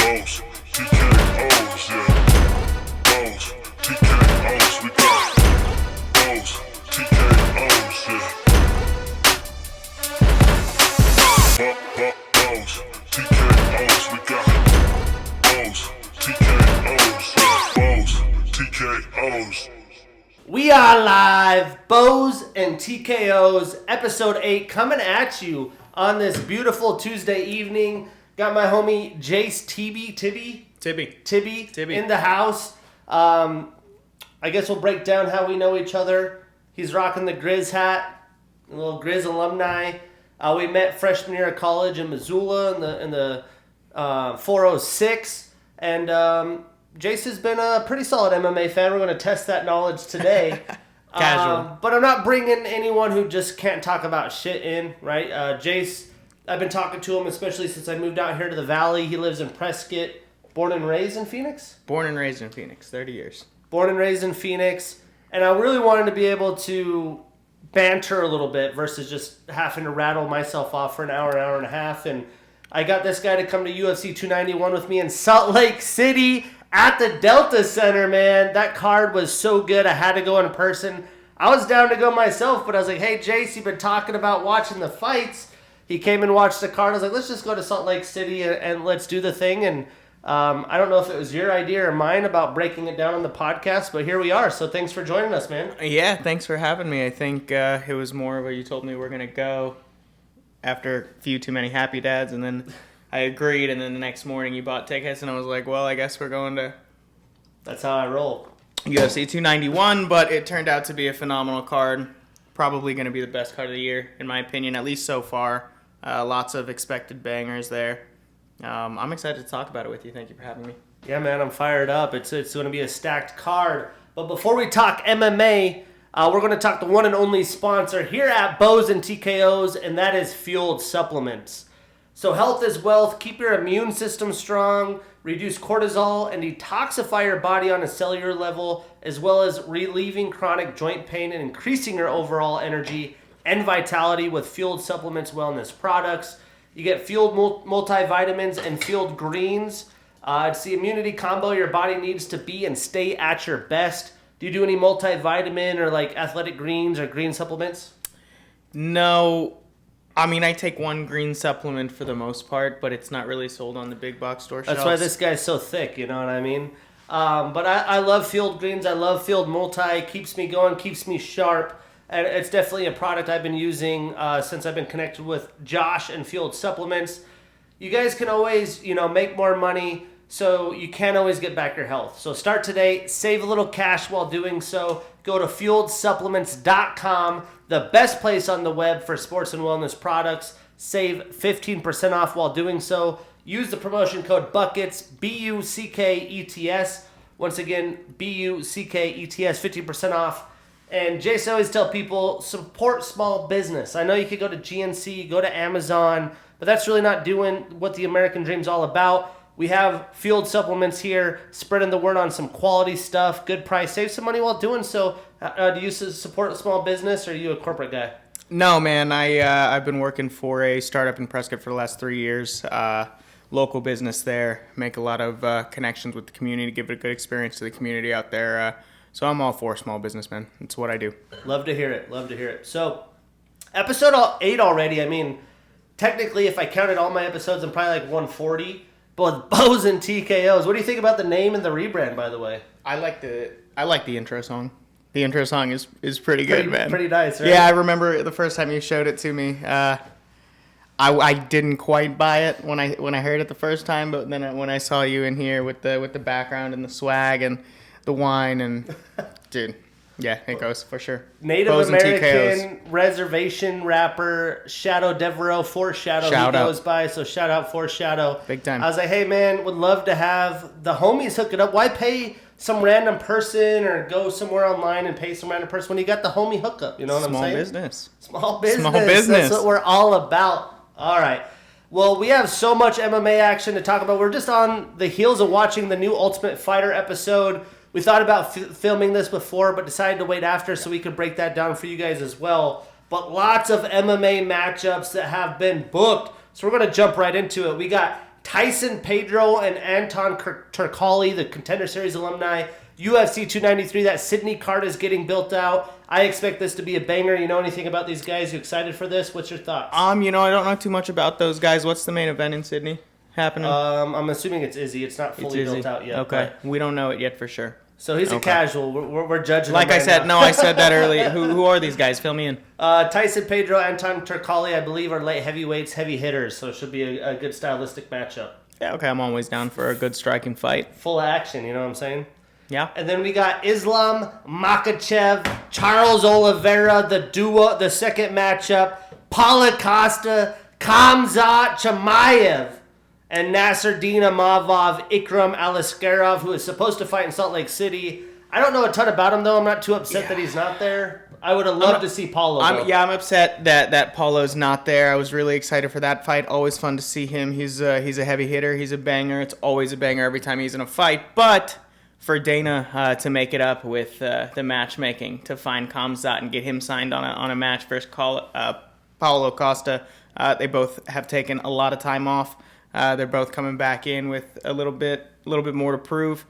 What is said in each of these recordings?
Bows, TKOs, yeah. Bows, TKOs, we got Bows, TKOs, yeah. Bows, TKOs, we got Bows, TKOs, yeah. Bows, TKOs. We are live, Bows and TKOs, episode 8, coming at you on this beautiful Tuesday evening. Got my homie Jace Tibby in the house. I guess we'll break down how we know each other. He's rocking the Grizz hat, a little Grizz alumni. We met freshman year of college in Missoula in the 406, and Jace has been a pretty solid MMA fan. We're going to test that knowledge today. Casual. But I'm not bringing anyone who just can't talk about shit in, right? Jace, I've been talking to him, especially since I moved out here to the Valley. He lives in Prescott. Born and raised in Phoenix? Born and raised in Phoenix, 30 years. Born and raised in Phoenix. And I really wanted to be able to banter a little bit versus just having to rattle myself off for an hour and a half. And I got this guy to come to UFC 291 with me in Salt Lake City at the Delta Center, man. That card was so good, I had to go in person. I was down to go myself, but I was like, hey, Jace, you've been talking about watching the fights. He came and watched the card. I was like, let's just go to Salt Lake City and let's do the thing. And I don't know if it was your idea or mine about breaking it down on the podcast, but here we are. So thanks for joining us, man. Yeah, thanks for having me. I think it was more of a, you told me we're going to go after a few too many happy dads, and then I agreed, and then the next morning you bought tickets, and I was like, well, I guess we're going to... That's how I roll. UFC 291, but it turned out to be a phenomenal card. Probably going to be the best card of the year, in my opinion, at least so far. Lots of expected bangers there. I'm excited to talk about it with you. Thank you for having me. Yeah, man, I'm fired up. It's going to be a stacked card. But before we talk MMA, we're going to talk the one and only sponsor here at Bows and TKOs, and that is Fueled Supplements. So health is wealth. Keep your immune system strong, reduce cortisol, and detoxify your body on a cellular level, as well as relieving chronic joint pain and increasing your overall energy and vitality with Fueled Supplements wellness products. You get Fueled multivitamins and Fueled greens. It's the immunity combo your body needs to be and stay at your best. Do you do any multivitamin or like athletic greens or green supplements? No. I mean, I take one green supplement for the most part, but it's not really sold on the big box store shelves. That's why this guy's so thick, you know what I mean? But I love Fueled greens. I love Fueled multi. Keeps me going, keeps me sharp. And it's definitely a product I've been using since I've been connected with Josh and Fueled Supplements. You guys can always, make more money, so you can't always get back your health. So start today, save a little cash while doing so. Go to fueledsupplements.com, the best place on the web for sports and wellness products. Save 15% off while doing so. Use the promotion code BUCKETS, BUCKETS. Once again, BUCKETS, 15% off. And Jason always tell people, support small business. I know you could go to GNC, go to Amazon, but that's really not doing what the American dream's all about. We have Fueled Supplements here, spreading the word on some quality stuff, good price, save some money while doing so. Do you support a small business, or are you a corporate guy? No, man. I've been working for a startup in Prescott for the last 3 years. Local business there, make a lot of connections with the community, give it a good experience to the community out there. So I'm all for small business, man. It's what I do. Love to hear it. So, episode 8 already. I mean, technically, if I counted all my episodes, I'm probably like 140. But with Bows and TKOs, what do you think about the name and the rebrand, by the way? I like the intro song. The intro song is pretty good, man. Pretty nice, right? Yeah, I remember the first time you showed it to me. I didn't quite buy it when I heard it the first time, but then when I saw you in here with the background and the swag and the wine and dude, yeah, it goes for sure. Native Bows American reservation rapper Shadow Devereaux, Foreshadow he goes by, so shout out Foreshadow. Big time. I was like, hey man, would love to have the homies hook it up. Why pay some random person or go somewhere online and pay some random person when you got the homie hookup? You know what I'm saying? Small business. That's what we're all about. All right. Well, we have so much MMA action to talk about. We're just on the heels of watching the new Ultimate Fighter episode. We thought about filming this before, but decided to wait after so we could break that down for you guys as well. But lots of MMA matchups that have been booked. So we're going to jump right into it. We got Tyson Pedro and Anton Turkalj, the Contender Series alumni. UFC 293, that Sydney card is getting built out. I expect this to be a banger. You know anything about these guys? You excited for this? What's your thoughts? I don't know too much about those guys. What's the main event in Sydney happening? I'm assuming it's Izzy. It's not fully built out yet. Okay, we don't know it yet for sure. So he's a casual. We're judging. Like him right I said, now. I said that earlier. Who are these guys? Fill me in. Tyson Pedro, Anton Turkalj, I believe, are light heavyweights, heavy hitters. So it should be a good stylistic matchup. Yeah, okay, I'm always down for a good striking fight. Full action, you know what I'm saying? Yeah. And then we got Islam Makhachev, Charles Oliveira, the second matchup, Paulo Costa, Khamzat Chimaev, and Nasruddin Imavov, Ikram Aliskerov, who is supposed to fight in Salt Lake City. I don't know a ton about him, though. I'm not too upset that he's not there. I would have loved to see Paulo. I'm upset that Paulo's not there. I was really excited for that fight. Always fun to see him. He's a heavy hitter. He's a banger. It's always a banger every time he's in a fight. But for Dana to make it up with the matchmaking, to find Khamzat and get him signed on a match versus Paulo Costa, they both have taken a lot of time off. They're both coming back in with a little bit more to prove.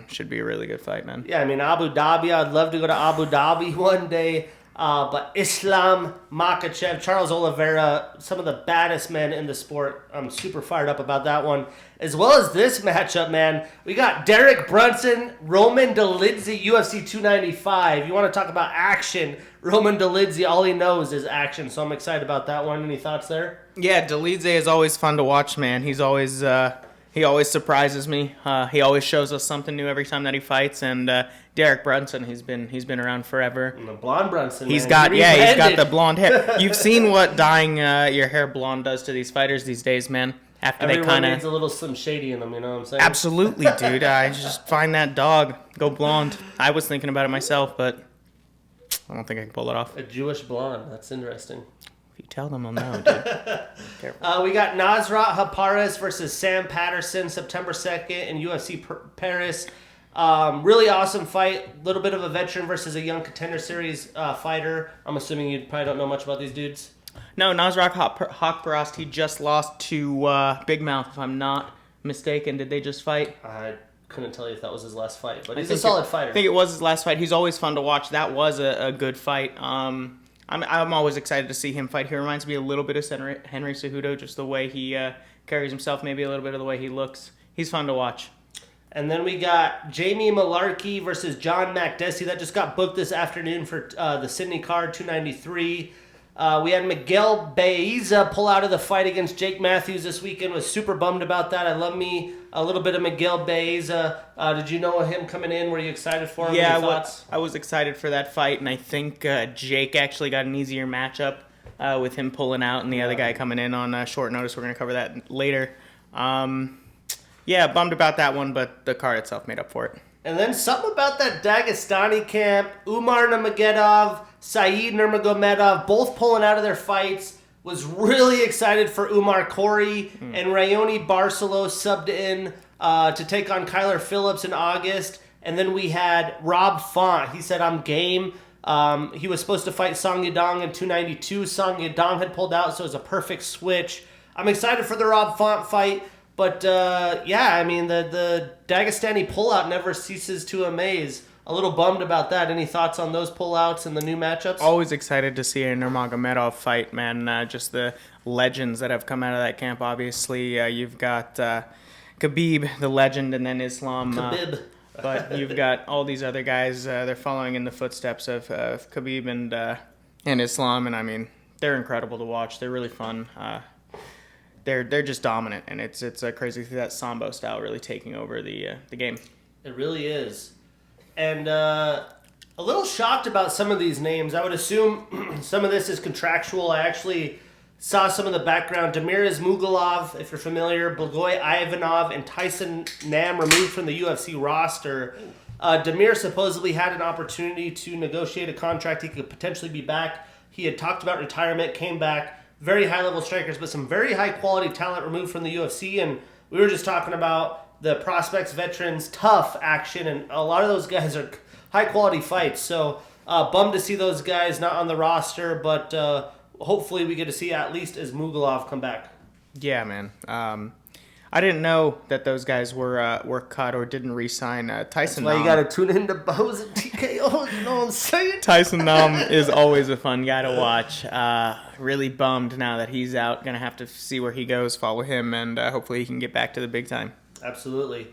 Should be a really good fight, man. Yeah, I mean, Abu Dhabi, I'd love to go to Abu Dhabi one day. But Islam Makhachev, Charles Oliveira, some of the baddest men in the sport. I'm super fired up about that one. As well as this matchup, man. We got Derek Brunson, Roman Dolidze, UFC 295. You want to talk about action? Roman Dolidze, all he knows is action. So I'm excited about that one. Any thoughts there? Yeah, Dolidze is always fun to watch, man. He always surprises me. He always shows us something new every time that he fights. And Derek Brunson, he's been around forever. And the blonde Brunson. He's got the blonde hair. You've seen what dyeing your hair blonde does to these fighters these days, man. After Everyone they kind needs a little Slim Shady in them, you know what I'm saying? Absolutely, dude. I just find that dog, go blonde. I was thinking about it myself, but I don't think I can pull it off. A Jewish blonde. That's interesting. If you tell them, I'll know, dude. Careful. We got Nasrat Haparis versus Sam Patterson, September 2nd in UFC Paris. Really awesome fight. Little bit of a veteran versus a young Contender Series fighter. I'm assuming you probably don't know much about these dudes. No, Nasrat Haqparast, he just lost to Big Mouth, if I'm not mistaken. Did they just fight? I couldn't tell you if that was his last fight, but he's a solid fighter. I think it was his last fight. He's always fun to watch. That was a good fight. I'm always excited to see him fight. He reminds me a little bit of Henry Cejudo, just the way he carries himself, maybe a little bit of the way he looks. He's fun to watch. And then we got Jamie Malarkey versus John Makdessi. That just got booked this afternoon for the Sydney card, 293. We had Miguel Baeza pull out of the fight against Jake Matthews this weekend. Was super bummed about that. I love me a little bit of Miguel Baeza. Did you know him coming in? Were you excited for him? Yeah, I was excited for that fight, and I think Jake actually got an easier matchup with him pulling out and the other guy coming in on short notice. We're going to cover that later. Yeah, bummed about that one, but the card itself made up for it. And then something about that Dagestani camp. Umar Nurmagomedov, Saeed Nurmagomedov, both pulling out of their fights. Was really excited for Umar Corey. And Rayoni Barcelo subbed in to take on Kyler Phillips in August. And then we had Rob Font. He said, I'm game. He was supposed to fight Song Yadong in 292. Song Yadong had pulled out, so it was a perfect switch. I'm excited for the Rob Font fight. But, yeah, I mean, the Dagestani pullout never ceases to amaze. A little bummed about that. Any thoughts on those pullouts and the new matchups? Always excited to see a Nurmagomedov fight, man. Just the legends that have come out of that camp, obviously. You've got Khabib, the legend, and then Islam. Khabib. But you've got all these other guys. They're following in the footsteps of Khabib and Islam. And, I mean, they're incredible to watch. They're really fun. They're just dominant, and it's crazy to see that Sambo style really taking over the game. It really is. And a little shocked about some of these names. I would assume some of this is contractual. I actually saw some of the background. Damir Ismagulov, if you're familiar, Blagoy Ivanov, and Tyson Nam removed from the UFC roster. Damir supposedly had an opportunity to negotiate a contract. He could potentially be back. He had talked about retirement, came back. Very high-level strikers, but some very high-quality talent removed from the UFC. And we were just talking about the prospects, veterans, tough action, and a lot of those guys are high-quality fights. So bummed to see those guys not on the roster, but hopefully we get to see at least Ismagulov come back. Yeah, man. I didn't know that those guys were cut or didn't re-sign Tyson. That's why Nam. you got to tune into Bowsandtkos. You know what I'm saying? Tyson Nam is always a fun guy to watch. Really bummed now that he's out. Gonna have to see where he goes, follow him, and hopefully he can get back to the big time. Absolutely.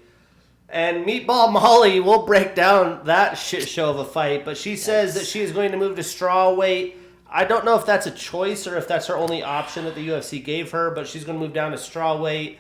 And Meatball Molly will break down that shit show of a fight, but she says that she is going to move to strawweight. I don't know if that's a choice or if that's her only option that the UFC gave her, but she's going to move down to strawweight.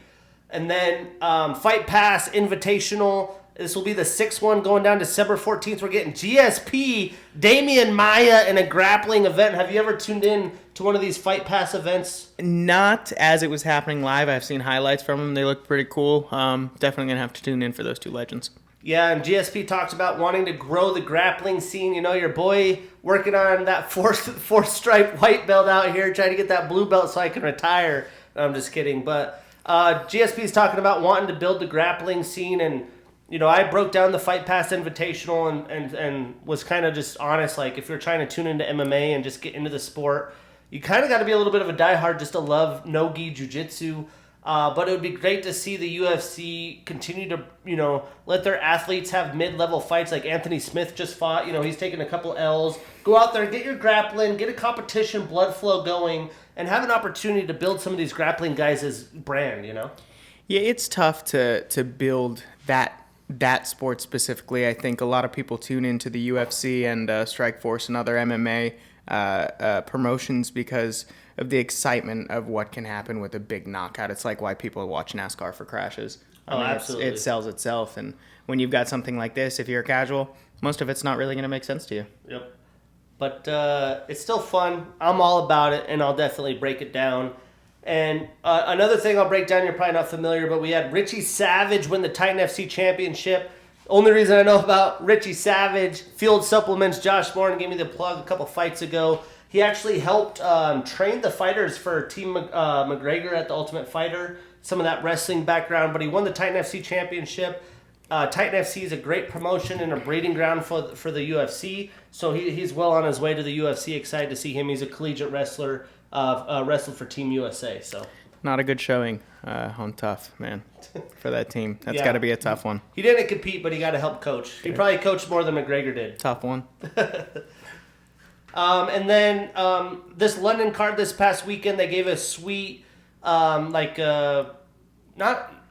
And then Fight Pass Invitational. This will be the 6th one going down December 14th. We're getting GSP, Damian Maia in a grappling event. Have you ever tuned in to one of these Fight Pass events? Not as it was happening live. I've seen highlights from them. They look pretty cool. Definitely going to have to tune in for those two legends. Yeah, and GSP talks about wanting to grow the grappling scene. You know, your boy working on that fourth stripe white belt out here, trying to get that blue belt so I can retire. No, I'm just kidding. But GSP is talking about wanting to build the grappling scene, and you know, I broke down the Fight Pass Invitational and was kind of just honest. Like, if you're trying to tune into MMA and just get into the sport, you kind of got to be a little bit of a diehard just to love no-gi jiu-jitsu. But it would be great to see the UFC continue to, you know, let their athletes have mid-level fights like Anthony Smith just fought. You know, he's taken a couple L's. Go out there, get your grappling, get a competition, blood flow going, and have an opportunity to build some of these grappling guys' brand, you know? Yeah, it's tough to build that sport specifically. I think a lot of people tune into the UFC and Strikeforce and other MMA promotions because of the excitement of what can happen with a big knockout. It's like why people watch NASCAR for crashes. I mean, absolutely. It sells itself. And when you've got something like this, if you're a casual, most of it's not really going to make sense to you. Yep. But it's still fun. I'm all about it, and I'll definitely break it down. And another thing I'll break down, you're probably not familiar, but we had Richie Savage win the Titan FC Championship. Only reason I know about Richie Savage, Field Supplements, Josh Moore gave me the plug a couple fights ago. He actually helped train the fighters for Team McGregor at the Ultimate Fighter, some of that wrestling background, but he won the Titan FC Championship. Titan FC is a great promotion and a breeding ground for the UFC, so he's well on his way to the UFC. Excited to see him. He's a collegiate wrestler, wrestled for Team USA. So not a good showing on tough, man, for that team. That's Yeah. got to be a tough one. He didn't compete, but he got to help coach. He probably coached more than McGregor did. Tough one. And then this London card this past weekend, they gave a sweet, not,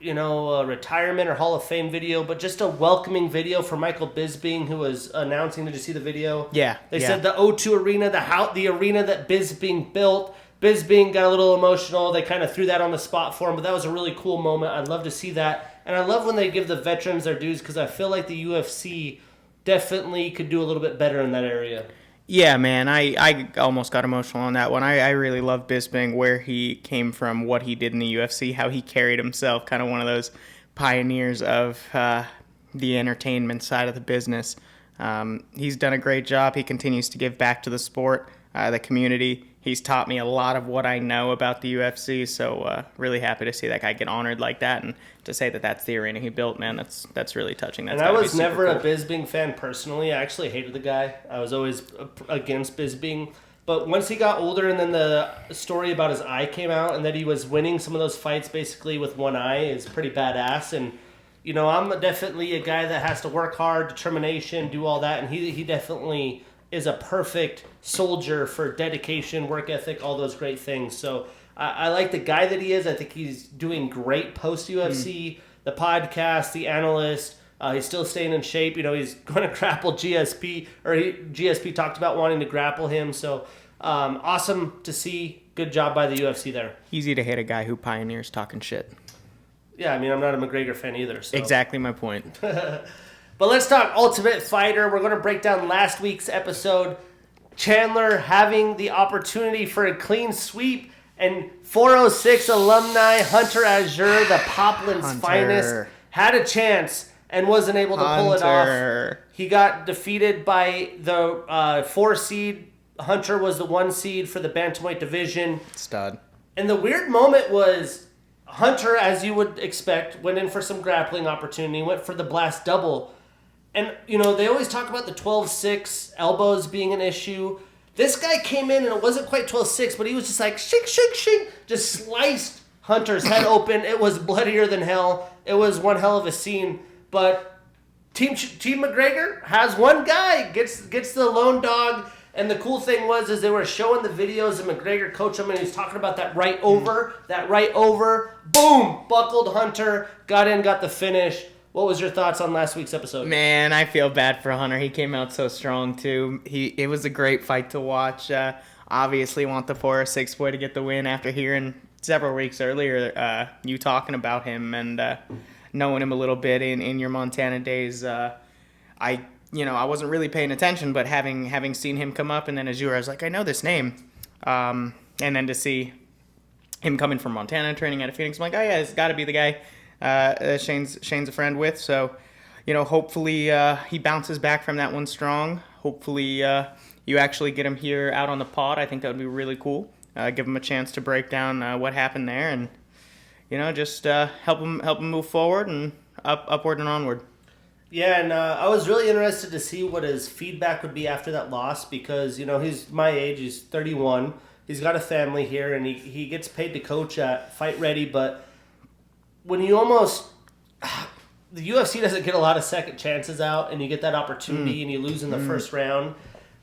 you know, a retirement or Hall of Fame video, but just a welcoming video for Michael Bisping, who was announcing. Did you see the video? Yeah. They said the O2 Arena, the arena that Bisping built. Bisping got a little emotional. They kind of threw that on the spot for him, but that was a really cool moment. I'd love to see that. And I love when they give the veterans their dues because I feel like the UFC definitely could do a little bit better in that area. Yeah, man, I almost got emotional on that one. I really love Bisping, where he came from, what he did in the UFC, how he carried himself, kind of one of those pioneers of the entertainment side of the business. He's done a great job. He continues to give back to the sport, the community. He's taught me a lot of what I know about the UFC, so really happy to see that guy get honored like that, and to say that that's the arena he built, man, that's really touching. That's and I was never a Bisping fan personally. I actually hated the guy. I was always against Bisping. But once he got older and then the story about his eye came out and that he was winning some of those fights basically with one eye is pretty badass. And, you know, I'm definitely a guy that has to work hard, determination, do all that, and he definitely is a perfect soldier for dedication, work ethic, all those great things. So I like the guy that he is. I think he's doing great post-UFC, the podcast, the analyst. He's still staying in shape. You know, he's going to grapple GSP, or GSP talked about wanting to grapple him. So awesome to see. Good job by the UFC there. Easy to hate a guy who pioneers talking shit. Yeah, I mean, I'm not a McGregor fan either. So. Exactly my point. But let's talk Ultimate Fighter. We're going to break down last week's episode. Chandler having the opportunity for a clean sweep, and 406 alumni Hunter Azure, the Poplin's finest, had a chance and wasn't able to pull it off. He got defeated by the 4 seed. Hunter was the 1 seed for the bantamweight division. Stud. And the weird moment was Hunter, as you would expect, went in for some grappling opportunity, went for the blast double. And, you know, they always talk about the 12-6 elbows being an issue. This guy came in and it wasn't quite 12-6, but he was just like, shink, shink, shink, just sliced Hunter's head open. It was bloodier than hell. It was one hell of a scene. But Team McGregor has one guy, gets the lone dog. And the cool thing was they were showing the videos of McGregor coach him, and he was talking about that right over. Boom! Buckled Hunter, got in, got the finish. What was your thoughts on last week's episode? Man, I feel bad for Hunter. He came out so strong, too. It was a great fight to watch. Obviously want the 4-6 boy to get the win after hearing several weeks earlier you talking about him and knowing him a little bit in your Montana days. I wasn't really paying attention, but having seen him come up, and then Azure, I was like, I know this name. And then to see him coming from Montana, training out of Phoenix, I'm like, oh yeah, it's got to be the guy Shane's a friend with. So, hopefully he bounces back from that one strong. Hopefully you actually get him here out on the pod. I think that would be really cool. Give him a chance to break down what happened there, and just help him move forward and upward and onward. Yeah, and I was really interested to see what his feedback would be after that loss because, he's my age. He's 31. He's got a family here, and he gets paid to coach at Fight Ready. But when you the UFC doesn't get a lot of second chances out, and you get that opportunity and you lose in the first round.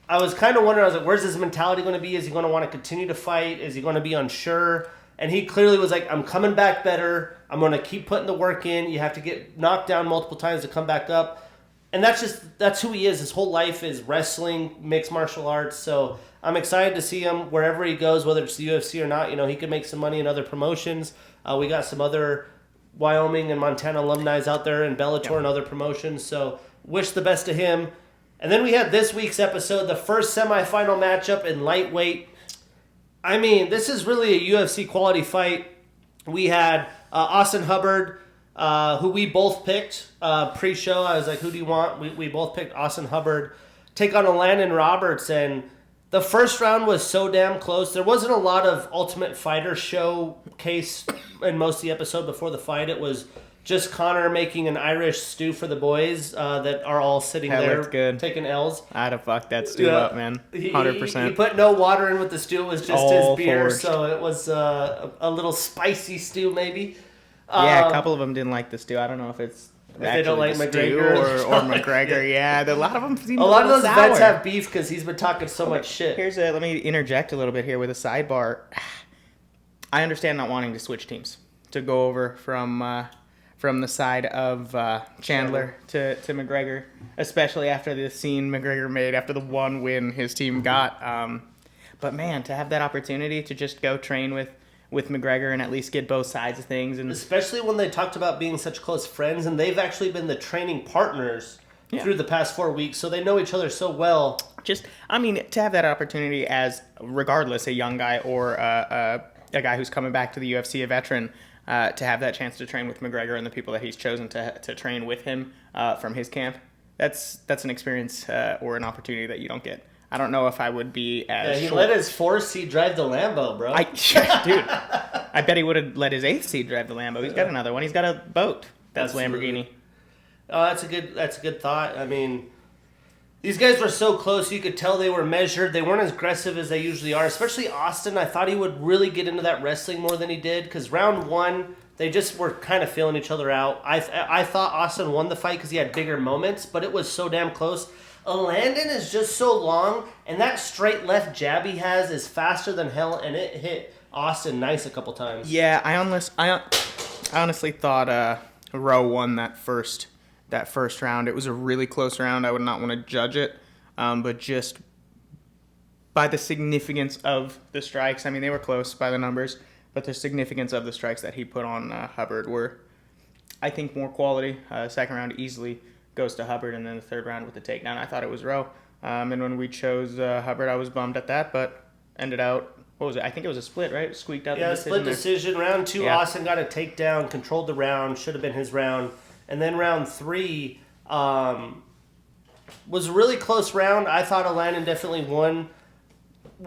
I was kind of wondering, I was like, where's his mentality going to be? Is he going to want to continue to fight? Is he going to be unsure? And he clearly was like, I'm coming back better. I'm going to keep putting the work in. You have to get knocked down multiple times to come back up. And that's who he is. His whole life is wrestling, mixed martial arts. So I'm excited to see him wherever he goes, whether it's the UFC or not. He could make some money in other promotions. We got some other Wyoming and Montana alumni out there in Bellator and other promotions. So wish the best to him. And then we had this week's episode, the first semifinal matchup in lightweight. I mean, this is really a UFC quality fight. We had Austin Hubbard, who we both picked pre-show. I was like, who do you want? We both picked Austin Hubbard. Take on Landon Roberts. And the first round was so damn close. There wasn't a lot of Ultimate Fighter showcase in most of the episode before the fight. It was just Connor making an Irish stew for the boys that are all sitting there taking L's. I'd have fucked that stew up, man. 100%. He put no water in with the stew. It was just his beer, forged. so it was a little spicy stew maybe. Yeah, a couple of them didn't like the stew. I don't know if it's if they don't like the McGregor or McGregor. Yeah, a lot of them seem a lot of those sour. vets have beef because he's been talking so much shit. Let me interject a little bit here with a sidebar. I understand not wanting to switch teams to go over from the side of Chandler to McGregor, especially after the scene McGregor made after the one win his team got. But man, to have that opportunity to just go train with McGregor and at least get both sides of things, and especially when they talked about being such close friends, and they've actually been the training partners through the past 4 weeks, so they know each other so well. To have that opportunity as, regardless, a young guy or a guy who's coming back to the UFC, a veteran, to have that chance to train with McGregor and the people that he's chosen to train with him from his camp, that's an experience or an opportunity that you don't get. I don't know if I would be as he let his 4th seed drive the Lambo, bro. Dude, I bet he would have let his 8th seed drive the Lambo. He's got another one. He's got a boat. That's Lamborghini. Oh, that's a good thought. I mean, these guys were so close. You could tell they were measured. They weren't as aggressive as they usually are. Especially Austin. I thought he would really get into that wrestling more than he did. Because round 1, they just were kind of feeling each other out. I thought Austin won the fight because he had bigger moments. But it was so damn close. Landon is just so long. And that straight left jab he has is faster than hell. And it hit Austin nice a couple times. Yeah, I honestly thought Rowe won that first round. It was a really close round. I would not want to judge it, but just by the significance of the strikes. I mean, they were close by the numbers, but the significance of the strikes that he put on Hubbard were, I think, more quality. Second round easily goes to Hubbard, and then the third round with the takedown, I thought it was Rowe. And when we chose Hubbard, I was bummed at that, but ended out, what was it? I think it was a split, right? Squeaked out the decision. Yeah, split decision. Round 2, Austin got a takedown, controlled the round, should have been his round. And then round 3 was a really close round. I thought Landon definitely won.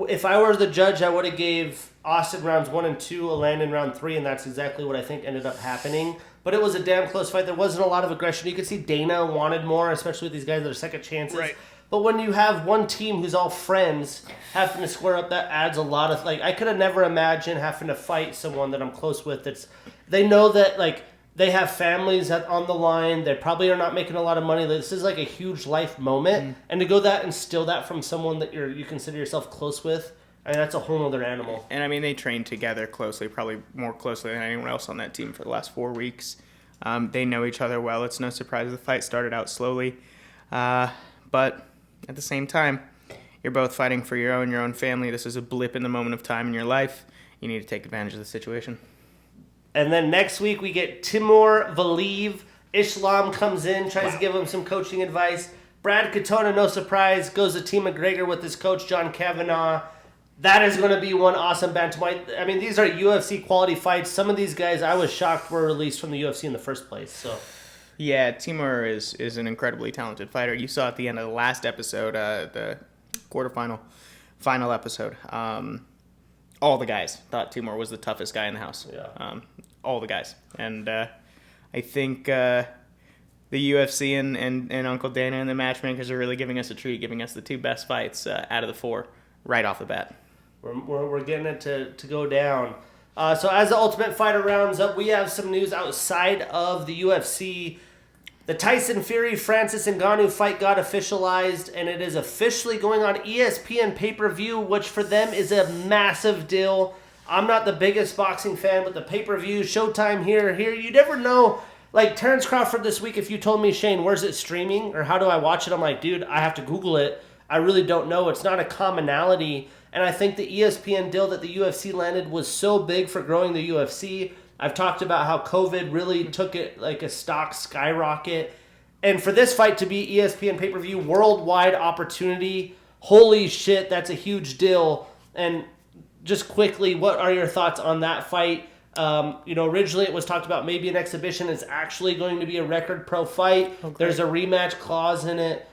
If I were the judge, I would have gave Austin rounds 1 and 2, Landon round 3, and that's exactly what I think ended up happening. But it was a damn close fight. There wasn't a lot of aggression. You could see Dana wanted more, especially with these guys that are second chances. Right. But when you have one team who's all friends having to square up, that adds a lot of, like, I could have never imagined having to fight someone that I'm close with. They know that, like, they have families on the line. They probably are not making a lot of money. This is like a huge life moment. And to go that and steal that from someone that you consider yourself close with, I mean, that's a whole other animal. And I mean, they trained together closely, probably more closely than anyone else on that team for the last 4 weeks. They know each other well. It's no surprise the fight started out slowly. But at the same time, you're both fighting for your own family. This is a blip in the moment of time in your life. You need to take advantage of the situation. And then next week we get Timur Valiyev. Islam comes in, tries to give him some coaching advice. Brad Katona, no surprise, goes to Team McGregor with his coach, John Kavanaugh. That is going to be one awesome bantamweight. I mean, these are UFC quality fights. Some of these guys, I was shocked, were released from the UFC in the first place. So, yeah, Timur is an incredibly talented fighter. You saw at the end of the last episode, the final episode. All the guys thought Timur was the toughest guy in the house. Yeah. All the guys. And I think the UFC and Uncle Dana and the matchmakers are really giving us a treat, giving us the 2 best fights out of the 4 right off the bat. We're getting it to go down. So as the Ultimate Fighter rounds up, we have some news outside of the UFC. The Tyson Fury Francis Ngannou fight got officialized, and it is officially going on ESPN pay-per-view, which for them is a massive deal. I'm not the biggest boxing fan, but the pay-per-view, Showtime here, you never know. Like Terrence Crawford this week, if you told me, Shane, where's it streaming, or how do I watch it? I'm like, dude, I have to Google it. I really don't know. It's not a commonality, and I think the ESPN deal that the UFC landed was so big for growing the UFC. I've talked about how COVID really took it like a stock skyrocket. And for this fight to be ESPN pay-per-view, worldwide opportunity, holy shit, that's a huge deal. And just quickly, what are your thoughts on that fight? Originally it was talked about maybe an exhibition. It's actually going to be a record pro fight. Okay. There's a rematch clause in it.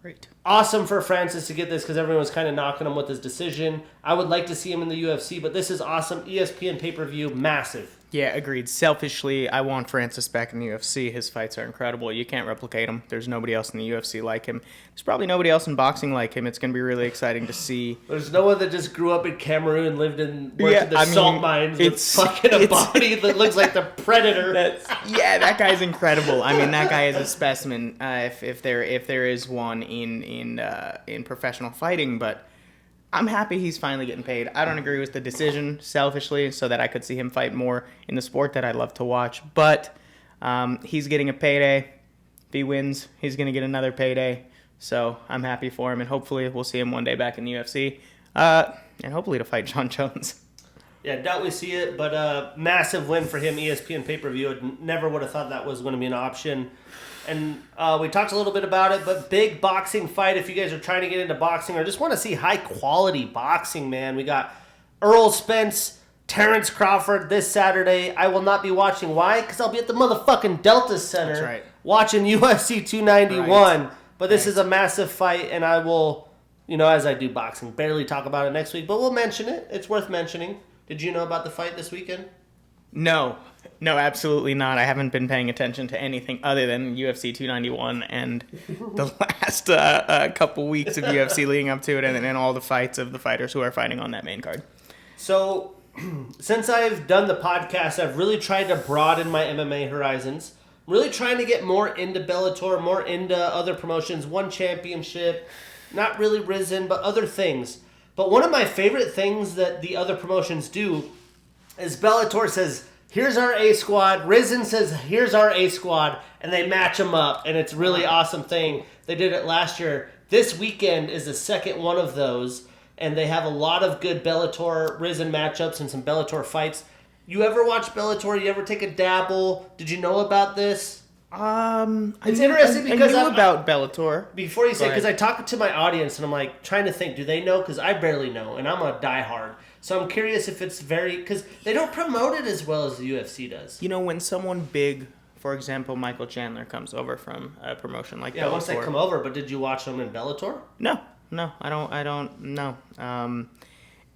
Great. Awesome for Francis to get this because everyone was kind of knocking him with his decision. I would like to see him in the UFC, but this is awesome. ESPN pay-per-view, massive. Yeah, agreed. Selfishly, I want Francis back in the UFC. His fights are incredible. You can't replicate them. There's nobody else in the UFC like him. There's probably nobody else in boxing like him. It's going to be really exciting to see. There's no one that just grew up in Cameroon, worked in the salt mines with fucking a body that looks like the Predator. That guy's incredible. I mean, that guy is a specimen. If there is one in professional fighting, but I'm happy he's finally getting paid. I don't agree with the decision, selfishly, so that I could see him fight more in the sport that I love to watch. But he's getting a payday. If he wins, he's going to get another payday. So I'm happy for him, and hopefully we'll see him one day back in the UFC. And hopefully to fight John Jones. Yeah, doubt we see it, but massive win for him, ESPN pay-per-view. Never would have thought that was going to be an option. And we talked a little bit about it, but big boxing fight if you guys are trying to get into boxing or just want to see high-quality boxing, man. We got Errol Spence, Terrence Crawford this Saturday. I will not be watching. Why? Because I'll be at the motherfucking Delta Center watching UFC 291. Right. But this is a massive fight, and I will, as I do boxing, barely talk about it next week. But we'll mention it. It's worth mentioning. Did you know about the fight this weekend? No, absolutely not. I haven't been paying attention to anything other than UFC 291 and the last couple weeks of UFC leading up to it and all the fights of the fighters who are fighting on that main card. So, since I've done the podcast, I've really tried to broaden my MMA horizons. I'm really trying to get more into Bellator, more into other promotions, one championship, not really Rizin, but other things. But one of my favorite things that the other promotions do is Bellator says, here's our A squad. Rizin says, here's our A squad. And they match them up. And it's a really awesome thing. They did it last year. This weekend is the second one of those. And they have a lot of good Bellator Rizin matchups and some Bellator fights. You ever watch Bellator? You ever take a dabble? Did you know about this? It's interesting because I knew about Bellator. Before you say, because I talk to my audience and I'm like trying to think, do they know? Because I barely know, and I'm a diehard. So I'm curious if it's because they don't promote it as well as the UFC does. When someone big, for example, Michael Chandler comes over from a promotion like Bellator. Yeah, once they come over, but did you watch them in Bellator? No, I don't know.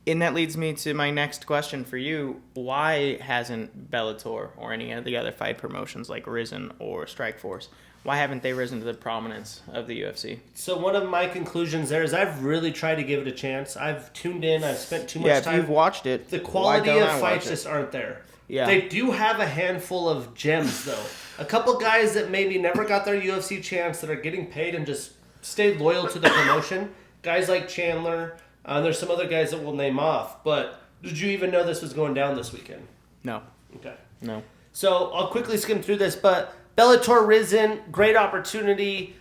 And that leads me to my next question for you. Why hasn't Bellator or any of the other fight promotions like Rizin or Strikeforce, why haven't they risen to the prominence of the UFC? So one of my conclusions there is I've really tried to give it a chance. I've tuned in. I've spent too much Yeah, time. if you've watched it, The why quality don't of I watch fights it? just aren't there. Yeah. They do have a handful of gems, though. A couple guys that maybe never got their UFC chance that are getting paid and just stayed loyal to the promotion. Guys like Chandler. There's some other guys that we'll name off. But did you even know this was going down this weekend? No. Okay. No. So I'll quickly skim through this, but Bellator Rizin, great opportunity.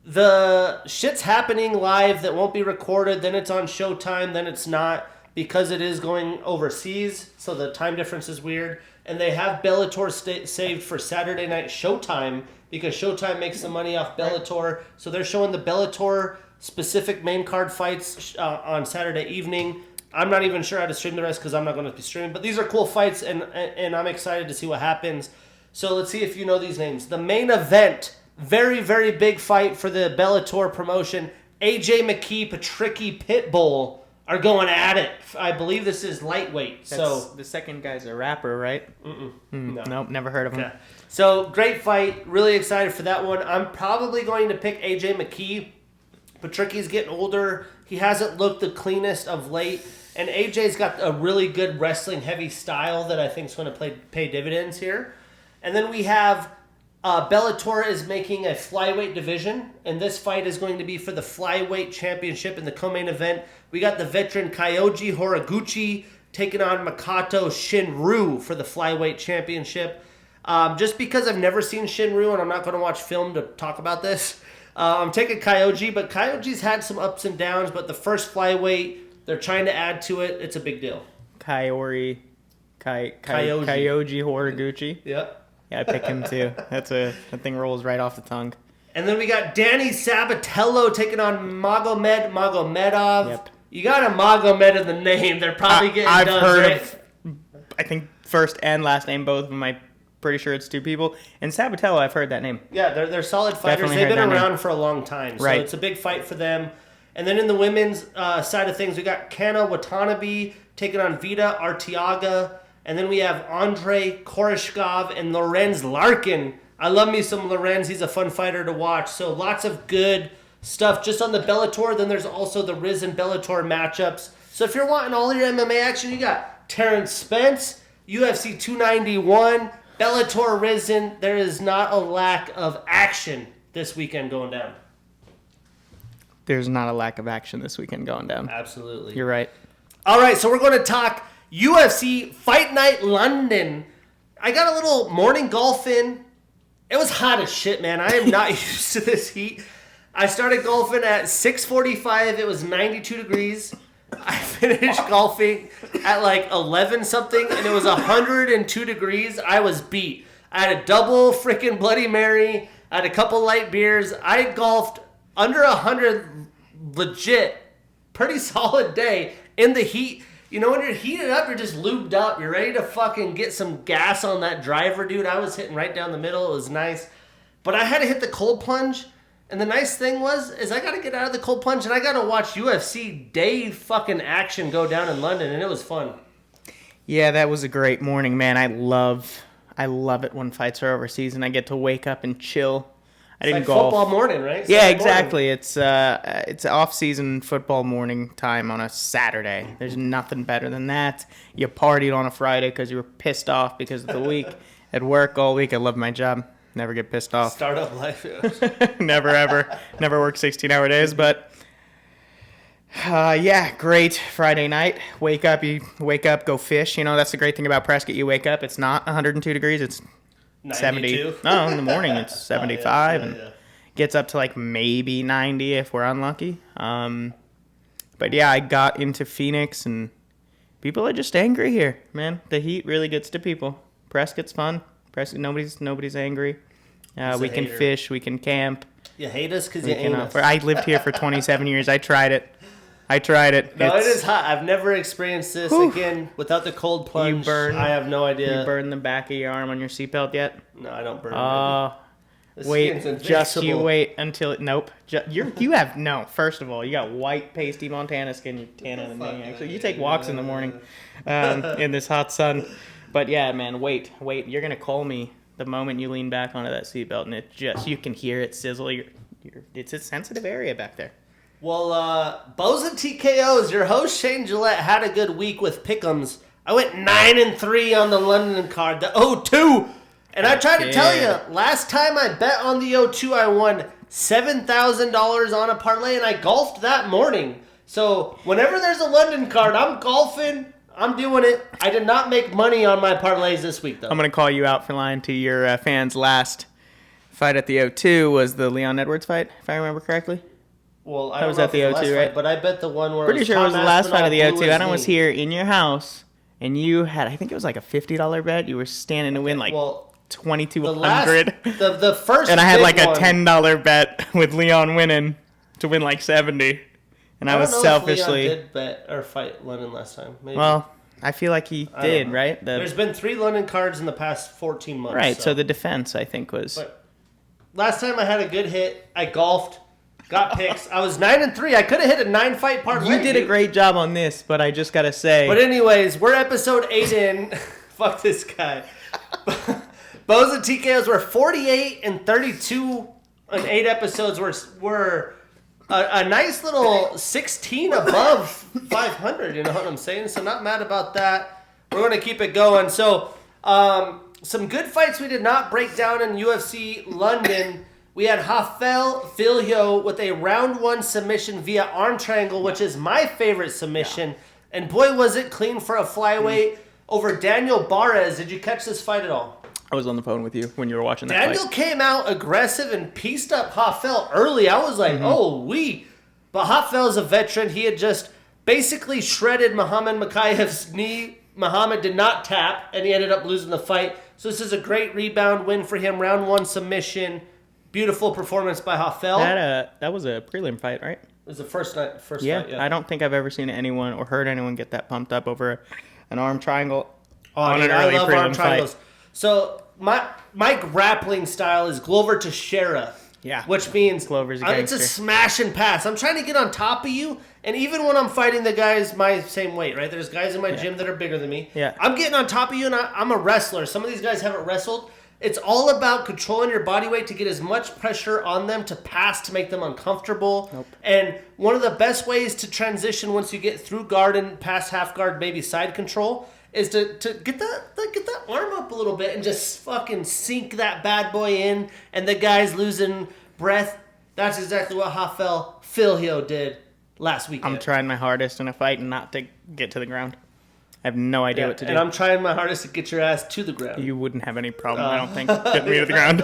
The shit's happening live that won't be recorded. Then it's on Showtime. Then it's not because it is going overseas. So the time difference is weird. And they have Bellator saved for Saturday night Showtime because Showtime makes the money off Bellator. So they're showing the Bellator specific main card fights on Saturday evening. I'm not even sure how to stream the rest because I'm not going to be streaming. But these are cool fights, and I'm excited to see what happens. So let's see if you know these names. The main event, very, very big fight for the Bellator promotion. AJ McKee, Patricky Pitbull are going at it. I believe this is lightweight. So the second guy's a rapper, right? No. Nope, never heard of him. Yeah. So great fight. Really excited for that one. I'm probably going to pick AJ McKee. Patricky's getting older. He hasn't looked the cleanest of late. And AJ's got a really good wrestling heavy style that I think is going to pay dividends here. And then we have Bellator is making a flyweight division, and this fight is going to be for the flyweight championship in the co-main event. We got the veteran Kyoji Horiguchi taking on Makoto Shinryu for the flyweight championship. Just because I've never seen Shinryu and I'm not going to watch film to talk about this, I'm taking Kyoji, but Kyoji's had some ups and downs, but the first flyweight, they're trying to add to it. It's a big deal. Kyoji Horiguchi. Yep. Yeah, I pick him too. That thing rolls right off the tongue. And then we got Danny Sabatello taking on Magomed Magomedov. Yep. You got a Magomed in the name. They're probably getting I've done, heard right? of, I think first and last name, both of them. I'm pretty sure it's two people. And Sabatello, I've heard that name. Yeah, they're solid fighters. Definitely They've heard been that around name. for a long time. So Right. it's a big fight for them. And then in the women's side of things, we got Kana Watanabe taking on Vita Arteaga. And then we have Andre Koreshkov and Lorenz Larkin. I love me some Lorenz. He's a fun fighter to watch. So lots of good stuff just on the Bellator. Then there's also the Rizin Bellator matchups. So if you're wanting all your MMA action, you got Terrence Spence, UFC 291, Bellator Rizin. There is not a lack of action this weekend going down. There's not a lack of action this weekend going down. Absolutely. You're right. All right, so we're going to talk UFC Fight Night London. I got a little morning golf in. It was hot as shit, man. I am not used to this heat. I started golfing at 6:45. It was 92 degrees. I finished golfing at like 11 something, and it was 102 degrees. I was beat. I had a double freaking Bloody Mary. I had a couple light beers. I golfed under 100 legit. Pretty solid day in the heat. You know, when you're heated up, you're just lubed up. You're ready to fucking get some gas on that driver, dude. I was hitting right down the middle. It was nice. But I had to hit the cold plunge. And the nice thing is I got to get out of the cold plunge and I got to watch UFC day fucking action go down in London. And it was fun. Yeah, that was a great morning, man. I love it when fights are overseas and I get to wake up and chill. I didn't like golf. Football morning, right? Yeah, Saturday exactly. morning. It's off-season football morning time on a Saturday. There's nothing better than that. You partied on a Friday because you were pissed off because of the week at work all week. I love my job. Never get pissed off. Startup life. Never ever. Never work 16-hour days. But yeah, great Friday night. Wake up, go fish. You know, that's the great thing about Prescott. You wake up, it's not 102 degrees. It's 92? 70. No, in the morning it's 75 yeah. and gets up to like maybe 90 if we're unlucky. But yeah, I got into Phoenix and people are just angry here, man. The heat really gets to people. Prescott's fun. Prescott, nobody's angry. We can hater. fish, we can camp. You hate us because you ain't us. I lived here for 27 years. I tried it. No, it is hot. I've never experienced this. Whew. Again, without the cold plunge. burn- I have no idea. You burned the back of your arm on your seatbelt yet? No, I don't burn. The skin's Wait, just you invincible. wait until nope. You have no. First of all, you got white pasty Montana skin. You're tanner than me. Actually, you take walks in the morning, in this hot sun. But yeah, man, wait. You're gonna call me the moment you lean back onto that seatbelt, and you can hear it sizzle. It's a sensitive area back there. Well, Bowsandtkos, your host Shane Gillette had a good week with pick'ems. I went 9-3 on the London card, the O2. And I tried to tell you, last time I bet on the O2, I won $7,000 on a parlay, and I golfed that morning. So whenever there's a London card, I'm golfing. I'm doing it. I did not make money on my parlays this week, though. I'm going to call you out for lying to your fans. Last fight at the O2 was the Leon Edwards fight, if I remember correctly. Well, I That don't was know at if the it was O2, last right? fight, but I bet the one where Pretty sure it was the Tom last fight of the Aspinall blew O2. his Adam was knee. here in your house, and you had, I think it was like a $50 bet. You were standing to win like Well, $2,200. The first And I had big like a one- $10 bet with Leon winning to win like 70. And I was don't know if selfishly. Leon did bet or fight London last time. Maybe. Well, I feel like he I don't did, know. right? There's been 3 London cards in the past 14 months. Right, so the defense, I think, was. But last time I had a good hit. I golfed, got picks. I was 9-3. I could have hit a 9-fight parlay. You did a great job on this, but I just got to say. But anyways, we're episode 8 in. Fuck this guy. Bowsandtkos were 48-32 in 8 episodes. Were a nice little 16 above 500. You know what I'm saying? So not mad about that. We're going to keep it going. So some good fights we did not break down in UFC London. We had Rafael Filho with a round 1 submission via arm triangle, which is my favorite submission. Yeah. And boy, was it clean for a flyweight over Daniel Barres. Did you catch this fight at all? I was on the phone with you when you were watching that Daniel fight. came out aggressive and pieced up Rafael early. I was like, oh, we. But Rafael's a veteran. He had just basically shredded Muhammad Makayev's knee. Muhammad did not tap, and he ended up losing the fight. So this is a great rebound win for him. Round 1 submission. Beautiful performance by Rafael. That was a prelim fight, right? It was the first fight. Yeah, I don't think I've ever seen anyone or heard anyone get that pumped up over an arm triangle on an I early love prelim arm triangles. fight. So my grappling style is Glover to Shera. Yeah. Which means Glover's a it's gangster. a smash and pass. I'm trying to get on top of you, and even when I'm fighting the guys my same weight, right? There's guys in my gym that are bigger than me. Yeah. I'm getting on top of you, and I'm a wrestler. Some of these guys haven't wrestled. It's all about controlling your body weight to get as much pressure on them to pass to make them uncomfortable. Nope. And one of the best ways to transition once you get through guard and past half guard, maybe side control, is to get that arm up a little bit and just fucking sink that bad boy in, and the guy's losing breath. That's exactly what Rafael Filho did last weekend. I'm trying my hardest in a fight not to get to the ground. I have no idea what to do. And I'm trying my hardest to get your ass to the ground. You wouldn't have any problem, I don't think, getting me to the ground.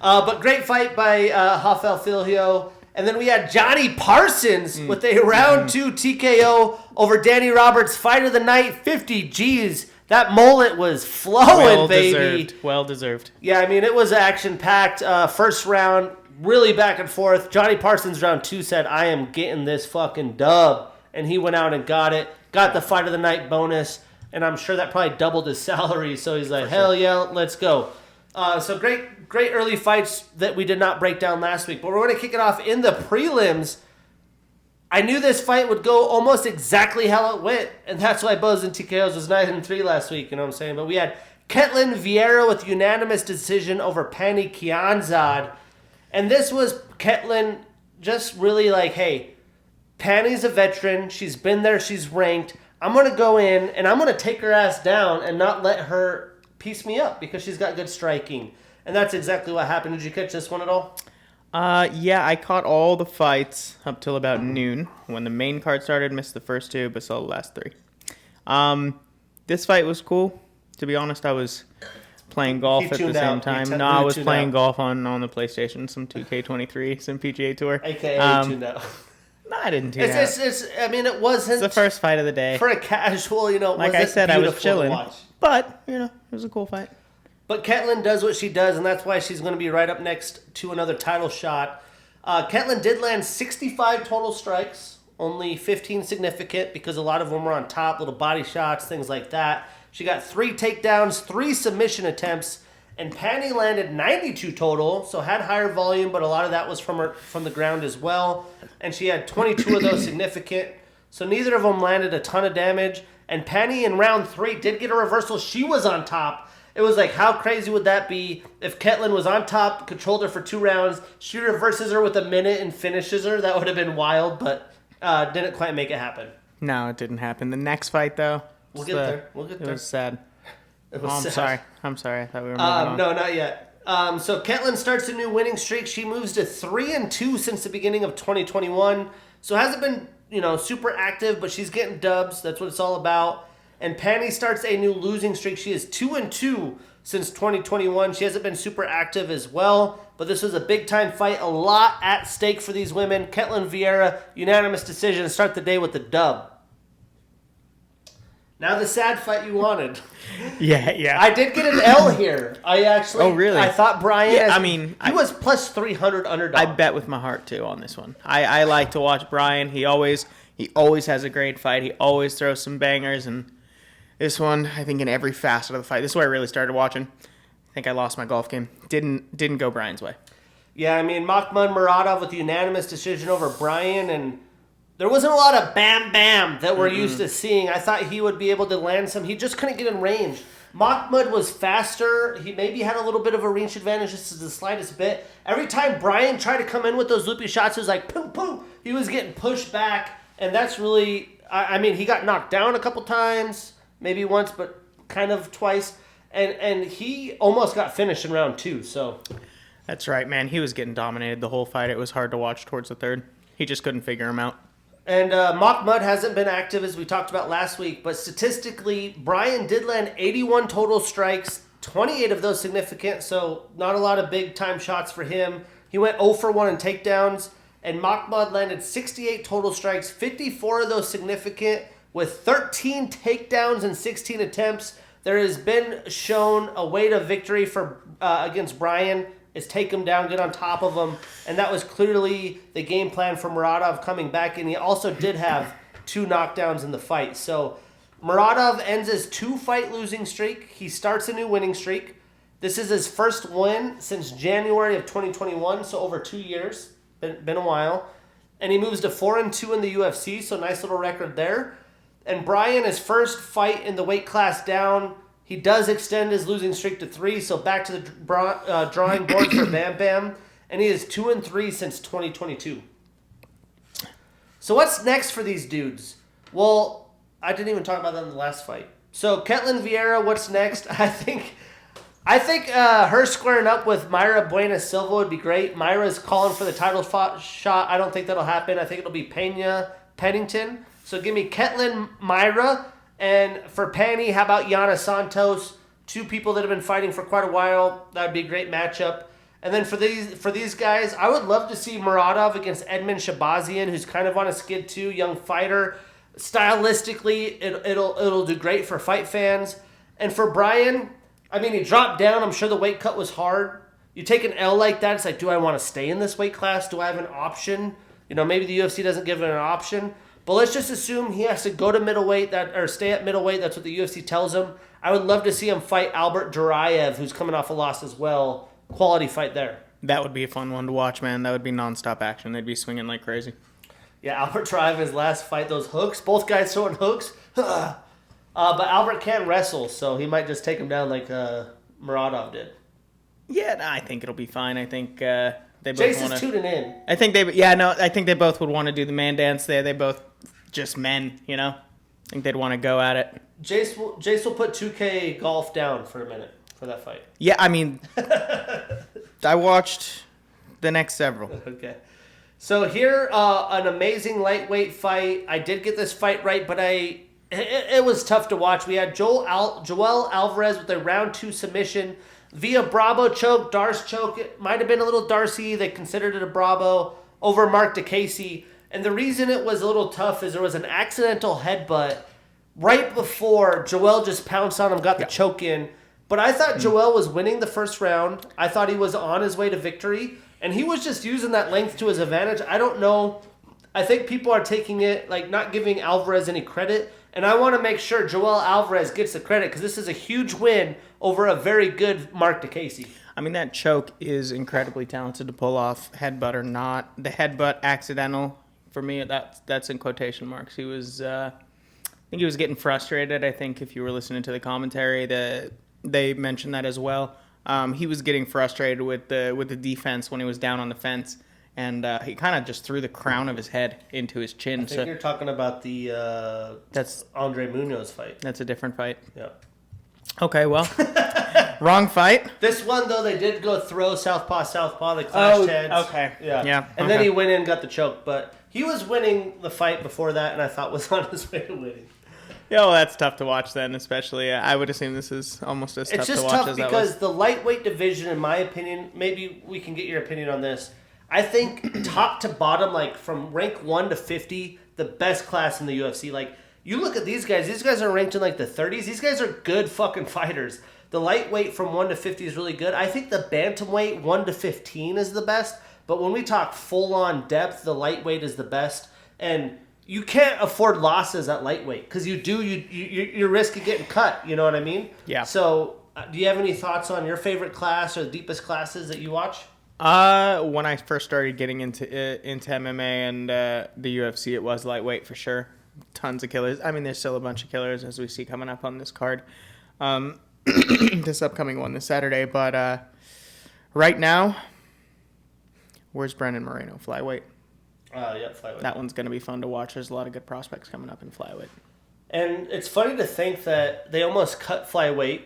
But great fight by Rafael Filho. And then we had Johnny Parsons with a round 2 TKO over Danny Roberts. Fight of the night, 50 G's. That mullet was flowing, baby. Well deserved. Yeah, I mean, it was action-packed. First round, really back and forth. Johnny Parsons, round 2, said, I am getting this fucking dub. And he went out and got it. Got the fight of the night bonus. And I'm sure that probably doubled his salary. So he's like, hell yeah, let's go. So great early fights that we did not break down last week. But we're going to kick it off in the prelims. I knew this fight would go almost exactly how it went. And that's why Bowsandtkos was 9-3 last week. You know what I'm saying? But we had Ketlin Vieira with unanimous decision over Pani Kianzad. And this was Ketlin just really like, hey, Panny's a veteran. She's been there. She's ranked. I'm going to go in, and I'm going to take her ass down and not let her piece me up because she's got good striking. And that's exactly what happened. Did you catch this one at all? Yeah, I caught all the fights up till about noon. When the main card started, missed the first 2, but saw the last 3. This fight was cool. To be honest, I was playing golf at the same time. No, I was playing golf on the PlayStation, some 2K23, some PGA Tour. AKA tuned out. No, I didn't tune out. I mean, it wasn't... It's the first fight of the day. For a casual, like I said, I was chilling. But, it was a cool fight. But Ketlin does what she does, and that's why she's going to be right up next to another title shot. Ketlin did land 65 total strikes, only 15 significant, because a lot of them were on top, little body shots, things like that. She got 3 takedowns, 3 submission attempts, And Penny landed 92 total, so had higher volume, but a lot of that was from the ground as well. And she had 22 of those significant. So neither of them landed a ton of damage. And Penny in round 3 did get a reversal. She was on top. It was like, how crazy would that be if Ketlin was on top, controlled her for 2 rounds, she reverses her with a minute and finishes her? That would have been wild, but didn't quite make it happen. No, it didn't happen. The next fight, though, We'll get there. It was sad. It was sad. Sorry. I'm sorry. I thought we were moving on. No, not yet. So Ketlin starts a new winning streak. She moves to 3-2 since the beginning of 2021. So hasn't been, super active, but she's getting dubs. That's what it's all about. And Penny starts a new losing streak. She is 2-2 since 2021. She hasn't been super active as well, but this was a big-time fight. A lot at stake for these women. Ketlin Vieira, unanimous decision. Start the day with the dub. Now the sad fight you wanted. Yeah. I did get an L here. Oh, really? I thought Brian... Yeah, he was plus 300 underdog. I bet with my heart, too, on this one. I like to watch Brian. He always has a great fight. He alwa't throws some bangers, and this one, I think in every facet of the fight. This is where I really started watching. I think I lost my golf game. Didn't go Brian's way. Yeah, Makhmud Muradov with the unanimous decision over Brian, and there wasn't a lot of bam that we're used to seeing. I thought he would be able to land some. He just couldn't get in range. Makhmud was faster. He maybe had a little bit of a range advantage, just the slightest bit. Every time Brian tried to come in with those loopy shots, it was like, poof, poof. He was getting pushed back, and that's really, he got knocked down a couple times, maybe once, but kind of twice. And he almost got finished in round 2, so. That's right, man. He was getting dominated the whole fight. It was hard to watch towards the third. He just couldn't figure him out. And Makhmud hasn't been active, as we talked about last week, but statistically, Brian did land 81 total strikes, 28 of those significant, so not a lot of big-time shots for him. He went 0 for 1 in takedowns, and Makhmud landed 68 total strikes, 54 of those significant, with 13 takedowns and 16 attempts. There has been shown a way to victory for against Brian is take him down, get on top of him, and that was clearly the game plan for Muradov coming back, and he also did have 2 knockdowns in the fight. So Muradov ends his 2-fight losing streak. He starts a new winning streak. This is his first win since January of 2021, so over 2 years. Been a while. And he moves to 4-2 in the UFC, so nice little record there. And Brian, his first fight in the weight class down, he does extend his losing streak to 3, so back to the drawing board for Bam Bam. And he is 2-3 since 2022. So what's next for these dudes? Well, I didn't even talk about that in the last fight. So Ketlin Vieira, what's next? I think her squaring up with Mayra Buena Silva would be great. Myra's calling for the title shot. I don't think that'll happen. I think it'll be Pena Pennington. So give me Ketlin, Mayra. And for Penny, how about Yana Santos? 2 people that have been fighting for quite a while. That would be a great matchup. And then for these guys, I would love to see Muradov against Edmund Shabazian, who's kind of on a skid too, young fighter. Stylistically, it'll do great for fight fans. And for Brian, he dropped down. I'm sure the weight cut was hard. You take an L like that, it's like, do I want to stay in this weight class? Do I have an option? Maybe the UFC doesn't give it an option. But let's just assume he has to go to middleweight or stay at middleweight. That's what the UFC tells him. I would love to see him fight Albert Duraev, who's coming off a loss as well. Quality fight there. That would be a fun one to watch, man. That would be nonstop action. They'd be swinging like crazy. Yeah, Albert Duraev, his last fight, those hooks. Both guys throwing hooks. But Albert can wrestle, so he might just take him down like Muradov did. Yeah, I think it'll be fine. I think they both Chase want is tuning in. I think they both would want to do the man dance there. They both just men, I think they'd want to go at it. Jace will put 2K golf down for a minute for that fight. Yeah, I watched the next several. Okay. So here, an amazing lightweight fight. I did get this fight right, but it was tough to watch. We had Joel Alvarez with a round 2 submission via Bravo choke, Darce choke. It might have been a little Darcy. They considered it a Bravo over Mark DeCasey. And the reason it was a little tough is there was an accidental headbutt right before Joel just pounced on him, got the choke in. But I thought Joel was winning the first round. I thought he was on his way to victory. And he was just using that length to his advantage. I don't know. I think people are taking it, like not giving Alvarez any credit. And I want to make sure Joel Alvarez gets the credit because this is a huge win over a very good Mark DeCasey. I mean, that choke is incredibly talented to pull off, headbutt or not. The headbutt accidental, for me, that's in quotation marks. He was, I think he was getting frustrated. I think if you were listening to the commentary, they mentioned that as well. He was getting frustrated with the defense when he was down on the fence. And he kind of just threw the crown of his head into his chin. I think you're talking about the that's Andre Munoz fight. That's a different fight. Yeah. Okay, well, wrong fight. This one, though, they did go throw southpaw. They clashed heads. Okay. Yeah. And then he went in and got the choke. But he was winning the fight before that, and I thought was on his way to winning. Yeah, well, that's tough to watch then, especially. I would assume this is almost as tough to watch as that was. It's just tough because the lightweight division, in my opinion, maybe we can get your opinion on this. I think top to bottom, like from rank 1 to 50, the best class in the UFC. Like, you look at these guys are ranked in like the 30s. These guys are good fucking fighters. The lightweight from 1 to 50 is really good. I think the bantamweight 1 to 15 is the best. But when we talk full-on depth, the lightweight is the best. And you can't afford losses at lightweight because you're risking getting cut. You know what I mean? Yeah. So do you have any thoughts on your favorite class or the deepest classes that you watch? When I first started getting into MMA and the UFC, it was lightweight for sure. Tons of killers. I mean, there's still a bunch of killers as we see coming up on this card. This upcoming one this Saturday. But right now, where's Brendan Moreno? Flyweight. Yeah, flyweight. That one's going to be fun to watch. There's a lot of good prospects coming up in flyweight. And it's funny to think that they almost cut flyweight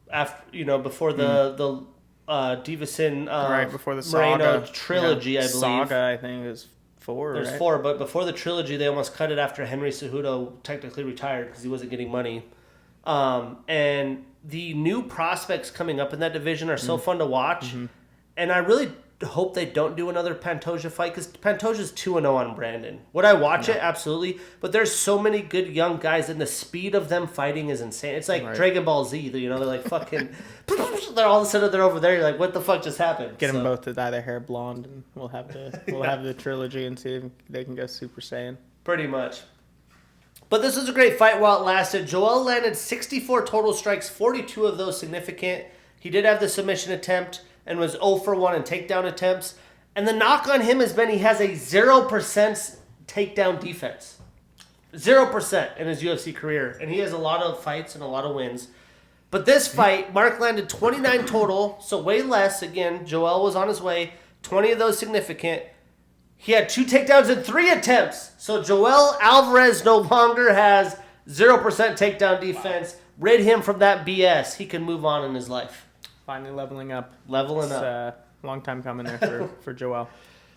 after, before the Davison right before the Moreno saga. trilogy, I believe. Saga, I think, is 4, There's right? 4, but before the trilogy, they almost cut it after Henry Cejudo technically retired because he wasn't getting money. And the new prospects coming up in that division are so fun to watch. Mm-hmm. And I really hope they don't do another Pantoja fight because Pantoja's 2-0 on Brandon. Would I watch it? Absolutely. But there's so many good young guys, and the speed of them fighting is insane. It's like Dragon Ball Z. They're like fucking... they're all of a sudden they're over there. You're like, what the fuck just happened? Get them both to dye their hair blonde, and we'll have the trilogy and see if they can go Super Saiyan. Pretty much. But this was a great fight while it lasted. Joel landed 64 total strikes, 42 of those significant. He did have the submission attempt and was 0 for 1 in takedown attempts. And the knock on him has been he has a 0% takedown defense. 0% in his UFC career. And he has a lot of fights and a lot of wins. But this fight, Mark landed 29 total, so way less. Again, Joel was on his way. 20 of those significant. He had 2 takedowns in 3 attempts. So Joel Alvarez no longer has 0% takedown defense. Rid him from that BS. He can move on in his life. Finally leveling up. Leveling up. It's long time coming there for Joel.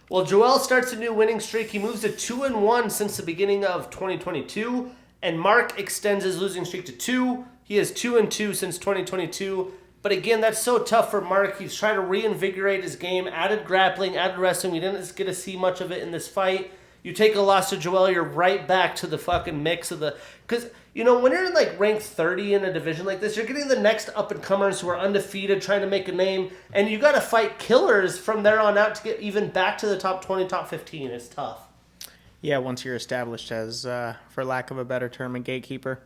Well, Joel starts a new winning streak. He moves to 2-1 since the beginning of 2022. And Mark extends his losing streak to 2. He is 2-2 since 2022. But again, that's so tough for Mark. He's trying to reinvigorate his game. Added grappling, added wrestling. We didn't get to see much of it in this fight. You take a loss to Joel, you're right back to the fucking mix of the... Because, when you're in, rank 30 in a division like this, you're getting the next up-and-comers who are undefeated, trying to make a name, and you got to fight killers from there on out to get even back to the top 20, top 15. It's tough. Yeah, once you're established as, for lack of a better term, a gatekeeper,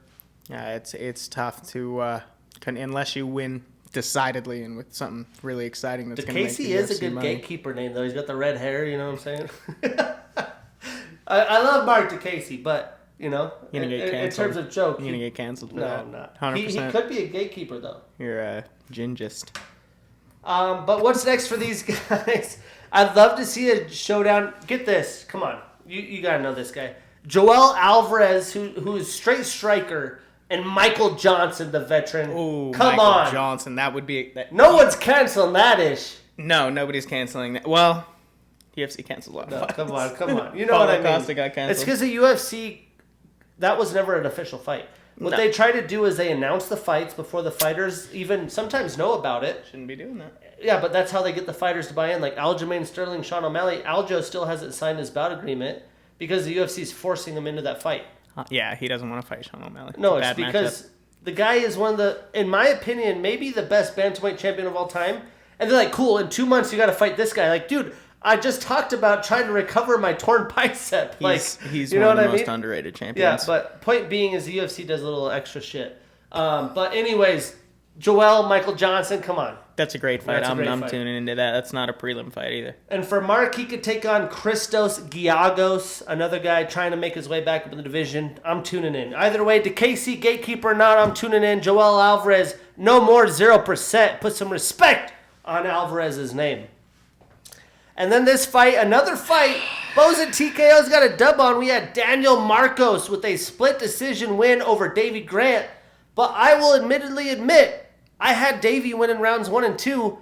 it's tough to... unless you win decidedly and with something really exciting that's going to make the DeCasey is a good gatekeeper name, though. He's got the red hair, you know what I'm saying? I love Mark DeCasey, but, in terms of joke... You're going to get canceled for that. No, I'm not. 100%. He could be a gatekeeper, though. You're a gingist. But what's next for these guys? I'd love to see a showdown. Get this. Come on. You got to know this guy. Joel Alvarez, who is straight striker... And Michael Johnson, the veteran. Ooh, come Michael on. Johnson, that would be... No one's canceling that ish. No, nobody's canceling that. Well, UFC cancels a lot of fights. Come on. You know what I mean. Costa got canceled. It's because the UFC, that was never an official fight. What they try to do is they announce the fights before the fighters even sometimes know about it. Shouldn't be doing that. Yeah, but that's how they get the fighters to buy in. Like Aljamain Sterling, Sean O'Malley. Aljo still hasn't signed his bout agreement because the UFC is forcing him into that fight. Yeah, he doesn't want to fight Sean O'Malley. No, it's because... Matchup. The guy is one of the, in my opinion, maybe the best bantamweight champion of all time. And they're like, cool, in 2 months you got to fight this guy. Like, dude, I just talked about trying to recover my torn bicep. He's you know one of what the I most mean? underrated champions. Yeah, but point being is the UFC does a little extra shit. But anyways, Joel, Michael Johnson, come on. That's a great fight. That's a great I'm fight. tuning into that. That's not a prelim fight either. And for Mark, he could take on Christos Giagos, another guy trying to make his way back up in the division. I'm tuning in. Either way, DeCasey, gatekeeper or not, I'm tuning in. Joel Alvarez, no more 0%. Put some respect on Alvarez's name. And then this fight, another fight, Bowsandtkos got a dub on. We had Daniel Marcos with a split decision win over Davey Grant. But I will admittedly admit, I had Davey winning rounds 1 and 2.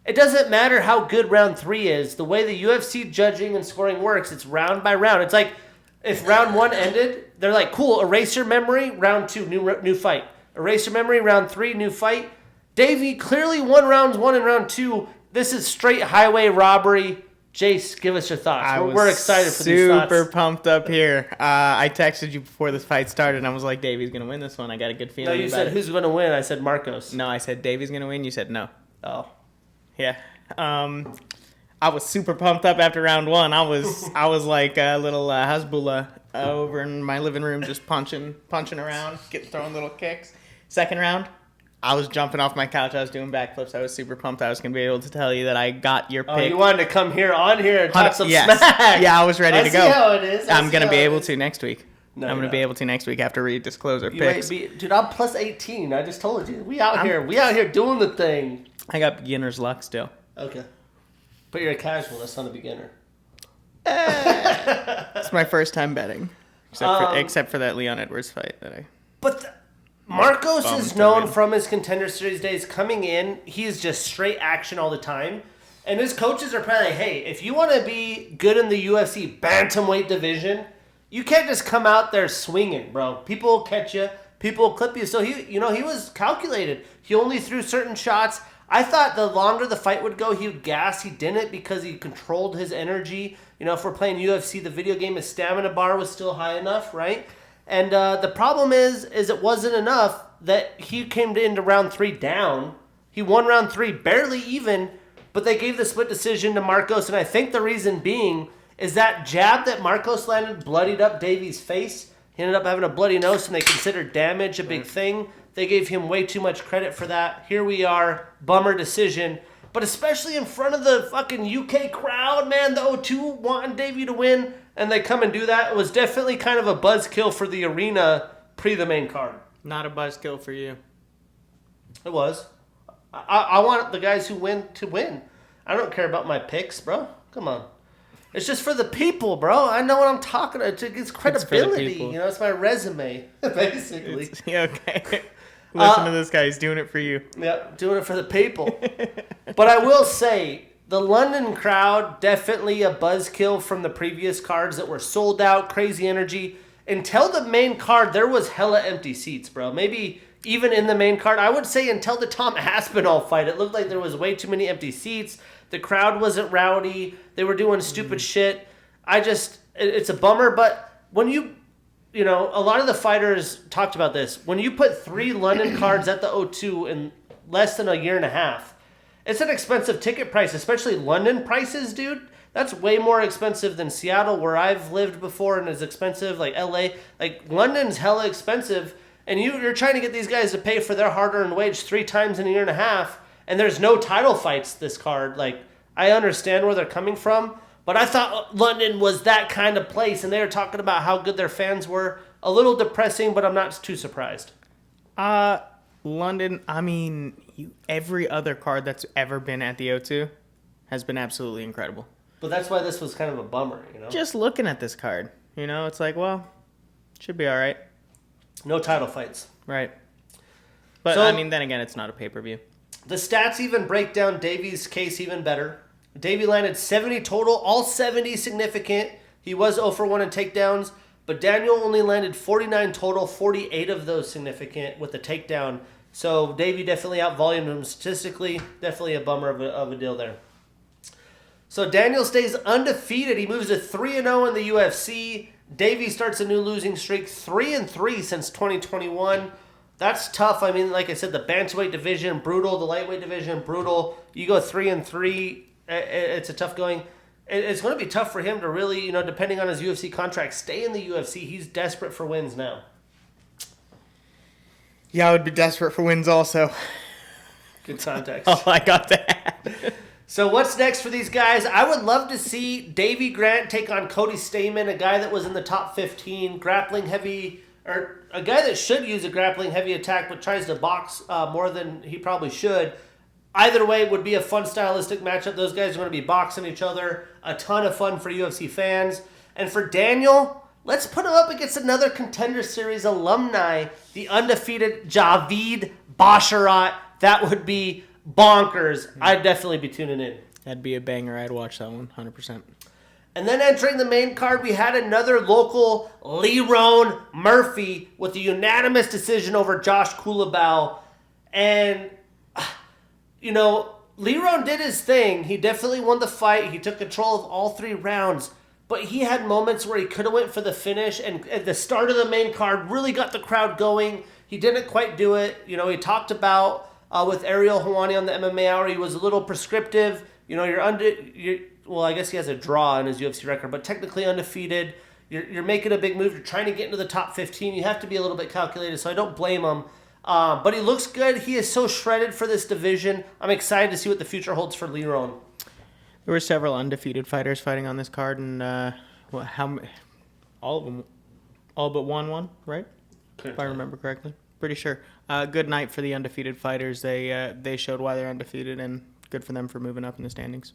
It doesn't matter how good round 3 is. The way the UFC judging and scoring works, it's round by round. It's like if round 1 ended, they're like, cool, erase your memory, round 2, new fight. Erase your memory, round 3, new fight. Davey clearly won rounds 1 and round 2. This is straight highway robbery. Jace, give us your thoughts. We're excited for these thoughts. Super pumped up here. I texted you before this fight started, and I was like, Davey's going to win this one. I got a good feeling No, you said, who's going to win? I said Marcos. No, I said Davey's going to win. You said no. Oh. Yeah. I was super pumped up after round 1. I was like a little Hasbullah over in my living room just punching around, throwing little kicks. Second round, I was jumping off my couch. I was doing backflips. I was super pumped. I was going to be able to tell you that I got your pick. Oh, you wanted to come on here and talk some smack. Yeah, I was ready to go. I see how it is. I'm going to be able to next week. No, I'm going to be able to next week after we disclose our picks. Dude, I'm plus 18. I just told you. We out here doing the thing. I got beginner's luck still. Okay. But you're a casual. That's not a beginner. It's my first time betting. Except for that Leon Edwards fight that I... But Marcos is known from his Contender Series days coming in. He's just straight action all the time. And his coaches are probably like, hey, if you want to be good in the UFC bantamweight division, you can't just come out there swinging, bro. People will catch you. People will clip you. So he was calculated. He only threw certain shots. I thought the longer the fight would go, he would gas. He didn't because he controlled his energy. You know, if we're playing UFC, the video game, his stamina bar was still high enough, right? And the problem is it wasn't enough that he came into round 3 down. He won round 3 barely even, but they gave the split decision to Marcos. And I think the reason being is that jab that Marcos landed bloodied up Davey's face. He ended up having a bloody nose, and they considered damage a big thing. They gave him way too much credit for that. Here we are, bummer decision. But especially in front of the fucking UK crowd, man, the O2 wanting Davey to win, and they come and do that. It was definitely kind of a buzzkill for the arena pre the main card. Not a buzzkill for you. It was. I want the guys who win to win. I don't care about my picks, bro. Come on. It's just for the people, bro. I know what I'm talking about. It's credibility. You know, it's my resume, basically. Okay. Listen to this guy. He's doing it for you. Yeah, doing it for the people. But I will say, the London crowd, definitely a buzzkill from the previous cards that were sold out, crazy energy. Until the main card, there was hella empty seats, bro. Maybe even in the main card, I would say until the Tom Aspinall fight, it looked like there was way too many empty seats. The crowd wasn't rowdy. They were doing stupid shit. It's a bummer, but when you know, a lot of the fighters talked about this. When you put 3 London cards at the O2 in less than a year and a half, it's an expensive ticket price, especially London prices, dude. That's way more expensive than Seattle, where I've lived before, and is expensive, like LA. Like, London's hella expensive, and you're trying to get these guys to pay for their hard-earned wage 3 times in a year and a half, and there's no title fights this card. Like, I understand where they're coming from, but I thought London was that kind of place, and they were talking about how good their fans were. A little depressing, but I'm not too surprised. London, I mean, every other card that's ever been at the O2 has been absolutely incredible. But that's why this was kind of a bummer, you know? Just looking at this card, you know, it's like, well, should be all right. No title fights. Right. But, I mean, then again, it's not a pay-per-view. The stats even break down Davey's case even better. Davey landed 70 total, all 70 significant. He was 0 for 1 in takedowns, but Daniel only landed 49 total, 48 of those significant with the takedown. So Davey definitely outvolumed him statistically. Definitely a bummer of a deal there. So Daniel stays undefeated. He moves to 3-0 in the UFC. Davey starts a new losing streak, 3-3 since 2021. That's tough. I mean, like I said, the bantamweight division, brutal. The lightweight division, brutal. You go 3-3, it's a tough going. it's going to be tough for him to really, depending on his UFC contract, stay in the UFC. He's desperate for wins now. Yeah, I would be desperate for wins also. Good context. Oh, I got that. So what's next for these guys? I would love to see Davey Grant take on Cody Stamen, a guy that was in the top 15, grappling heavy, or a guy that should use a grappling heavy attack but tries to box more than he probably should. Either way, it would be a fun stylistic matchup. Those guys are going to be boxing each other. A ton of fun for UFC fans. And for Daniel, let's put him up against another Contender Series alumni, the undefeated Javid Basharat. That would be bonkers. I'd definitely be tuning in. That'd be a banger. I'd watch that one, 100%. And then entering the main card, we had another local, Lerone Murphy, with a unanimous decision over Josh Kulabau. And, Lerone did his thing. He definitely won the fight. He took control of all 3 rounds. But he had moments where he could have went for the finish. And at the start of the main card, really got the crowd going. He didn't quite do it. He talked about with Errol Hawani on the MMA Hour, he was a little prescriptive. Well, I guess he has a draw in his UFC record, but technically undefeated. You're making a big move. You're trying to get into the top 15. You have to be a little bit calculated, so I don't blame him. But he looks good. He is so shredded for this division. I'm excited to see what the future holds for Lerone. There were several undefeated fighters fighting on this card, and all of them, all but one won, right? If I remember correctly. Pretty sure. Good night for the undefeated fighters. They showed why they're undefeated, and good for them for moving up in the standings.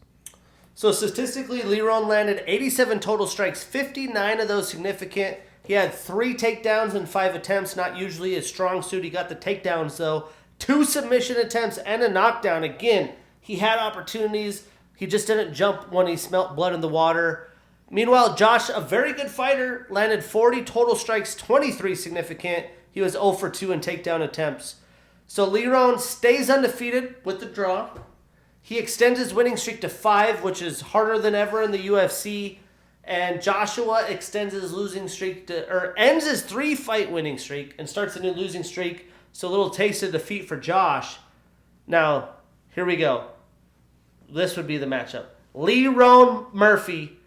So statistically, Lerone landed 87 total strikes, 59 of those significant. He had 3 takedowns in 5 attempts, not usually his strong suit. He got the takedowns, though. 2 submission attempts and a knockdown. Again, he had opportunities. He just didn't jump when he smelt blood in the water. Meanwhile, Josh, a very good fighter, landed 40 total strikes, 23 significant. He was 0 for 2 in takedown attempts. So Lerone stays undefeated with the draw. He extends his winning streak to 5, which is harder than ever in the UFC. And Joshua extends his losing streak ends his 3-fight winning streak and starts a new losing streak. So a little taste of defeat for Josh. Now, here we go. This would be the matchup. Lerone Murphy,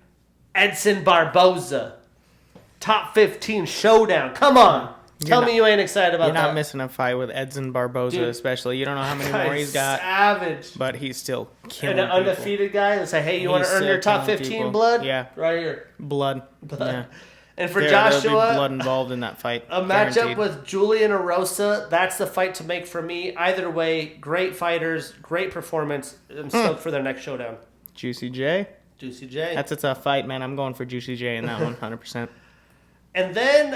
Edson Barboza. Top 15 showdown. Come on. Tell me you ain't excited about that. You're not missing a fight with Edson Barboza, especially. You don't know how many more he's got. Savage. But he's still killing And an undefeated guy. Let's say, hey, you want to earn your top 15 blood? Yeah. Right here. Blood. Yeah. And for There'll be Joshua, blood involved in that fight. a matchup with Julian Erosa. That's the fight to make for me. Either way, great fighters, great performance. I'm stoked for their next showdown. Juicy J. Juicy J. That's a tough fight, man. I'm going for Juicy J in that one, 100%. And then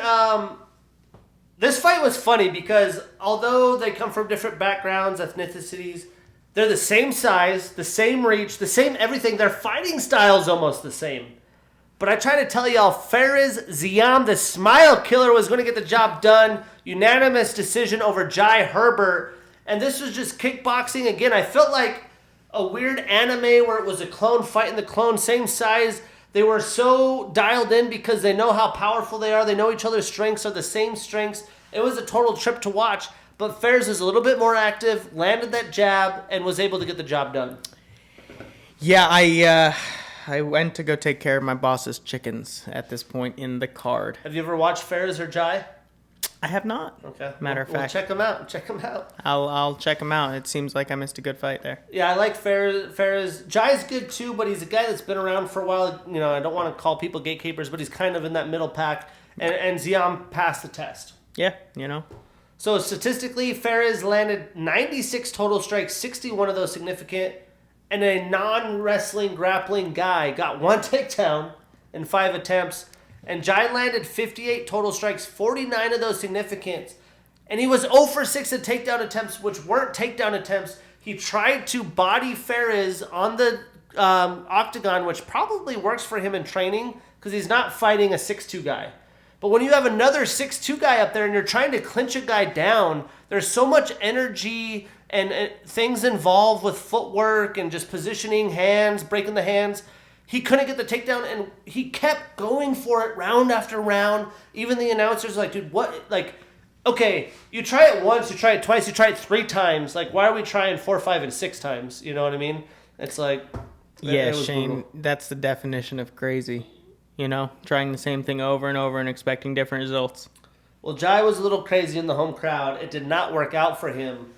this fight was funny because although they come from different backgrounds, ethnicities, they're the same size, the same reach, the same everything. Their fighting style's almost the same. But I try to tell y'all, Fares Ziam, the smile killer, was going to get the job done. Unanimous decision over Jai Herbert. And this was just kickboxing. Again, I felt like a weird anime where it was a clone fighting the clone, same size. They were so dialed in because they know how powerful they are. They know each other's strengths are the same strengths. It was a total trip to watch. But Fares is a little bit more active, landed that jab, and was able to get the job done. Yeah, I went to go take care of my boss's chickens at this point in the card. Have you ever watched Fares or Jai? I have not. Okay. Matter of fact. Check them out. Check them out. I'll check him out. It seems like I missed a good fight there. Yeah, I like Fares. Jai's good too, but he's a guy that's been around for a while. I don't want to call people gatekeepers, but he's kind of in that middle pack. And Ziam passed the test. Yeah, So statistically, Fares landed 96 total strikes, 61 of those significant. And a non-wrestling grappling guy got 1 takedown in 5 attempts. And Jai landed 58 total strikes, 49 of those significant. And he was 0 for 6 in takedown attempts, which weren't takedown attempts. He tried to body Fares on the octagon, which probably works for him in training because he's not fighting a 6'2 guy. But when you have another 6'2 guy up there and you're trying to clinch a guy down, there's so much energy and things involved with footwork and just positioning hands, breaking the hands. He couldn't get the takedown, and he kept going for it round after round. Even the announcers were like, dude, what? Like, okay, you try it once, you try it twice, you try it 3 times. Like, why are we trying 4, 5, and 6 times? You know what I mean? It's like, Yeah, It was Shane, brutal. that's the definition of crazy. You know, trying the same thing over and over and expecting different results. Well, Jai was a little crazy in the home crowd. It did not work out for him.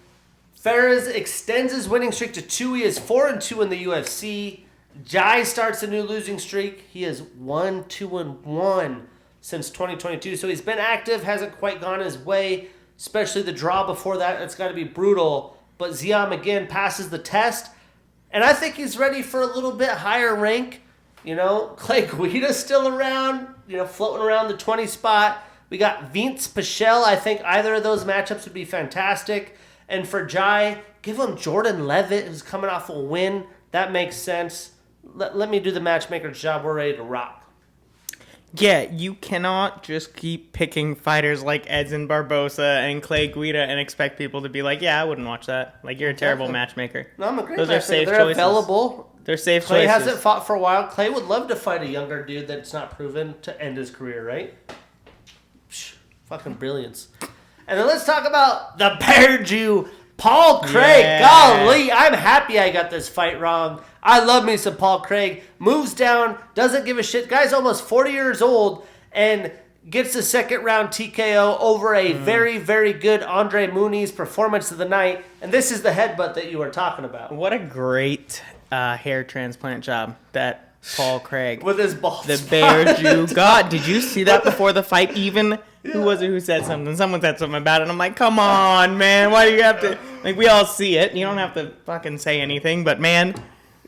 Ferris extends his winning streak to 2. He is 4-2 in the UFC. Jai starts a new losing streak. He is 1-2-1 since 2022. So he's been active, hasn't quite gone his way, especially the draw before that. It's got to be brutal. But Ziam again passes the test. And I think he's ready for a little bit higher rank. You know, Clay Guida's still around, floating around the 20 spot. We got Vince Pichel. I think either of those matchups would be fantastic. And for Jai, give him Jordan Levitt, who's coming off a win. That makes sense. Let me do the matchmaker's job. We're ready to rock. Yeah, you cannot just keep picking fighters like Edson Barbosa and Clay Guida and expect people to be like, yeah, I wouldn't watch that. Like, you're a terrible matchmaker. No, I'm a great Those matchmaker. are safe They're choices. available. They're safe Clay choices. hasn't fought for a while. Clay would love to fight a younger dude that's not proven to end his career, right? Psh, fucking brilliance. And then let's talk about the Bear Jew, Paul Craig. Yeah. Golly, I'm happy I got this fight wrong. I love me some Paul Craig. Moves down, doesn't give a shit. Guy's almost 40 years old and gets the second round TKO over a very, very good Andre Muniz performance of the night. And this is the headbutt that you were talking about. What a great hair transplant job that Paul Craig. With his balls. The Bear Jew. God, did you see that before the fight? Even, who was it who said something? Someone said something about it. I'm like, come on, man. Why do you have to? Like, we all see it. You don't have to fucking say anything. But, man,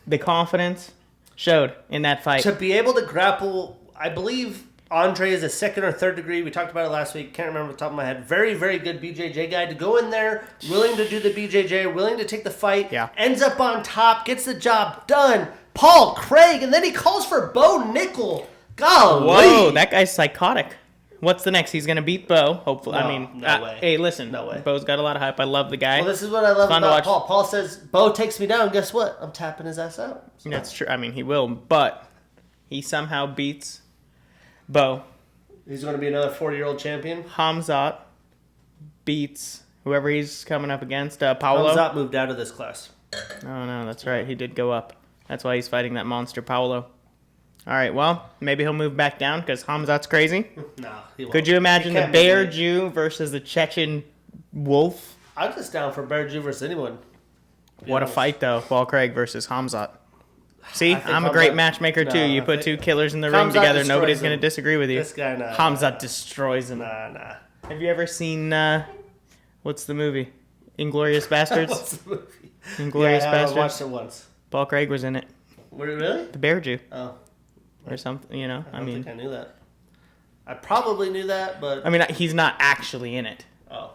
the confidence showed in that fight. To be able to grapple, I believe Andre is a second or third degree. We talked about it last week. Can't remember off the top of my head. Very, very good BJJ guy. To go in there, willing to do the BJJ, willing to take the fight. Yeah. Ends up on top, gets the job done. Paul Craig, and then he calls for Bo Nickel. Golly. Whoa, that guy's psychotic. What's the next? He's going to beat Bo, hopefully. No, no way. Hey, listen. No way. Bo's got a lot of hype. I love the guy. Well, this is what I love Fun to about watch. Paul. Paul says, Bo takes me down. Guess what? I'm tapping his ass out. So. That's true. I mean, he will, but he somehow beats Bo. He's going to be another 40-year-old champion. Hamzat beats whoever he's coming up against. Paolo. Hamzat moved out of this class. Oh, no, that's right. He did go up. That's why he's fighting that monster, Paolo. All right, well, maybe he'll move back down because Hamzat's crazy. No, he won't. Could you imagine He the can't Bear make it. Jew versus the Chechen Wolf? I'm just down for Bear Jew versus anyone. What a fight, though. Paul Craig versus Hamzat. See, I think I'm a great Hamzat- matchmaker, too. No, You I put think- two killers in the ring Hamzat together, destroys nobody's him. going to disagree with you. This guy, nah. Hamzat destroys him. Nah. Have you ever seen, what's the movie? Inglourious Bastards? What's the movie? Inglourious I Bastards? watched it once. Paul Craig was in it. Were you really? The Bear Jew. Oh, Or something, you know? I don't think I knew that. I probably knew that, but... I mean, he's not actually in it. Oh.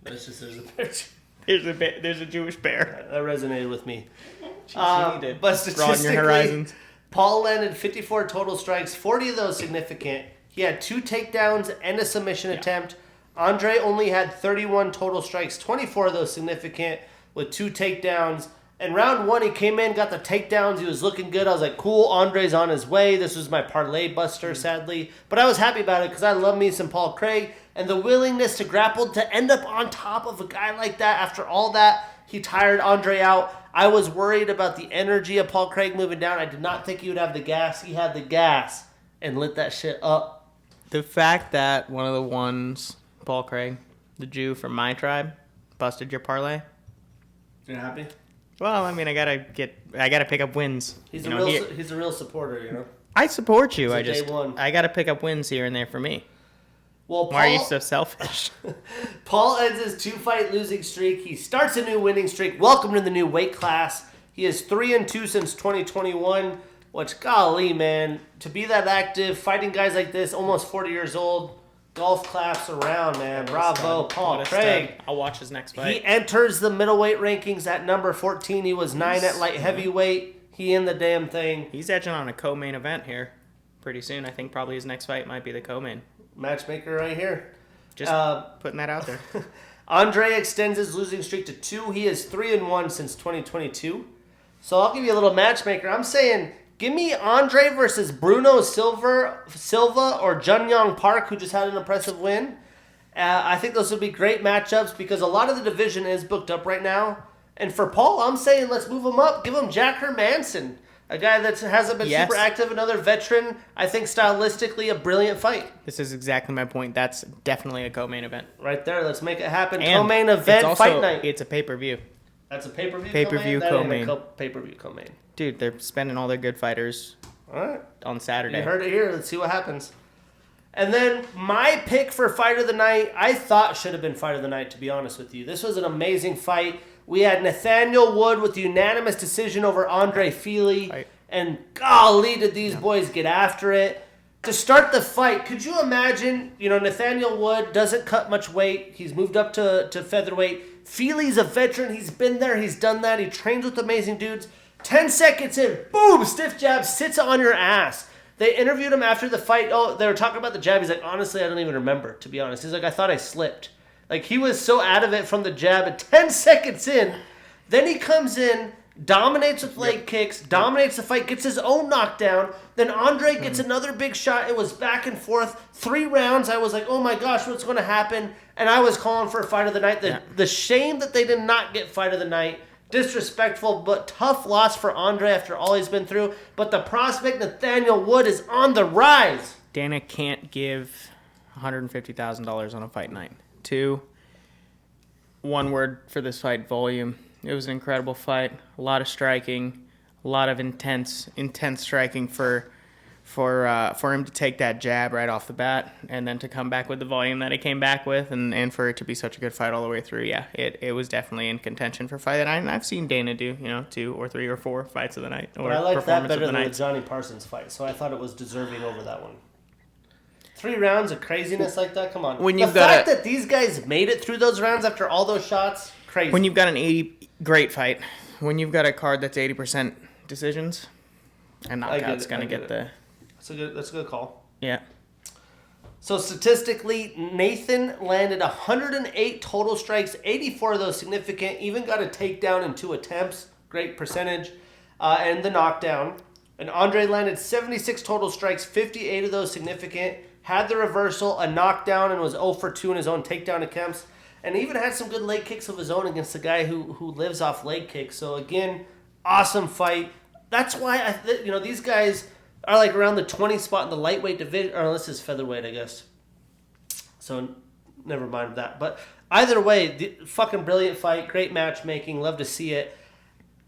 It's just there's a Bear Jew. There's a Jewish bear. That resonated with me. You need to But broaden statistically, your horizons. Paul landed 54 total strikes, 40 of those significant. He had 2 takedowns and a submission attempt. Andre only had 31 total strikes, 24 of those significant with 2 takedowns. And round 1, he came in, got the takedowns. He was looking good. I was like, cool, Andre's on his way. This was my parlay buster, sadly. But I was happy about it because I love me some Paul Craig. And the willingness to grapple, to end up on top of a guy like that after all that, he tired Andre out. I was worried about the energy of Paul Craig moving down. I did not think he would have the gas. He had the gas and lit that shit up. The fact that one of the ones, Paul Craig, the Jew from my tribe, busted your parlay. You happy? Well, I mean, I gotta pick up wins. He's You a know, real he's a real supporter, you know. I support you. It's a day one. I gotta pick up wins here and there for me. Well, Why are you so selfish? Paul ends his 2-fight losing streak. He starts a new winning streak. Welcome to the new weight class. He is 3-2 since 2021. Which, golly, man, to be that active, fighting guys like this, almost 40 years old, golf claps around, man. Bravo, Paul Craig. I'll watch his next He fight. enters the middleweight rankings at number 14. He was 9 at light heavyweight. He in the damn thing. He's edging on a co-main event here pretty soon. I think probably his next fight might be the co-main. Matchmaker right here. Just putting that out there. Andre extends his losing streak to 2. He is 3-1 since 2022. So I'll give you a little matchmaker. I'm saying, give me Andre versus Bruno Silva or Jun Yong Park, who just had an impressive win. I think those would be great matchups because a lot of the division is booked up right now. And for Paul, I'm saying let's move him up. Give him Jack Hermanson. A guy that hasn't been super active, another veteran. I think stylistically a brilliant fight. This is exactly my point. That's definitely a co-main event. Right there. Let's make it happen. And co-main event, also, fight night. It's a pay-per-view. That's a pay-per-view Pay-per-view co-main? co-main. Pay-per-view co-main. Dude, they're spending all their good fighters on Saturday. You heard it here. Let's see what happens. And then my pick for fight of the night, I thought should have been fight of the night, to be honest with you. This was an amazing fight. We had Nathaniel Wood with the unanimous decision over Andre Fili. Right. And golly, did these boys get after it. To start the fight, could you imagine, Nathaniel Wood doesn't cut much weight. He's moved up to featherweight. Fili's a veteran. He's been there. He's done that. He trains with amazing dudes. 10 seconds in, boom, stiff jab, sits on your ass. They interviewed him after the fight. Oh, they were talking about the jab. He's like, honestly, I don't even remember, to be honest. He's like, I thought I slipped. Like, he was so out of it from the jab. At 10 seconds in, then he comes in, dominates with leg kicks, dominates the fight, gets his own knockdown. Then Andre gets another big shot. It was back and forth. 3 rounds. I was like, oh my gosh, what's going to happen? And I was calling for a fight of the night. The shame that they did not get fight of the night. Disrespectful, but tough loss for Andre after all he's been through. But the prospect, Nathaniel Wood, is on the rise. Dana can't give $150,000 on a fight night. 2, one word for this fight, volume. It was an incredible fight. A lot of striking, a lot of intense striking for him to take that jab right off the bat and then to come back with the volume that he came back with and for it to be such a good fight all the way through. Yeah, it was definitely in contention for fight of the night. And I've seen Dana do, 2 or 3 or 4 fights of the night. Or but I like that better than the Johnny Parsons fight, so I thought it was deserving over that one. 3 rounds of craziness like that, come on. The fact that these guys made it through those rounds after all those shots, crazy. When you've got great fight, when you've got a card that's 80% decisions, and knockout's going to get the... That's a good call. Yeah. So statistically, Nathan landed 108 total strikes, 84 of those significant, even got a takedown in 2 attempts, great percentage, and the knockdown. And Andre landed 76 total strikes, 58 of those significant, had the reversal, a knockdown, and was 0 for 2 in his own takedown attempts, and even had some good leg kicks of his own against the guy who lives off leg kicks. So again, awesome fight. That's why these guys are like around the 20 spot in the lightweight division, or this is featherweight, I guess. So never mind that. But either way, fucking brilliant fight, great matchmaking, love to see it.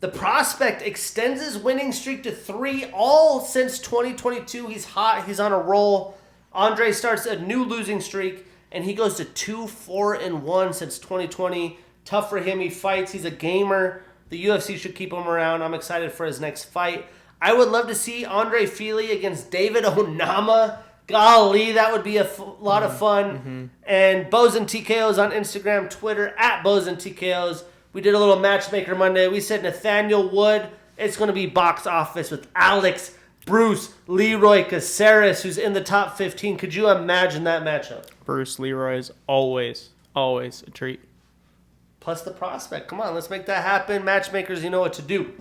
The prospect extends his winning streak to 3 all since 2022. He's hot, he's on a roll. Andre starts a new losing streak, and he goes to 2-4-1 since 2020. Tough for him, he fights, he's a gamer. The UFC should keep him around. I'm excited for his next fight. I would love to see Andre Fili against David Onama. Golly, that would be a lot of fun. Mm-hmm. And Bowsandtkos on Instagram, Twitter, at Bowsandtkos. We did a little Matchmaker Monday. We said Nathaniel Wood. It's going to be box office with Alex, Bruce, Leroy Caceres, who's in the top 15. Could you imagine that matchup? Bruce Leroy is always a treat. Plus the prospect. Come on, let's make that happen. Matchmakers, you know what to do.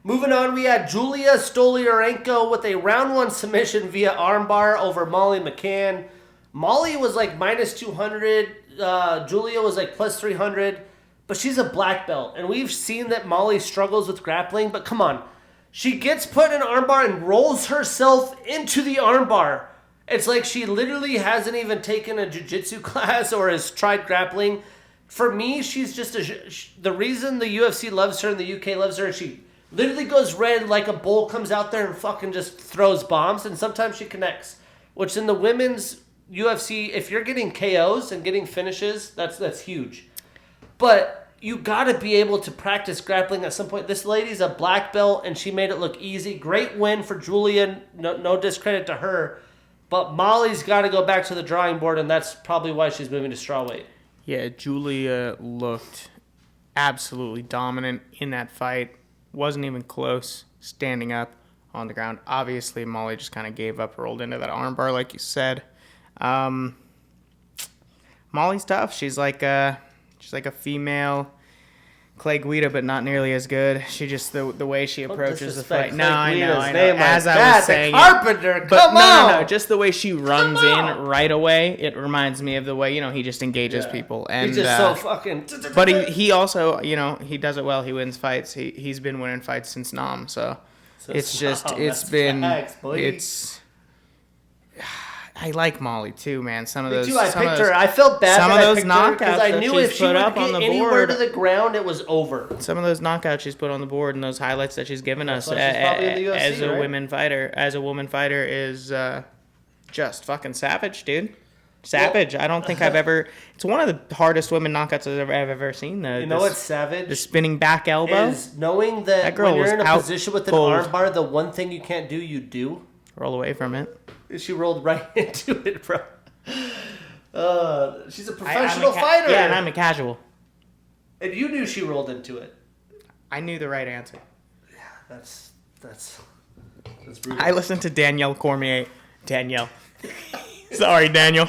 Moving on, we had Julia Stolyarenko with a round 1 submission via armbar over Molly McCann. Molly was like minus 200. Julia was like plus 300. But she's a black belt. And we've seen that Molly struggles with grappling. But come on. She gets put in an armbar and rolls herself into the armbar. It's like she literally hasn't even taken a jiu-jitsu class or has tried grappling. For me, she's just the reason the UFC loves her and the UK loves her, she literally goes red like a bull, comes out there and fucking just throws bombs, and sometimes she connects. Which in the women's UFC, if you're getting KOs and getting finishes, that's huge. But you got to be able to practice grappling at some point. This lady's a black belt, and she made it look easy. Great win for Julia. No discredit to her. But Molly's got to go back to the drawing board, and that's probably why she's moving to strawweight. Yeah, Julia looked absolutely dominant in that fight. Wasn't even close, standing up on the ground. Obviously, Molly just kind of gave up, rolled into that armbar, like you said. Molly's tough. She's like a female Clay Guida, but not nearly as good. She just the way she approaches the fight. No, I know. As I was saying, Carpenter, but come on. No. Just the way she runs in right away. It reminds me of the way he just engages people. And he's just so fucking. But he also he does it well. He wins fights. He's been winning fights since Nam. So It's just, Oh, it's that's been, facts, boy. it's. I like Molly too, man. Some of Me those. too. I some picked of those, her. I felt bad some that of I those picked her because knockouts I that knew she's if she put would up on get the anywhere board. to the ground, it was over. Some of those knockouts she's put on the board and those highlights that she's given us why she's probably in the UFC, as a right? woman fighter is just fucking savage, dude. Savage. I don't think I've ever. It's one of the hardest women knockouts I've ever seen. You know what's savage? The spinning back elbow. Is knowing that girl when you're was in a out position with an cold. armbar, the one thing you can't do, you do. Roll away from it. She rolled right into it, bro. She's a professional fighter. Yeah, and I'm a casual. And you knew she rolled into it. I knew the right answer. Yeah, that's brutal. I listened to Danielle Cormier. Danielle. Sorry, Daniel.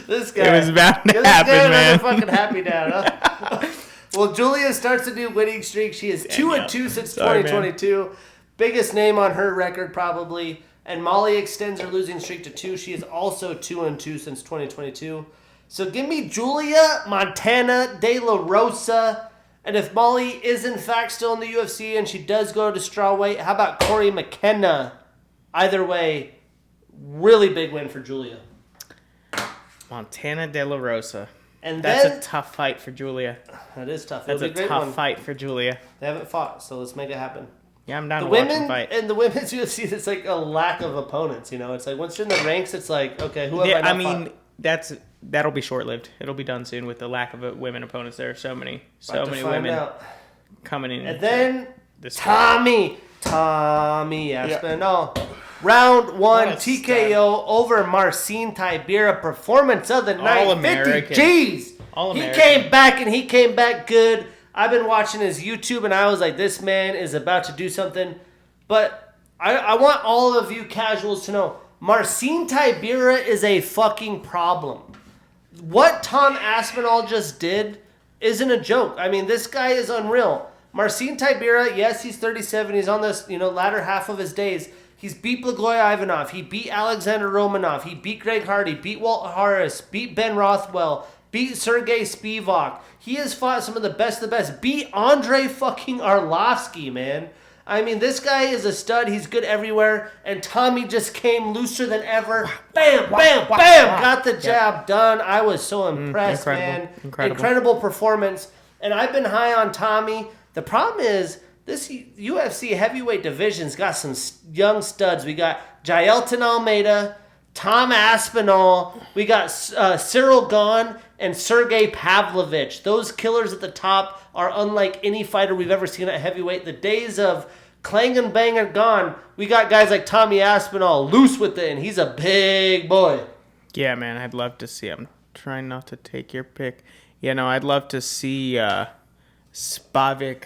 This guy. It was bound to happen, man. Fucking happy now, huh? Well, Julia starts a new winning streak. She is 2-2 since 2022. Biggest name on her record, probably. And Molly extends her losing streak to 2. She is also 2-2 since 2022. So give me Julia Montana De La Rosa. And if Molly is in fact still in the UFC and she does go to strawweight, how about Corey McKenna? Either way, really big win for Julia. Montana De La Rosa. And that's then, a tough fight for Julia. That is tough. That's a tough fight for Julia. They haven't fought, so let's make it happen. Yeah, I'm down to watch them fight. And the women's UFC, it's like a lack of opponents, you know? It's like once you're in the ranks, it's like, okay, who have I not fought? That'll be short-lived. It'll be done soon with the lack of women opponents. There are so many women coming in. And then Tommy Aspinall. Yeah. Round 1 TKO over Marcin Tibera. Performance of the night. All-American. 50 G's. All-American. He came back good. I've been watching his YouTube and I was like, this man is about to do something. But I want all of you casuals to know, Marcin Tibera is a fucking problem. What Tom Aspinall just did isn't a joke. I mean, this guy is unreal. Marcin Tibera, yes, he's 37. He's on this, latter half of his days. He's beat Blagoy Ivanov. He beat Alexander Romanov. He beat Greg Hardy. Beat Walt Harris. Beat Ben Rothwell. Beat Sergey Spivak. He has fought some of the best of the best. Beat Andre fucking Arlovsky, man. I mean, this guy is a stud. He's good everywhere. And Tommy just came looser than ever. Bam, bam, bam. Got the jab done. I was so impressed, man. Incredible performance. And I've been high on Tommy. The problem is, this UFC heavyweight division's got some young studs. We got Jailton Almeida, Tom Aspinall. We got Cyril Gahn and Sergey Pavlovich. Those killers at the top are unlike any fighter we've ever seen at heavyweight. The days of clang and bang are gone. We got guys like Tommy Aspinall loose with it, and he's a big boy. Yeah, man, I'd love to see. I'm trying not to take your pick. I'd love to see Spivak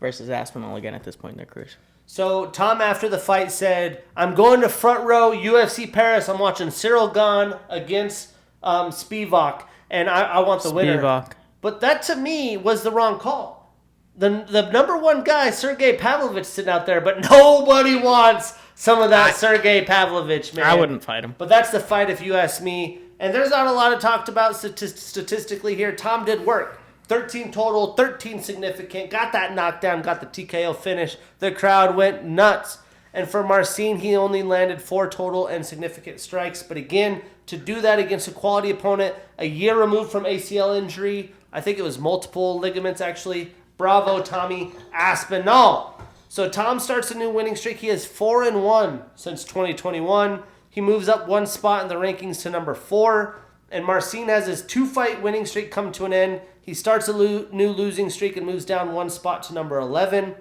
versus Aspinall again at this point in their careers. So Tom, after the fight, said, I'm going to front row UFC Paris. I'm watching Cyril Gahn against Spivak, and I want the winner. Spivak. But that, to me, was the wrong call. The number one guy, Sergey Pavlovich, sitting out there, but nobody wants some of that Sergey Pavlovich, man. I wouldn't fight him. But that's the fight, if you ask me. And there's not a lot of talked about statistically here. Tom did work. 13 total, 13 significant. Got that knockdown, got the TKO finish. The crowd went nuts. And for Marcin, he only landed 4 total and significant strikes. But again, to do that against a quality opponent, a year removed from ACL injury, I think it was multiple ligaments actually. Bravo, Tommy Aspinall. So Tom starts a new winning streak. He has 4-1 since 2021. He moves up 1 spot in the rankings to number 4. And Marcin has his 2-fight winning streak come to an end. He starts a new losing streak and moves down 1 spot to number 11.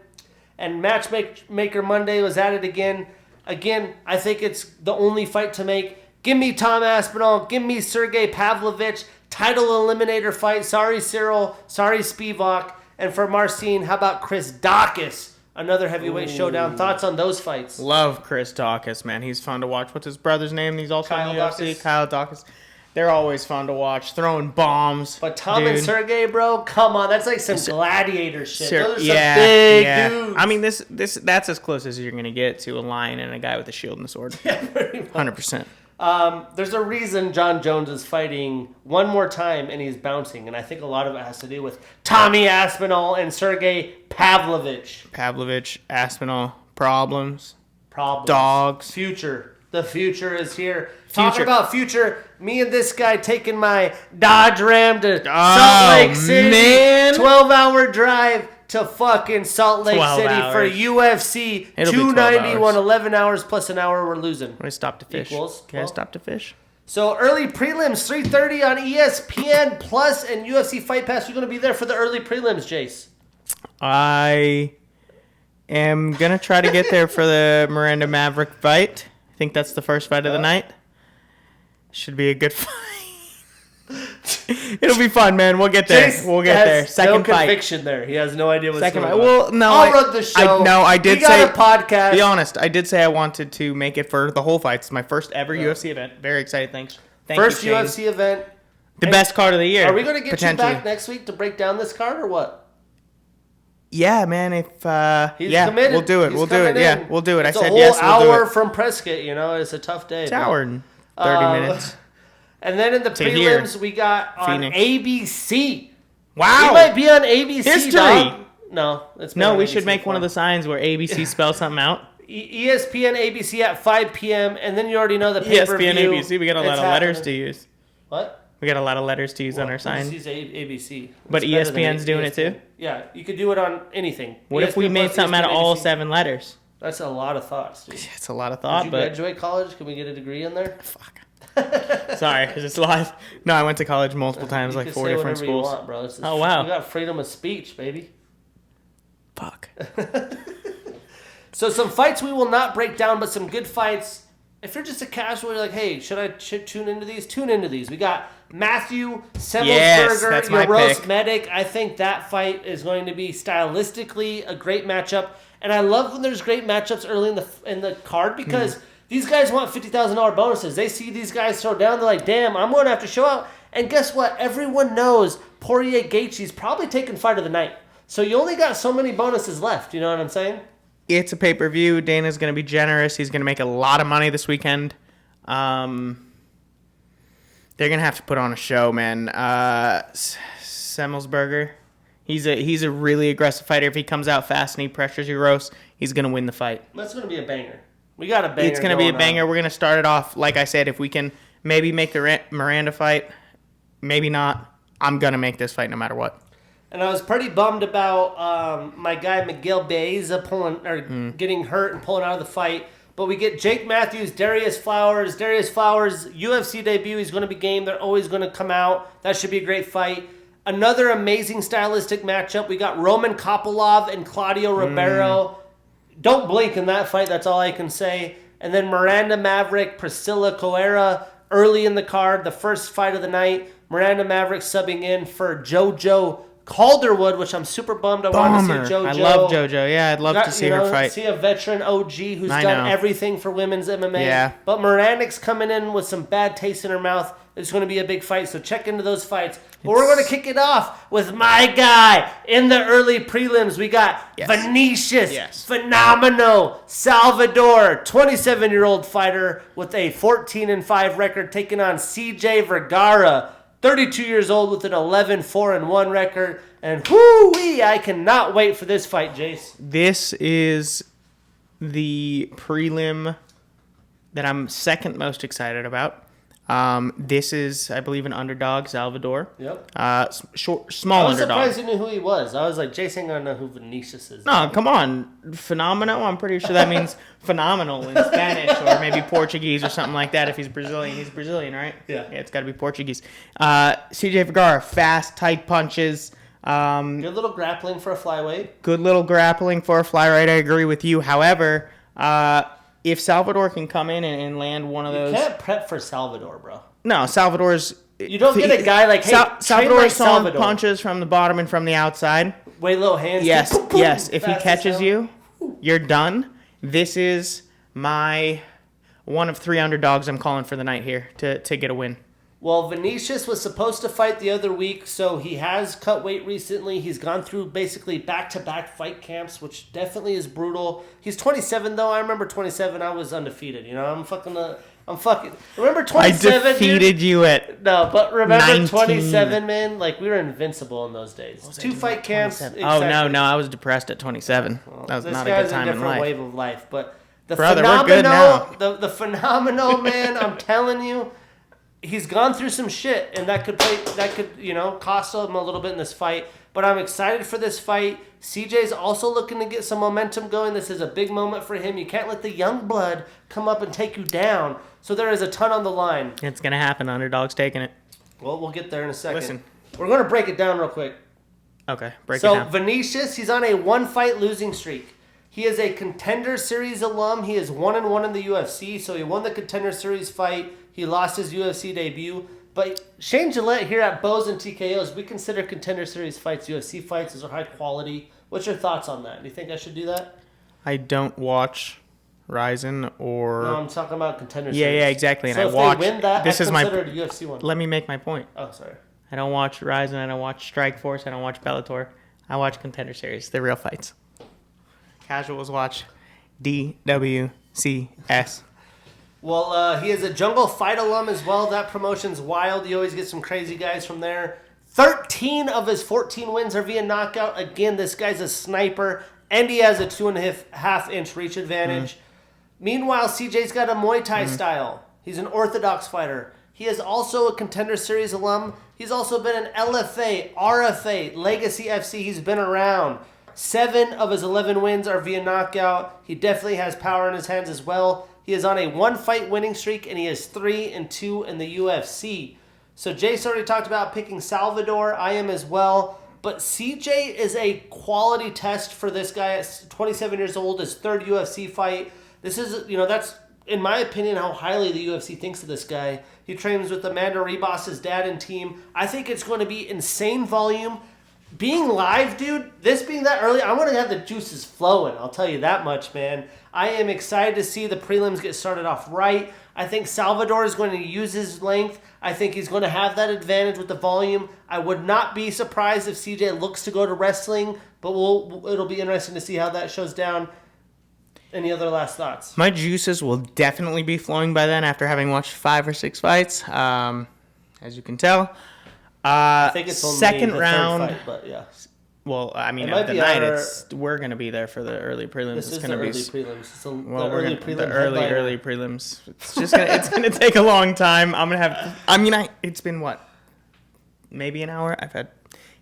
And Matchmaker Monday was added again. Again, I think it's the only fight to make. Give me Tom Aspinall. Give me Sergey Pavlovich. Title eliminator fight. Sorry, Cyril. Sorry, Spivak. And for Marcin, how about Chris Dawkins? Another heavyweight showdown. Thoughts on those fights? Love Chris Dawkins, man. He's fun to watch. What's his brother's name? He's also in the UFC. Dawkins. Kyle Dawkins. They're always fun to watch. Throwing bombs. But Tom dude. and Sergey, bro, come on. That's like some gladiator shit. Those are some big dudes. I mean, that's as close as you're going to get to a lion and a guy with a shield and a sword. Yeah, pretty much. 100%. There's a reason John Jones is fighting one more time and he's bouncing. And I think a lot of it has to do with Tommy Aspinall and Sergey Pavlovich. Pavlovich, Aspinall, Problems. Problems. Dogs. Future. The future is here. Talking about future, me and this guy taking my Dodge Ram to Salt Lake City. Man. 12-hour drive to fucking Salt Lake 12 City hours. for UFC. It'll be 291, 12 11 hours plus an hour we're losing. Can I stop to fish? Equals Can I 12. stop to fish? So early prelims, 3:30 on ESPN Plus and UFC Fight Pass. You're going to be there for the early prelims, Jace. I am going to try to get there for the Miranda Maverick fight. I think that's the first fight of the night. Should be a good fight. It'll be fun, man. We'll get there. Jace We'll get there. Second no fight. conviction there. He has no idea what's Second going fight. on. Well, no. I'll run the show. I did we say. got a podcast. Be honest. I did say I wanted to make it for the whole fight. It's my first ever UFC event. Very excited. Thanks. First you, Shane. UFC event. The best card of the year. Are we going to get you potentially. back next week to break down this card or what? Yeah, man. If He's yeah, committed. we'll do it. He's We'll do it. coming Yeah, in. we'll do it. It's I said a whole yes. We'll do hour it. from Prescott. You know, it's a tough day. It's an hour and 30 minutes. And then in the here. prelims, we got on Phoenix. ABC. Wow. We might be on ABC. History. Dog. No, it's been No, on we ABC should make one of before. the signs where ABC spells something out. ESPN, ABC at 5 p.m. And then you already know the pay-per-view. ESPN, ABC. We got a lot It's of letters to happening. use. What? We got a lot of letters to use on our sign. Use ABC. But It's better than ESPN's doing it too? Yeah, you could do it on anything. What if we ESPN made plus something out of ESPN, all ABC. 7 letters? That's a lot of thoughts, dude. It's a lot of Did thought, you but graduate college? Can we get a degree in there? fuck. Sorry, it's just live. No, I went to college multiple times, You like can 4 say different whatever schools. You want, bro. Oh, wow. You got freedom of speech, baby. Fuck. So some fights we will not break down, but some good fights. If you're just a casual, you're like, hey, should I tune into these? Tune into these. We got Matthew Yes, Semmelsberger, that's my Yaros pick. Medic. I think that fight is going to be stylistically a great matchup. And I love when there's great matchups early in the card because these guys want $50,000 bonuses. They see these guys throw down. They're like, damn, I'm going to have to show out. And guess what? Everyone knows Poirier Gaethje's probably taking fight of the night. So you only got so many bonuses left. You know what I'm saying? It's a pay-per-view. Dana's going to be generous. He's going to make a lot of money this weekend. They're going to have to put on a show, man. Semmelsberger, he's a really aggressive fighter. If he comes out fast and he pressures Yaros, he's going to win the fight. That's going to be a banger. We got a banger. It's going to be a going banger. on. We're going to start it off, like I said, if we can maybe make the Miranda fight. Maybe not. I'm going to make this fight no matter what. And I was pretty bummed about my guy Miguel Baeza getting hurt and pulling out of the fight. But we get Jake Matthews, Darius Flowers. Darius Flowers, UFC debut. He's going to be game. They're always going to come out. That should be a great fight. Another amazing stylistic matchup. We got Roman Kopylov and Claudio Ribeiro. Don't blink in that fight. That's all I can say. And then Miranda Maverick, Priscilla Coera early in the card. The first fight of the night. Miranda Maverick subbing in for JoJo Calderwood, which I'm super bummed. I wanted to see JoJo. I love JoJo. Yeah, I'd love to see her fight. See a veteran OG who's I done know. everything for women's MMA. Yeah. But Miranda's coming in with some bad taste in her mouth. It's going to be a big fight, so check into those fights. But we're going to kick it off with my guy in the early prelims. We got Vinicius, Phenomenal, Salvador, 27-year-old fighter with a 14-5 record, taking on CJ Vergara, 32 years old with an 11-4-1 record. And whoo-wee, I cannot wait for this fight, Jace. This is the prelim that I'm second most excited about. This is, I believe, an underdog, Salvador. Yep. Small I was underdog. surprised you knew who he was. I was like, Jace ain't gonna know who Vinicius is. No, come on. Phenomenal? I'm pretty sure that means phenomenal in Spanish or maybe Portuguese or something like that. If he's Brazilian, he's Brazilian, right? Yeah. Yeah, it's got to be Portuguese. CJ Vergara, fast, tight punches. Good little grappling for a flyweight. Good little grappling for a flyweight. I agree with you. However, if Salvador can come in and land one of those... You can't prep for Salvador, bro. No, Salvador's... You don't get a guy like, hey, Salvador like is throwing Salvador. punches from the bottom and from the outside. Way little hands. Yes, boom, boom, yes. If he fast as catches hell. you, you're done. This is my one of 3 underdogs I'm calling for the night here to get a win. Well, Vinicius was supposed to fight the other week, so he has cut weight recently. He's gone through basically back-to-back fight camps, which definitely is brutal. He's 27, though. I remember 27. I was undefeated. You know, I'm I'm fucking. Remember I 27? defeated you at No, but remember 19. 27, man? Like, we were invincible in those days. 2 fight camps. Oh, exactly. no, I was depressed at 27. That was This not a guy's good time a in different life. wave of life. But the Brother, we're good phenomenal, the phenomenal, man, I'm telling you, he's gone through some shit, and that could, cost him a little bit in this fight. But I'm excited for this fight. CJ's also looking to get some momentum going. This is a big moment for him. You can't let the young blood come up and take you down. So there is a ton on the line. It's going to happen. Underdog's taking it. Well, we'll get there in a second. Listen. We're going to break it down real quick. Okay, break it So down. Vinicius, he's on a 1-fight losing streak. He is a Contender Series alum. He is 1-1 in the UFC. So he won the Contender Series fight. He lost his UFC debut. But Shane Gillette here at Bowsandtkos, we consider Contender Series fights UFC fights. Those are high quality. What's your thoughts on that? Do you think I should do that? I don't watch Rizin or... No, I'm talking about Contender Series. Yeah, exactly. And so I if watch... they win that, this I is consider it a UFC one. Let me make my point. Oh, sorry. I don't watch Rizin. I don't watch Strikeforce. I don't watch Bellator. I watch Contender Series. The real fights. Casuals watch DWCS. Well, he is a Jungle Fight alum as well. That promotion's wild. You always get some crazy guys from there. 13 of his 14 wins are via knockout. Again, this guy's a sniper, and he has a 2.5-inch reach advantage. Meanwhile, CJ's got a Muay Thai style. He's an orthodox fighter. He is also a Contender Series alum. He's also been an LFA, RFA, Legacy FC. He's been around. 7 of his 11 wins are via knockout. He definitely has power in his hands as well. He is on a 1-fight winning streak, and he is 3-2 in the UFC. So Jace already talked about picking Salvador. I am as well. But CJ is a quality test for this guy at 27 years old, his 3rd UFC fight. This is, that's, in my opinion, how highly the UFC thinks of this guy. He trains with Amanda Ribas' dad and team. I think it's going to be insane volume. Being live, dude, this being that early, I'm going to have the juices flowing. I'll tell you that much, man. I am excited to see the prelims get started off right. I think Salvador is going to use his length. I think he's going to have that advantage with the volume. I would not be surprised if CJ looks to go to wrestling, but it'll be interesting to see how that shows down. Any other last thoughts? My juices will definitely be flowing by then after having watched 5 or 6 fights, as you can tell. I think it's only second the round. 3rd fight, but yeah. Well, I mean, It at might the be night, we're going to be there for the early prelims. This is the early prelims. It's the early prelims. It's just it's gonna take a long time. I'm gonna have. It's been what? Maybe an hour.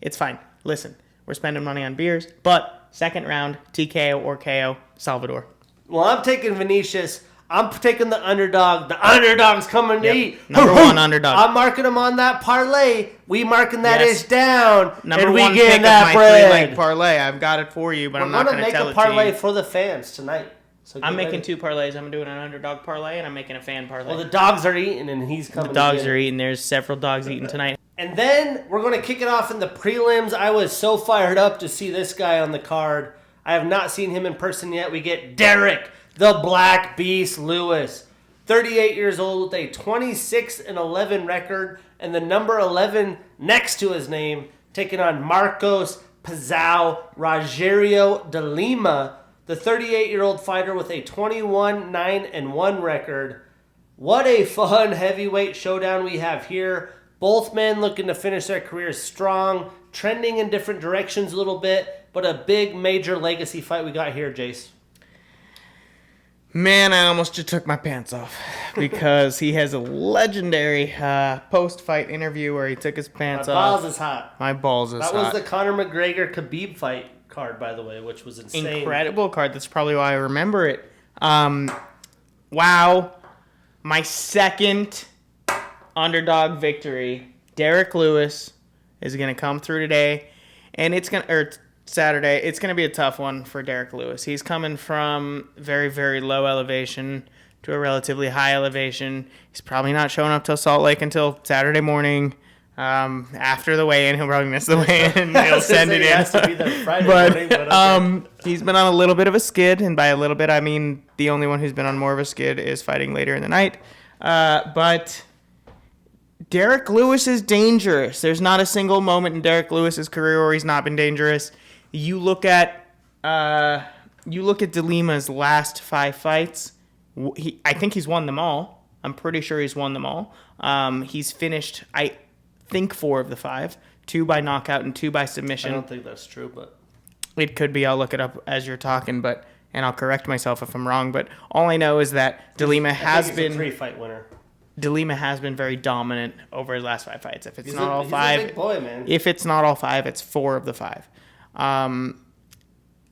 It's fine. Listen, we're spending money on beers, but second round TKO or KO Salvador. Well, I'm taking Vinicius. I'm taking the underdog. The underdog's coming to eat. Number one underdog. I'm marking him on that parlay. We marking that ish down. Number and we one getting pick that of my bread. 3-leg parlay. I've got it for you, but I'm not going to tell make it a parlay to you. for the fans tonight. So I'm making 2 parlays. I'm doing an underdog parlay, and I'm making a fan parlay. Well, the dogs are eating, and he's coming. The dogs are eating. There's several dogs eating tonight. And then we're going to kick it off in the prelims. I was so fired up to see this guy on the card. I have not seen him in person yet. We get Derek, the Black Beast Lewis. 38 years old with a 26-11 record and the number 11 next to his name, taking on Marcos Pazao Rogerio de Lima, the 38-year-old fighter with a 21-9-1 record. What a fun heavyweight showdown we have here. Both men looking to finish their careers strong, trending in different directions a little bit, but a big major legacy fight we got here, Jace. Man, I almost just took my pants off because he has a legendary post-fight interview where he took his pants off. My balls is hot. My balls is hot. That was the Conor McGregor-Khabib fight card, by the way, which was insane. Incredible card. That's probably why I remember it. Wow. My second underdog victory. Derek Lewis is going to come through today, and Saturday. It's going to be a tough one for Derek Lewis. He's coming from very, very low elevation to a relatively high elevation. He's probably not showing up to Salt Lake until Saturday morning. After the weigh-in, he'll probably miss the weigh-in. He'll send it in. Has to be there Friday morning, but okay. He's been on a little bit of a skid, and by a little bit, I mean the only one who's been on more of a skid is fighting later in the night. But Derek Lewis is dangerous. There's not a single moment in Derek Lewis's career where he's not been dangerous. You look at De Lima's last 5 fights. I think he's won them all. I'm pretty sure he's won them all. He's finished, I think, 4 of the 5. 2 by knockout and 2 by submission. I don't think that's true, but it could be. I'll look it up as you're talking, and I'll correct myself if I'm wrong. But all I know is that DeLima has been a 3-fight winner. DeLima has been very dominant over his last 5 fights. If it's not all 5, he's a big boy, man. If it's not all 5, it's 4 of the 5.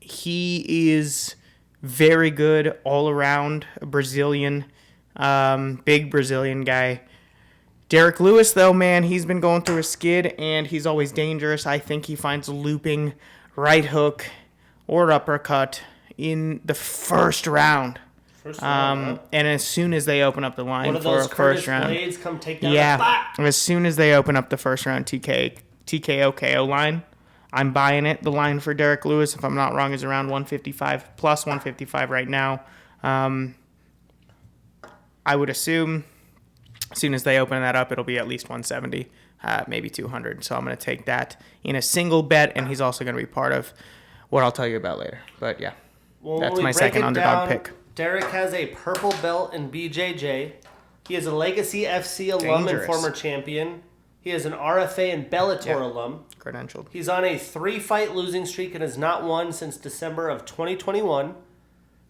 He is very good all around, Brazilian, big Brazilian guy. Derek Lewis, though, man, he's been going through a skid, and he's always dangerous. I think he finds a looping right hook or uppercut in the first round. And as soon as they open up the line for a first round, blades come take down as soon as they open up the first round TKO KO line, I'm buying it. The line for Derek Lewis, if I'm not wrong, is around 155 plus 155 right now. I would assume as soon as they open that up, it'll be at least 170, maybe 200. So I'm going to take that in a single bet, and he's also going to be part of what I'll tell you about later. But yeah, that's my second underdog pick. Derek has a purple belt in BJJ. He is a Legacy FC alum and former champion. He is an RFA and Bellator alum. Credentialed. He's on a 3-fight losing streak and has not won since December of 2021.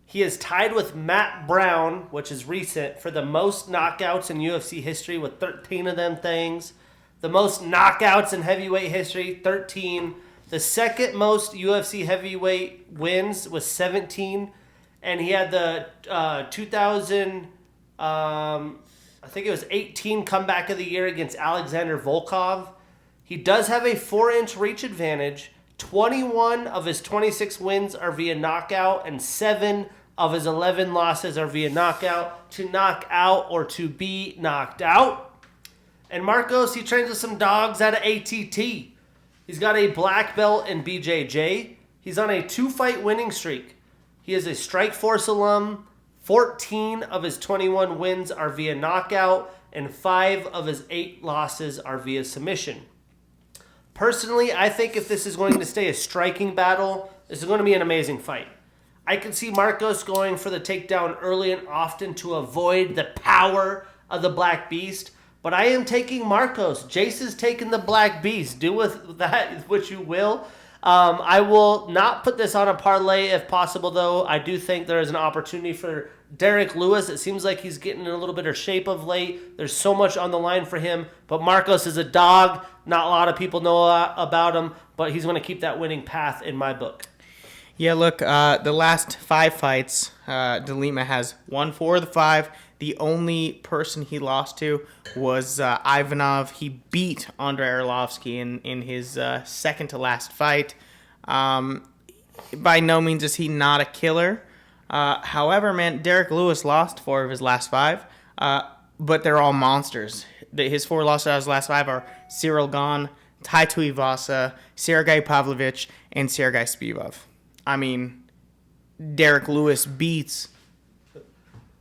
He is tied with Matt Brown, which is recent, for the most knockouts in UFC history with 13 of them things. The most knockouts in heavyweight history, 13. The second most UFC heavyweight wins was 17. And he had the 2000, I think it was 18 comeback of the year against Alexander Volkov. He does have a 4-inch reach advantage. 21 of his 26 wins are via knockout, and 7 of his 11 losses are via knockout, to knock out or to be knocked out. And Marcos, he trains with some dogs out of ATT. He's got a black belt in BJJ. He's on a 2-fight winning streak. He is a Strikeforce alum. 14 of his 21 wins are via knockout, and 5 of his 8 losses are via submission. Personally, I think if this is going to stay a striking battle, this is going to be an amazing fight. I can see Marcos going for the takedown early and often to avoid the power of the Black Beast, but I am taking Marcos. Jace is taking the Black Beast. Do with that what you will. I will not put this on a parlay if possible, though. I do think there is an opportunity for Derek Lewis. It seems like he's getting in a little bit of shape of late. There's so much on the line for him. But Marcos is a dog. Not a lot of people know about him, but he's going to keep that winning path in my book. Yeah, look, the last 5 fights, DeLima has won 4 of the 5. The only person he lost to was Ivanov. He beat Andrei Arlovsky in his second to last fight. By no means is he not a killer. However, man, Derek Lewis lost 4 of his last 5, but they're all monsters. His 4 losses out of his last 5 are Cyril Gane, Tai Tuivasa, Sergey Pavlovich, and Sergey Spivov. I mean, Derek Lewis beats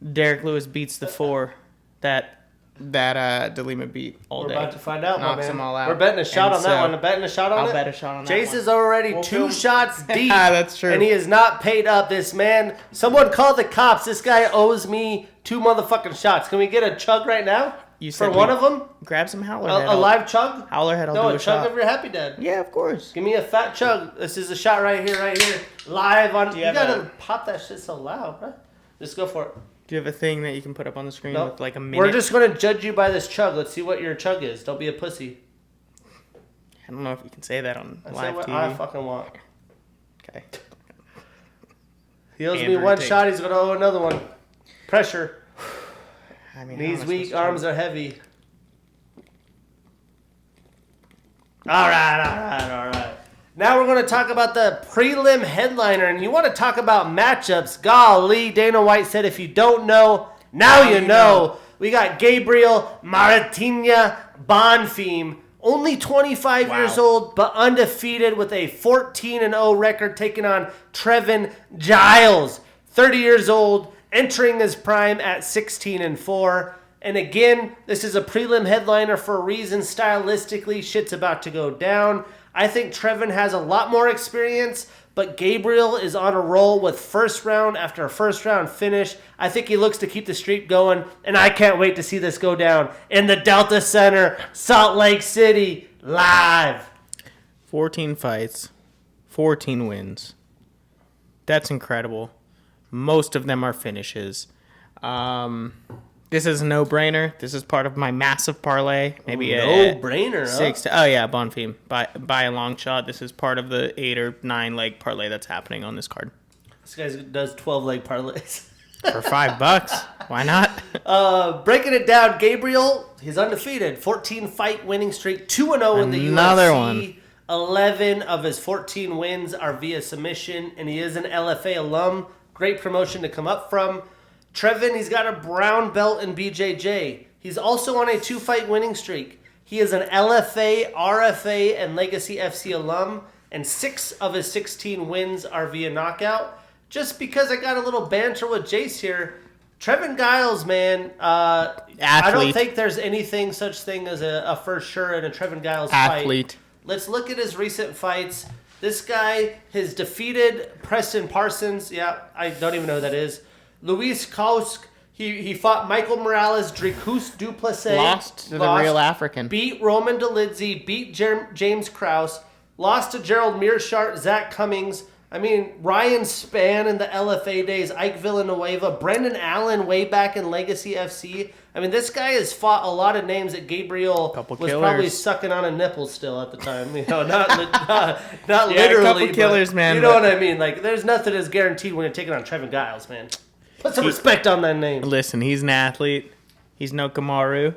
the 4 that DeLima beat all day. We're about to find out, Knocks my man. them all out. We're betting a shot on that one. I'll bet a shot on that Jace one. is already 2 shots deep. That's true. And he is not paid up. This man, someone call the cops. This guy owes me 2 motherfucking shots. Can we get a chug right now? You said for one of them? Grab some Howler Head. A live chug? Howler Head, I'll do a shot. No, a chug of your Happy Dad. Yeah, of course. Give me a fat chug. This is a shot right here. Live on. You gotta pop that shit so loud, huh? Just go for it. Do you have a thing that you can put up on the screen with like a minute? We're just going to judge you by this chug. Let's see what your chug is. Don't be a pussy. I don't know if you can say that on live say what TV. I fucking want. Okay. He owes me 1 shot. He's going to owe another one. Pressure. I mean, knees weak, arms are heavy. All right. Now we're going to talk about the prelim headliner, and you want to talk about matchups. Golly, Dana White said if you don't know, now you know. We got Gabriel Maritinha Bonfim, only 25 years old, but undefeated with a 14-0 record, taking on Trevin Giles, 30 years old, entering his prime at 16-4. And again, this is a prelim headliner for a reason. Stylistically, shit's about to go down. I think Trevin has a lot more experience, But Gabriel is on a roll with first round after a first round finish. I think he looks to keep the streak going, and I can't wait to see this go down in the Delta Center, Salt Lake City, live. 14 fights, 14 wins. That's incredible. Most of them are finishes. This is a no-brainer. This is part of my massive parlay. Maybe no-brainer, six. Huh? Oh yeah, Bonfim by a long shot. This is part of the 8 or 9 leg parlay that's happening on this card. This guy does 12 leg parlays for $5. Why not? Breaking it down, Gabriel, he's undefeated. 14 fight winning streak, 2-0 in the UFC. Another one. 11 of his 14 wins are via submission, and he is an LFA alum. Great promotion to come up from. Trevin, he's got a brown belt in BJJ. He's also on a 2-fight winning streak. He is an LFA, RFA, and Legacy FC alum, and 6 of his 16 wins are via knockout. Just because I got a little banter with Jace here, Trevin Giles, man, I don't think there's anything such thing as a for sure in a Trevin Giles fight. Let's look at his recent fights. This guy has defeated Preston Parsons. Yeah, I don't even know who that is. Luis Kausk. He fought Michael Morales, Dricus Duplessis. Lost to the real African. Beat Roman Dolidze. Beat James Krause. Lost to Gerald Mearshart, Zach Cummings. I mean, Ryan Spann in the LFA days, Ike Villanueva, Brendan Allen way back in Legacy FC. I mean, this guy has fought a lot of names that Gabriel was probably sucking on a nipple still at the time. You know, not literally. A couple killers, man. You know what I mean? Like, there's nothing as guaranteed when you're taking on Trevin Giles, man. Put some respect on that name. Listen, he's an athlete. He's no Kamaru.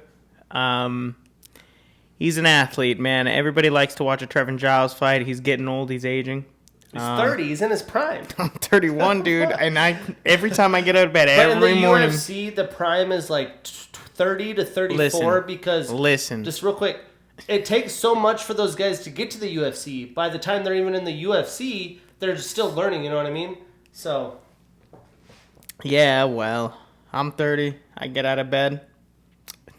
He's an athlete, man. Everybody likes to watch a Trevin Giles fight. He's getting old. He's aging. He's 30. He's in his prime. I'm 31, dude, and every time I get out of bed, every morning. But in the UFC, the prime is like 30 to 34 because... Listen. Just real quick. It takes so much for those guys to get to the UFC. By the time they're even in the UFC, they're still learning, you know what I mean? So... Yeah, well, I'm 30. I get out of bed.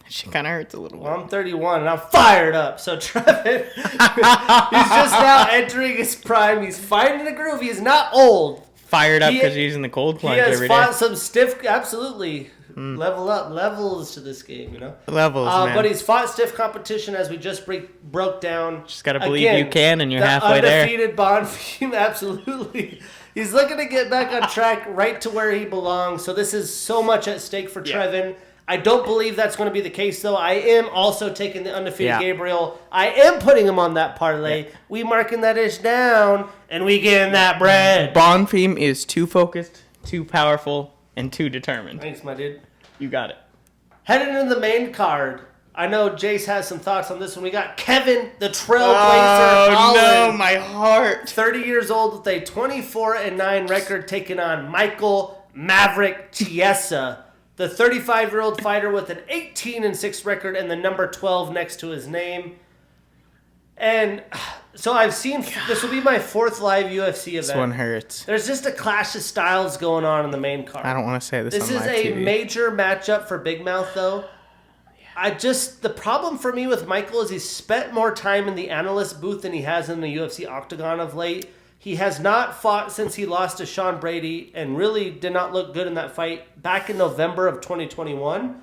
She kind of hurts a little bit. Well, I'm 31 and I'm fired up. So Trevin, he's just now entering his prime. He's finding the groove. He's not old. Fired up because he's using the cold plunge every day. He has fought some stiff, absolutely. Level up, levels to this game, you know? Levels, man. But he's fought stiff competition as we just broke down. Just got to believe you can and you're halfway there. Undefeated Bonfim, absolutely. He's looking to get back on track right to where he belongs. So this is so much at stake for Trevin. I don't believe that's going to be the case, though. I am also taking the undefeated Gabriel. I am putting him on that parlay. Yeah. We marking that ish down, and we getting that bread. Bonfim is too focused, too powerful, and too determined. Thanks, my dude. You got it. Heading into the main card, I know Jace has some thoughts on this one. We got Kevin, the Trailblazer. Oh, Holland, no, my heart. 30 years old with a 24-9 record, taking on Michael Maverick Chiesa. The 35-year-old fighter with an 18-6 record and the number 12 next to his name. And so I've seen, this will be my 4th live UFC event. This one hurts. There's just a clash of styles going on in the main card. I don't want to say this on live TV. This is a major matchup for Big Mouth, though. The problem for me with Michael is he's spent more time in the analyst booth than he has in the UFC octagon of late. He has not fought since he lost to Sean Brady and really did not look good in that fight back in November of 2021.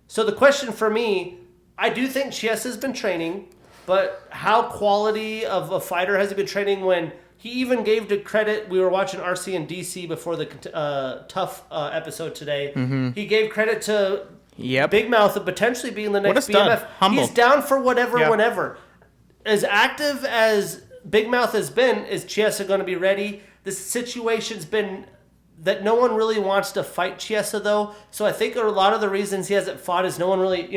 So the question for me, I do think Chiesa has been training, but how quality of a fighter has he been training when he even gave the credit? We were watching RC and DC before the tough episode today. Mm-hmm. He gave credit to Big Mouth of potentially being the next BMF. Humble. He's down for whatever, whenever. As active as Big Mouth has been, is Chiesa going to be ready? This situation's been that no one really wants to fight Chiesa, though. So I think a lot of the reasons he hasn't fought is no one really,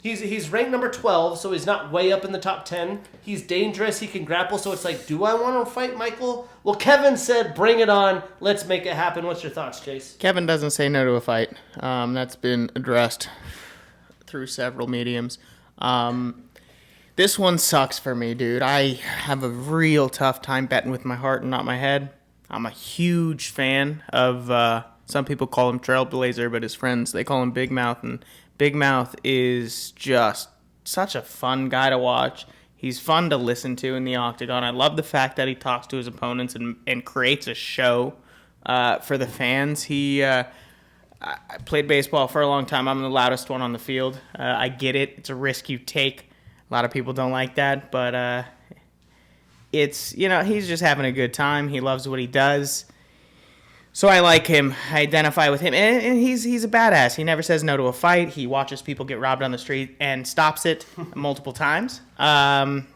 he's ranked number 12, so he's not way up in the top 10. He's dangerous. He can grapple, so it's like, do I want to fight Michael? Well, Kevin said, bring it on. Let's make it happen. What's your thoughts, Chase? Kevin doesn't say no to a fight. That's been addressed through several mediums. This one sucks for me, dude. I have a real tough time betting with my heart and not my head. I'm a huge fan of, some people call him Trailblazer, but his friends, they call him Big Mouth. And Big Mouth is just such a fun guy to watch. He's fun to listen to in the octagon. I love the fact that he talks to his opponents and creates a show for the fans. I played baseball for a long time. I'm the loudest one on the field. I get it. It's a risk you take. A lot of people don't like that, but he's just having a good time. He loves what he does. So I like him. I identify with him. And he's a badass. He never says no to a fight. He watches people get robbed on the street and stops it multiple times.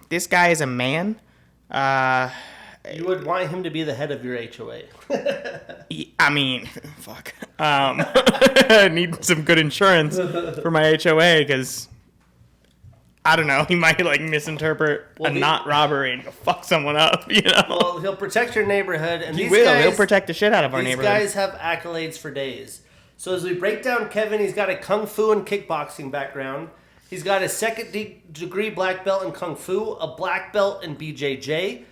This guy is a man. You would want him to be the head of your HOA. I mean, fuck. I need some good insurance for my HOA because, I don't know, he might misinterpret not robbery and go fuck someone up, Well, he'll protect your neighborhood. And He'll protect the shit out of our neighborhood. These guys have accolades for days. So as we break down Kevin, he's got a Kung Fu and kickboxing background. He's got a second-degree black belt in Kung Fu, a black belt in BJJ.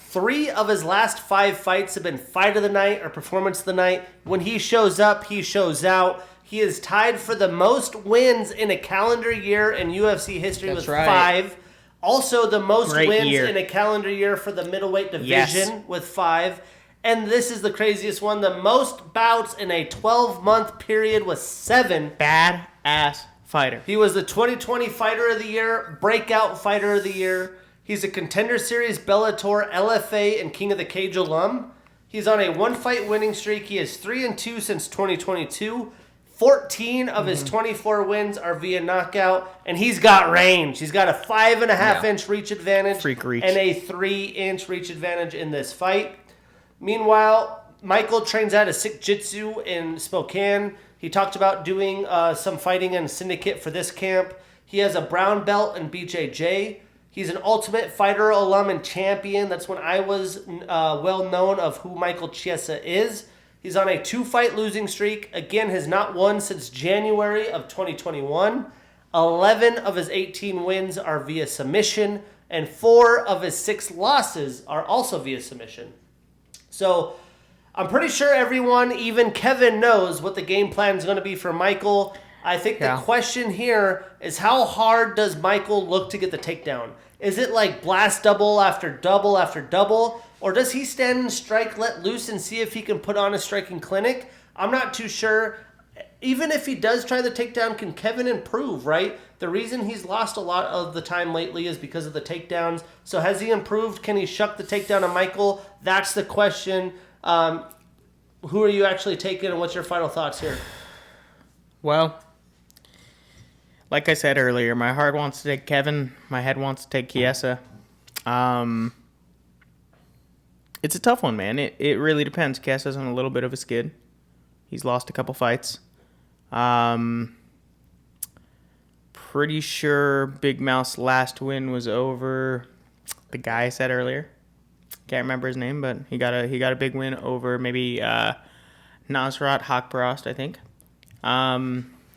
3 of his last 5 fights have been fight of the night or performance of the night. When he shows up, he shows out. He is tied for the most wins in a calendar year in UFC history with 5. Also, the most wins in a calendar year for the middleweight division with 5. And this is the craziest one. The most bouts in a 12-month period with 7. Badass fighter. He was the 2020 Fighter of the Year, Breakout Fighter of the Year. He's a Contender Series, Bellator, LFA, and King of the Cage alum. He's on a 1-fight winning streak. He is 3-2 since 2022. 14 of his 24 wins are via knockout, and he's got range. He's got a 5.5-inch reach advantage Freak reach. and a 3-inch reach advantage in this fight. Meanwhile, Michael trains out of Sick Jitsu in Spokane. He talked about doing some fighting in Syndicate for this camp. He has a brown belt in BJJ. He's an Ultimate Fighter alum and champion. That's when I was well known of who Michael Chiesa is. He's on a 2-fight losing streak. Again, has not won since January of 2021. 11 of his 18 wins are via submission, and 4 of his 6 losses are also via submission. So I'm pretty sure everyone, even Kevin, knows what the game plan is going to be for Michael. I think the question here is, how hard does Michael look to get the takedown? Is it like blast double after double after double? Or does he stand and strike, let loose, and see if he can put on a striking clinic? I'm not too sure. Even if he does try the takedown, can Kevin improve, right? The reason he's lost a lot of the time lately is because of the takedowns. So has he improved? Can he shuck the takedown of Michael? That's the question. Who are you actually taking, and what's your final thoughts here? Well, like I said earlier, my heart wants to take Kevin. My head wants to take Chiesa. It's a tough one, man. It really depends. Chiesa's on a little bit of a skid. He's lost a couple fights. Pretty sure Big Mouth's last win was over the guy I said earlier. Can't remember his name, but he got a big win over maybe Nasrat Haqparast, I think.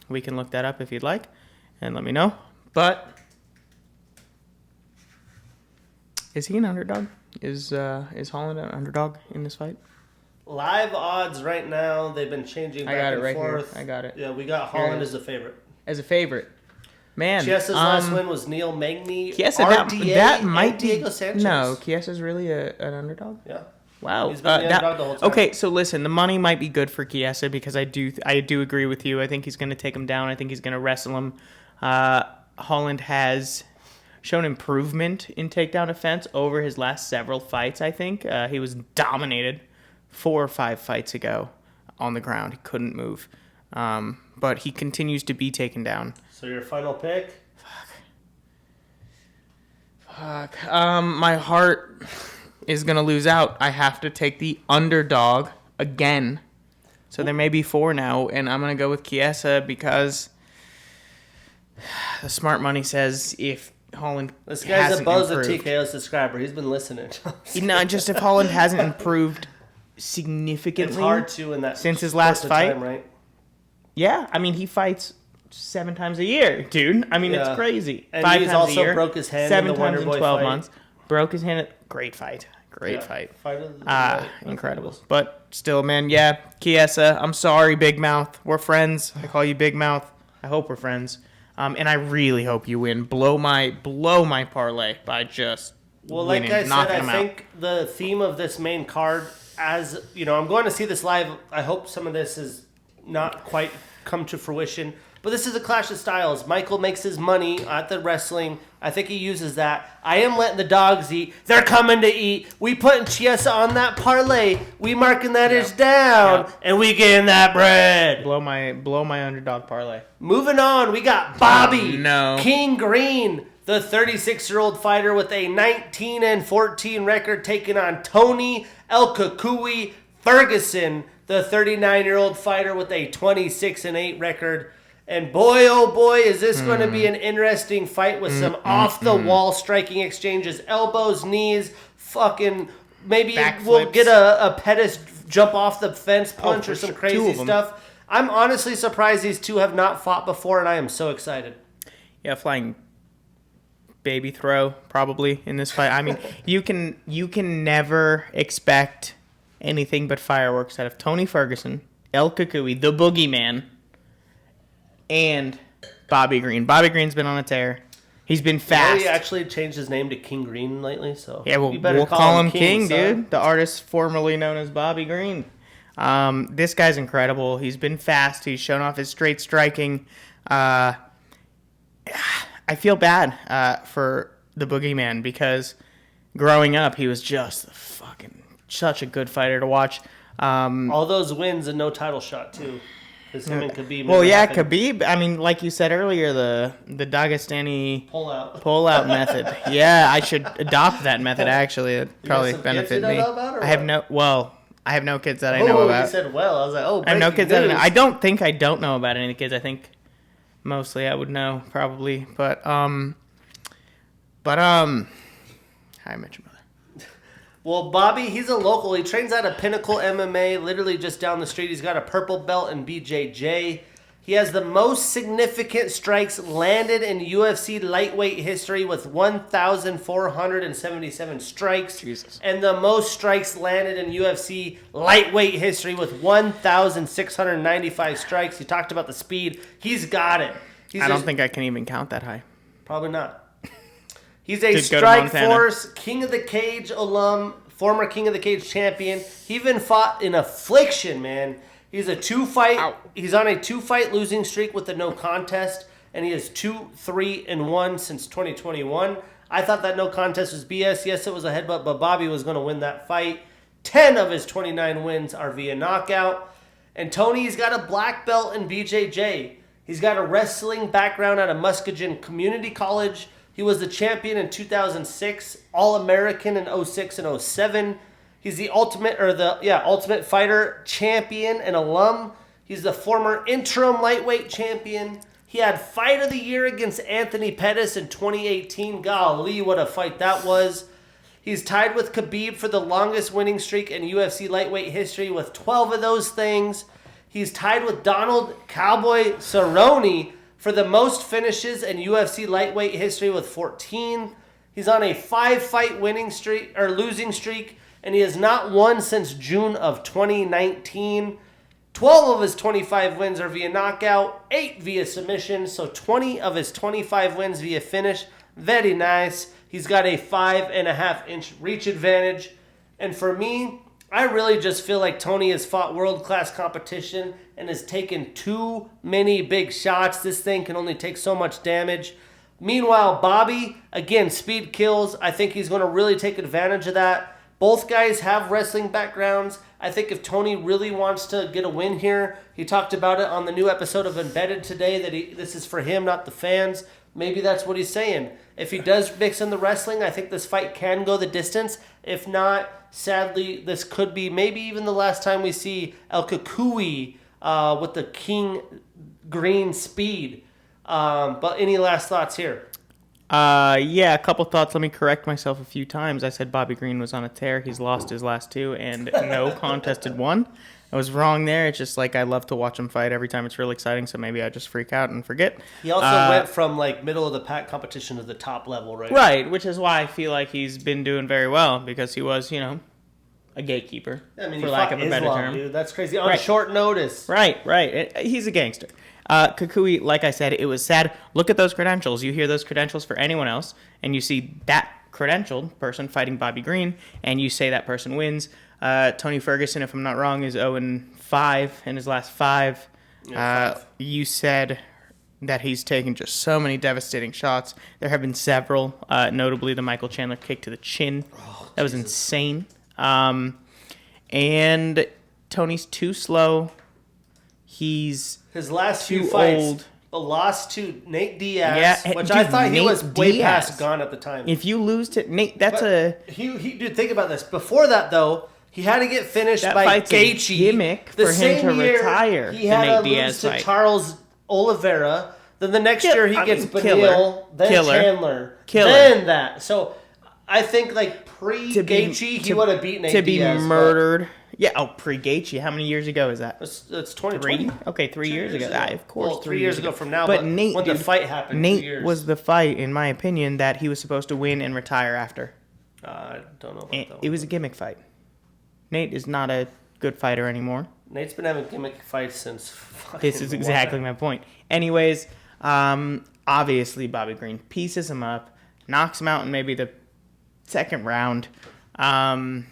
We can look that up if you'd like and let me know. But is he an underdog? Is Holland an underdog in this fight? Live odds right now, they've been changing back and forth. Here. I got it. Yeah, we got Holland as a favorite. As a favorite. Man. Chiesa's last win was Neil Magny. Chiesa, RDA, that might be Diego Sanchez. No, Chiesa's really an underdog? Yeah. Wow. He's been the underdog the whole time. Okay, so listen, the money might be good for Chiesa because I do agree with you. I think he's going to take him down. I think he's going to wrestle him. Holland has shown improvement in takedown defense over his last several fights, I think. He was dominated 4 or 5 fights ago on the ground. He couldn't move. But he continues to be taken down. So your final pick? Fuck. My heart is going to lose out. I have to take the underdog again. So there may be 4 now, and I'm going to go with Chiesa because the smart money says if Holland This guy's a Boza improved, TKO subscriber. He's been listening. just if Holland hasn't improved significantly It's hard to in that since his last fight. time, right? Yeah, I mean, he fights 7 times a year, dude. I mean, Yeah. it's crazy. And 5 he's times also a year, broke his hand 7 in the times in Wonderboy 12 fight. months. Broke his hand. Great fight. Great Yeah. fight. Fight of the night. Incredible. But still, man, yeah, Chiesa, I'm sorry, Big Mouth. We're friends. I call you Big Mouth. I hope we're friends. And I really hope you win. Blow my parlay by just winning, like I said, knocking him I think the theme of this main card, as you know, I'm going to see this live. I hope some of this is not quite come to fruition. But this is a clash of styles. Michael makes his money at the wrestling. I think he uses that. I am letting the dogs eat. They're coming to eat. We putting Chiesa on that parlay. We marking that ish down. And we getting that bread. Blow my underdog parlay. Moving on, we got Bobby no. King Green, the 36-year-old fighter with a 19-14 record, taking on Tony El Kukui Ferguson, the 39-year-old fighter with a 26-8 record. And boy, oh boy, is this going to be an interesting fight with some off-the-wall striking exchanges. Elbows, knees, fucking... Maybe we'll get a Pettis jump off the fence punch or some crazy stuff. I'm honestly surprised these two have not fought before, and I am so excited. Yeah, flying baby throw probably in this fight. I mean, you can never expect anything but fireworks out of Tony Ferguson, El Kukui, the boogeyman, and Bobby Green. Bobby Green's been on a tear. He's been fast. He actually changed his name to King Green lately, so yeah, we'll call him King, dude. The artist formerly known as Bobby Green. This guy's incredible. He's been fast. He's shown off his straight striking. I feel bad for the boogeyman because growing up he was just such a good fighter to watch. All those wins and no title shot too. Him and Khabib. Well, yeah, Khabib. I mean, like you said earlier, the Dagestani pull out method. Yeah, I should adopt that method. Actually, it probably benefit me. I have no kids that I know about. You said well. I was like, oh, I have no kids that I know. I don't think I don't know about any kids. I think mostly I would know probably, but hi, I met your mother. Well, Bobby, he's a local. He trains out of Pinnacle MMA, literally just down the street. He's got a purple belt in BJJ. He has the most significant strikes landed in UFC lightweight history with 1,477 strikes. Jesus. And the most strikes landed in UFC lightweight history with 1,695 strikes. You talked about the speed. He's got it. I don't think I can even count that high. Probably not. He's a Strike Force, King of the Cage alum, former King of the Cage champion. He even fought in Affliction, man. He's on a 2-fight losing streak with the no contest, and he is 2-3-1 since 2021. I thought that no contest was BS. Yes, it was a headbutt, but Bobby was going to win that fight. 10 of his 29 wins are via knockout. And Tony's got a black belt in BJJ. He's got a wrestling background out of Muskegon Community College. He was the champion in 2006, All-American in 06 and 07. He's the Ultimate Fighter champion and alum. He's the former interim lightweight champion. He had Fight of the Year against Anthony Pettis in 2018. Golly, what a fight that was. He's tied with Khabib for the longest winning streak in UFC lightweight history with 12 of those things. He's tied with Donald Cowboy Cerrone for the most finishes in UFC lightweight history with 14. He's on a 5-fight losing streak, and he has not won since June of 2019. 12 of his 25 wins are via knockout, 8 via submission, so 20 of his 25 wins via finish. Very nice. He's got a 5.5-inch reach advantage. And for me, I really just feel like Tony has fought world-class competition and has taken too many big shots. This thing can only take so much damage. Meanwhile, Bobby, again, speed kills. I think he's going to really take advantage of that. Both guys have wrestling backgrounds. I think if Tony really wants to get a win here, he talked about it on the new episode of Embedded today, that this is for him, not the fans. Maybe that's what he's saying. If he does mix in the wrestling, I think this fight can go the distance. If not, sadly, this could be maybe even the last time we see El Kukui with the King Green speed. But any last thoughts here? Yeah, a couple thoughts. Let me correct myself a few times. I said Bobby Green was on a tear. He's lost his last 2 and no contested 1. I was wrong there. It's just like I love to watch him fight every time. It's really exciting, so maybe I just freak out and forget. He also went from like middle of the pack competition to the top level, right? Right, which is why I feel like he's been doing very well, because he was, a gatekeeper, I mean, for lack of a better term. Dude, that's crazy. On short notice. Right. He's a gangster. Kukui, like I said, it was sad. Look at those credentials. You hear those credentials for anyone else, and you see that credentialed person fighting Bobby Green, and you say that person wins. Tony Ferguson, if I'm not wrong, is 0-5 in his last 5. You said that he's taken just so many devastating shots. There have been several, notably the Michael Chandler kick to the chin. That was insane. And Tony's too slow. He's his last too few fights, old. A loss to Nate Diaz, which dude, I thought he Nate was way Diaz. past gone at the time. If you lose to Nate, that's Dude, think about this. Before that, though, he had to get finished that by fight's a Gaethje. gimmick for him to retire. He had the to Nate Diaz lose to fight. Charles Oliveira. Then the next year he gets Beneil, Killer. then Chandler, then that. So I think like pre-Gaethje, he would have beaten Nate Diaz. To be murdered. Yeah, pre-Gaethje. How many years ago is that? It's 2020. 3? Okay, 3 years ago. Of course, well, 3 years ago from now. But Nate, when the fight happened, Nate was the fight, in my opinion, that he was supposed to win and retire after. I don't know about that one. It was a gimmick fight. Nate is not a good fighter anymore. Nate's been having gimmick fights since fucking This is exactly my point. Anyways, obviously Bobby Green pieces him up, knocks him out in maybe the second round. I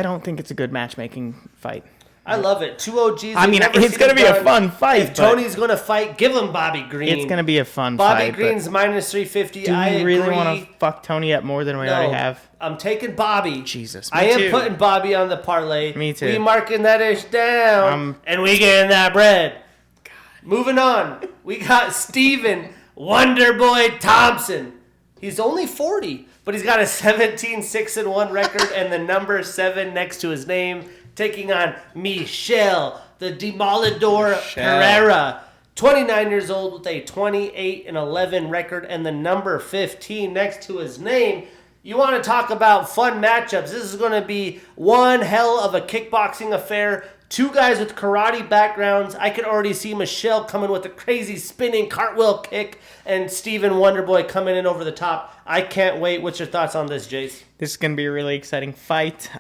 don't think it's a good matchmaking fight. I love it. 2 OGs. I mean, it's going to be a fun fight. If Tony's going to fight, give him Bobby Green. It's going to be a fun fight. Bobby Green's minus 350. Do we really want to fuck Tony up more than we already have? I'm taking Bobby. Jesus, I am putting Bobby on the parlay. Me too. We marking that ish down, and we getting that bread. God. Moving on, we got Steven Wonderboy Thompson. He's only 40, but he's got a 17-6-1 record and the number 7 next to his name, taking on Michel, the Demolador Pereira. 29 years old with a 28-11 record and the number 15 next to his name. You want to talk about fun matchups. This is going to be one hell of a kickboxing affair. 2 guys with karate backgrounds. I could already see Michelle coming with a crazy spinning cartwheel kick and Steven Wonderboy coming in over the top. I can't wait. What's your thoughts on this, Jace? This is going to be a really exciting fight.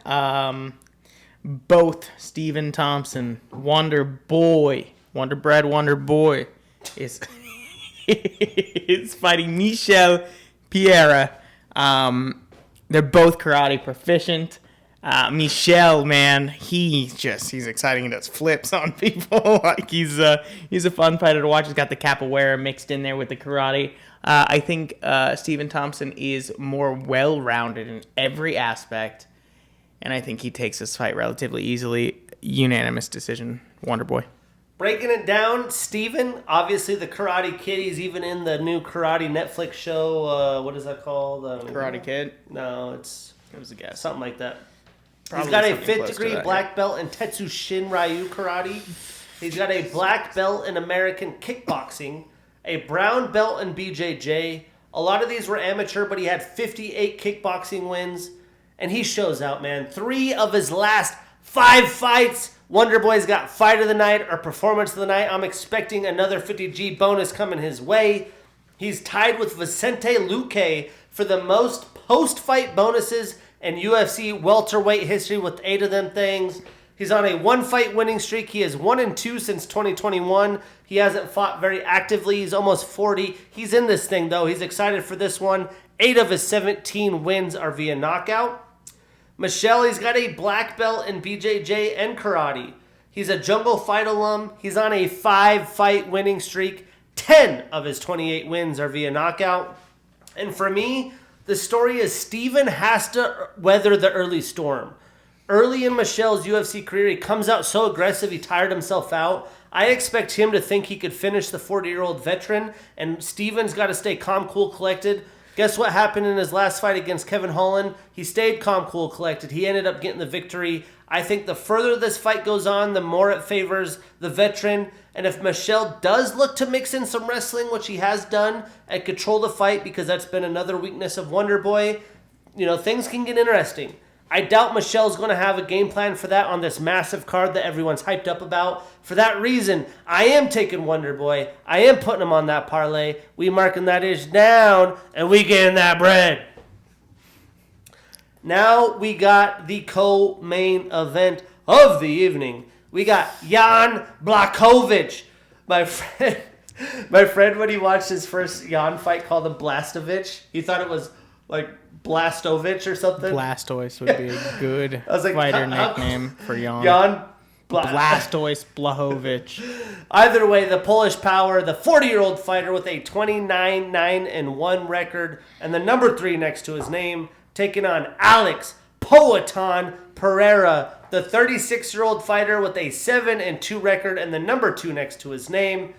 Both Steven Thompson, Wonder Bread Wonder Boy, is fighting Michel Pereira. They're both karate proficient. Michel, man, he's exciting. He does flips on people. Like he's a fun fighter to watch. He's got the capoeira mixed in there with the karate. I think Steven Thompson is more well-rounded in every aspect, and I think he takes this fight relatively easily. Unanimous decision, Wonder Boy. Breaking it down, Steven, obviously the Karate Kid. He's even in the new Karate Netflix show. What is that called? Karate Kid? No, it was a guess. Something like that. Probably he's got a 5th degree black belt in Tetsu Shin Ryu Karate. He's got a black belt in American Kickboxing, a brown belt in BJJ. A lot of these were amateur, but he had 58 kickboxing wins. And he shows out, man. 3 of his last 5 fights, Wonderboy's got fight of the night or performance of the night. I'm expecting another 50G bonus coming his way. He's tied with Vicente Luque for the most post-fight bonuses in UFC welterweight history with 8 of them things. He's on a 1-fight winning streak. He is 1-2 since 2021. He hasn't fought very actively. He's almost 40. He's in this thing, though. He's excited for this one. 8 of his 17 wins are via knockout. Michel, he's got a black belt in BJJ and karate. He's a Jungle Fight alum. He's on a 5-fight winning streak. 10 of his 28 wins are via knockout. And for me, the story is Steven has to weather the early storm. Early in Michel's UFC career, he comes out so aggressive, he tired himself out. I expect him to think he could finish the 40-year-old veteran, and Steven's got to stay calm, cool, collected. Guess what happened in his last fight against Kevin Holland? He stayed calm, cool, collected. He ended up getting the victory. I think the further this fight goes on, the more it favors the veteran. And if Michel does look to mix in some wrestling, which he has done, and control the fight, because that's been another weakness of Wonderboy, things can get interesting. I doubt Michel's going to have a game plan for that on this massive card that everyone's hyped up about. For that reason, I am taking Wonderboy. I am putting him on that parlay. We marking that ish down, and we getting that bread. Now we got the co-main event of the evening. We got Jan Blachowicz. My friend, when he watched his first Jan fight, called him Blastovich. He thought it was like Blastovich or something. Blastoise would be a good I was like, fighter nickname for Jan. Jan Blastoise Blachowicz. Either way, the Polish Power, the 40-year-old fighter with a 29-9-1 record, and the number 3 next to his name, taking on Alex Poatan Pereira, the 36-year-old fighter with a 7-2 record, and the number 2 next to his name.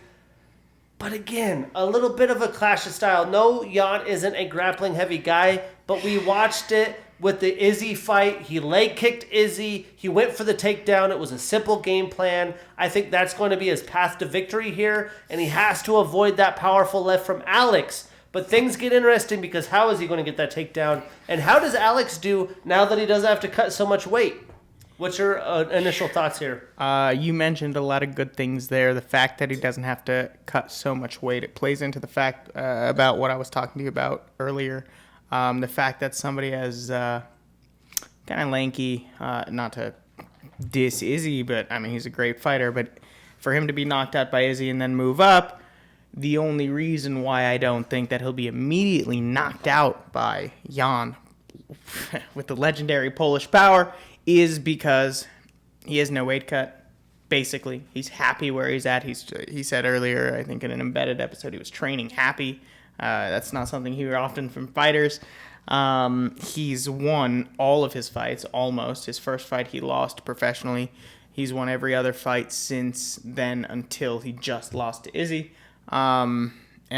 But again, a little bit of a clash of style. No, Jan isn't a grappling heavy guy, but we watched it with the Izzy fight. He leg kicked Izzy. He went for the takedown. It was a simple game plan. I think that's going to be his path to victory here, and he has to avoid that powerful left from Alex. But things get interesting because how is he going to get that takedown? And how does Alex do now that he doesn't have to cut so much weight? What's your initial thoughts here? You mentioned a lot of good things there. The fact that he doesn't have to cut so much weight, it plays into the fact about what I was talking to you about earlier. The fact that somebody as kind of lanky, not to diss Izzy, but I mean, he's a great fighter. But for him to be knocked out by Izzy and then move up, the only reason why I don't think that he'll be immediately knocked out by Jan with the legendary Polish Power is because he has no weight cut. Basically, he's happy where he's at. He said earlier, I think in an embedded episode, he was training happy. That's not something you hear often from fighters. He's won all of his fights, almost. His first fight he lost professionally. He's won every other fight since then until he just lost to Izzy. And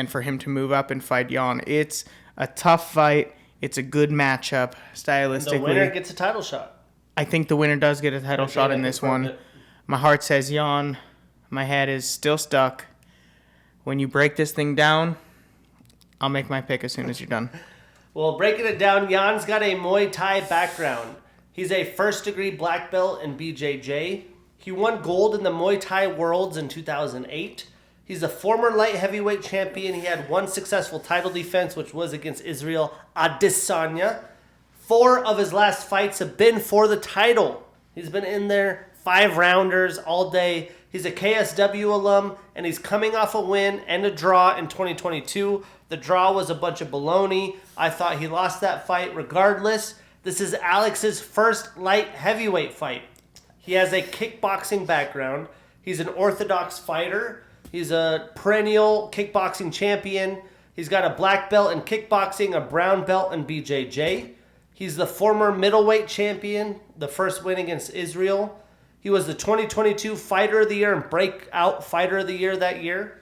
for him to move up and fight Jan, it's a tough fight. It's a good matchup, stylistically. The winner gets a title shot. I think the winner does get a title shot in this one. My heart says Jan. My head is still stuck. When you break this thing down, I'll make my pick as soon as you're done. Well, breaking it down, Jan's got a Muay Thai background. He's a first-degree black belt in BJJ. He won gold in the Muay Thai Worlds in 2008. He's a former light heavyweight champion. He had one successful title defense, which was against Israel Adesanya. 4 of his last fights have been for the title. He's been in there 5-rounders all day. He's a KSW alum, and he's coming off a win and a draw in 2022. The draw was a bunch of baloney. I thought he lost that fight regardless. This is Alex's first light heavyweight fight. He has a kickboxing background. He's an orthodox fighter. He's a perennial kickboxing champion. He's got a black belt in kickboxing, a brown belt in BJJ. He's the former middleweight champion, the first win against Israel. He was the 2022 Fighter of the Year and Breakout Fighter of the Year that year.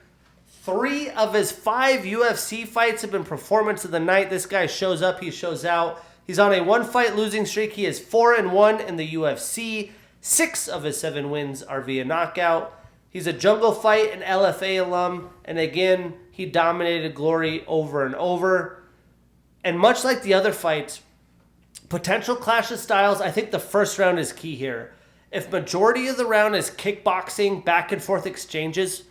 3 of his 5 UFC fights have been Performance of the Night. This guy shows up, he shows out. He's on a 1-fight losing streak. He is 4-1 in the UFC. 6 of his 7 wins are via knockout. He's a Jungle Fight and LFA alum. And again, he dominated Glory over and over. And much like the other fights, potential clash of styles, I think the first round is key here. If majority of the round is kickboxing, back and forth exchanges,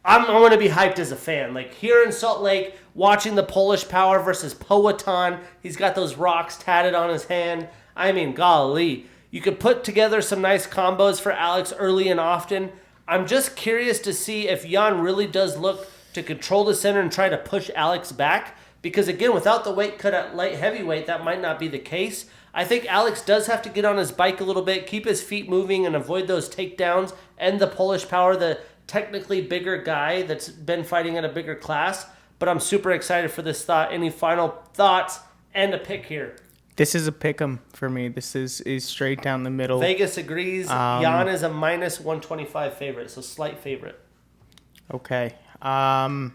I'm going to be hyped as a fan. Like here in Salt Lake, watching the Polish Power versus Poatan. He's got those rocks tatted on his hand. I mean, golly. You could put together some nice combos for Alex early and often. I'm just curious to see if Jan really does look to control the center and try to push Alex back. Because again, without the weight cut at light heavyweight, that might not be the case. I think Alex does have to get on his bike a little bit, keep his feet moving, and avoid those takedowns. And the Polish Power, the technically bigger guy that's been fighting at a bigger class. But I'm super excited for this thought. Any final thoughts and a pick here? This is a pick 'em for me. This is straight down the middle. Vegas agrees. Jan is a minus 125 favorite, so slight favorite. Okay. I'm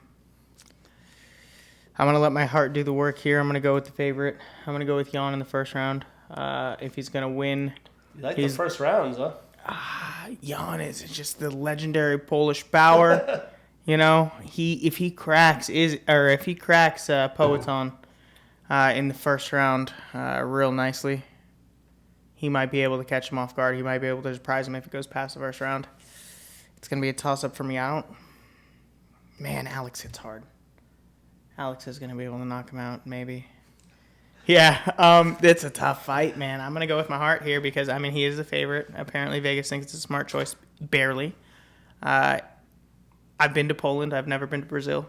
going to let my heart do the work here. I'm going to go with the favorite. I'm going to go with Jan in the first round. If he's going to win. You like the first rounds, huh? Jan is just the legendary Polish Power. You know, if he cracks Poatan in the first round real nicely, he might be able to catch him off guard. He might be able to surprise him if it goes past the first round. It's going to be a toss-up for me. Man, Alex hits hard. Alex is going to be able to knock him out, maybe. Yeah, it's a tough fight, man. I'm going to go with my heart here because, I mean, he is the favorite. Apparently, Vegas thinks it's a smart choice barely. I've been to Poland. I've never been to Brazil.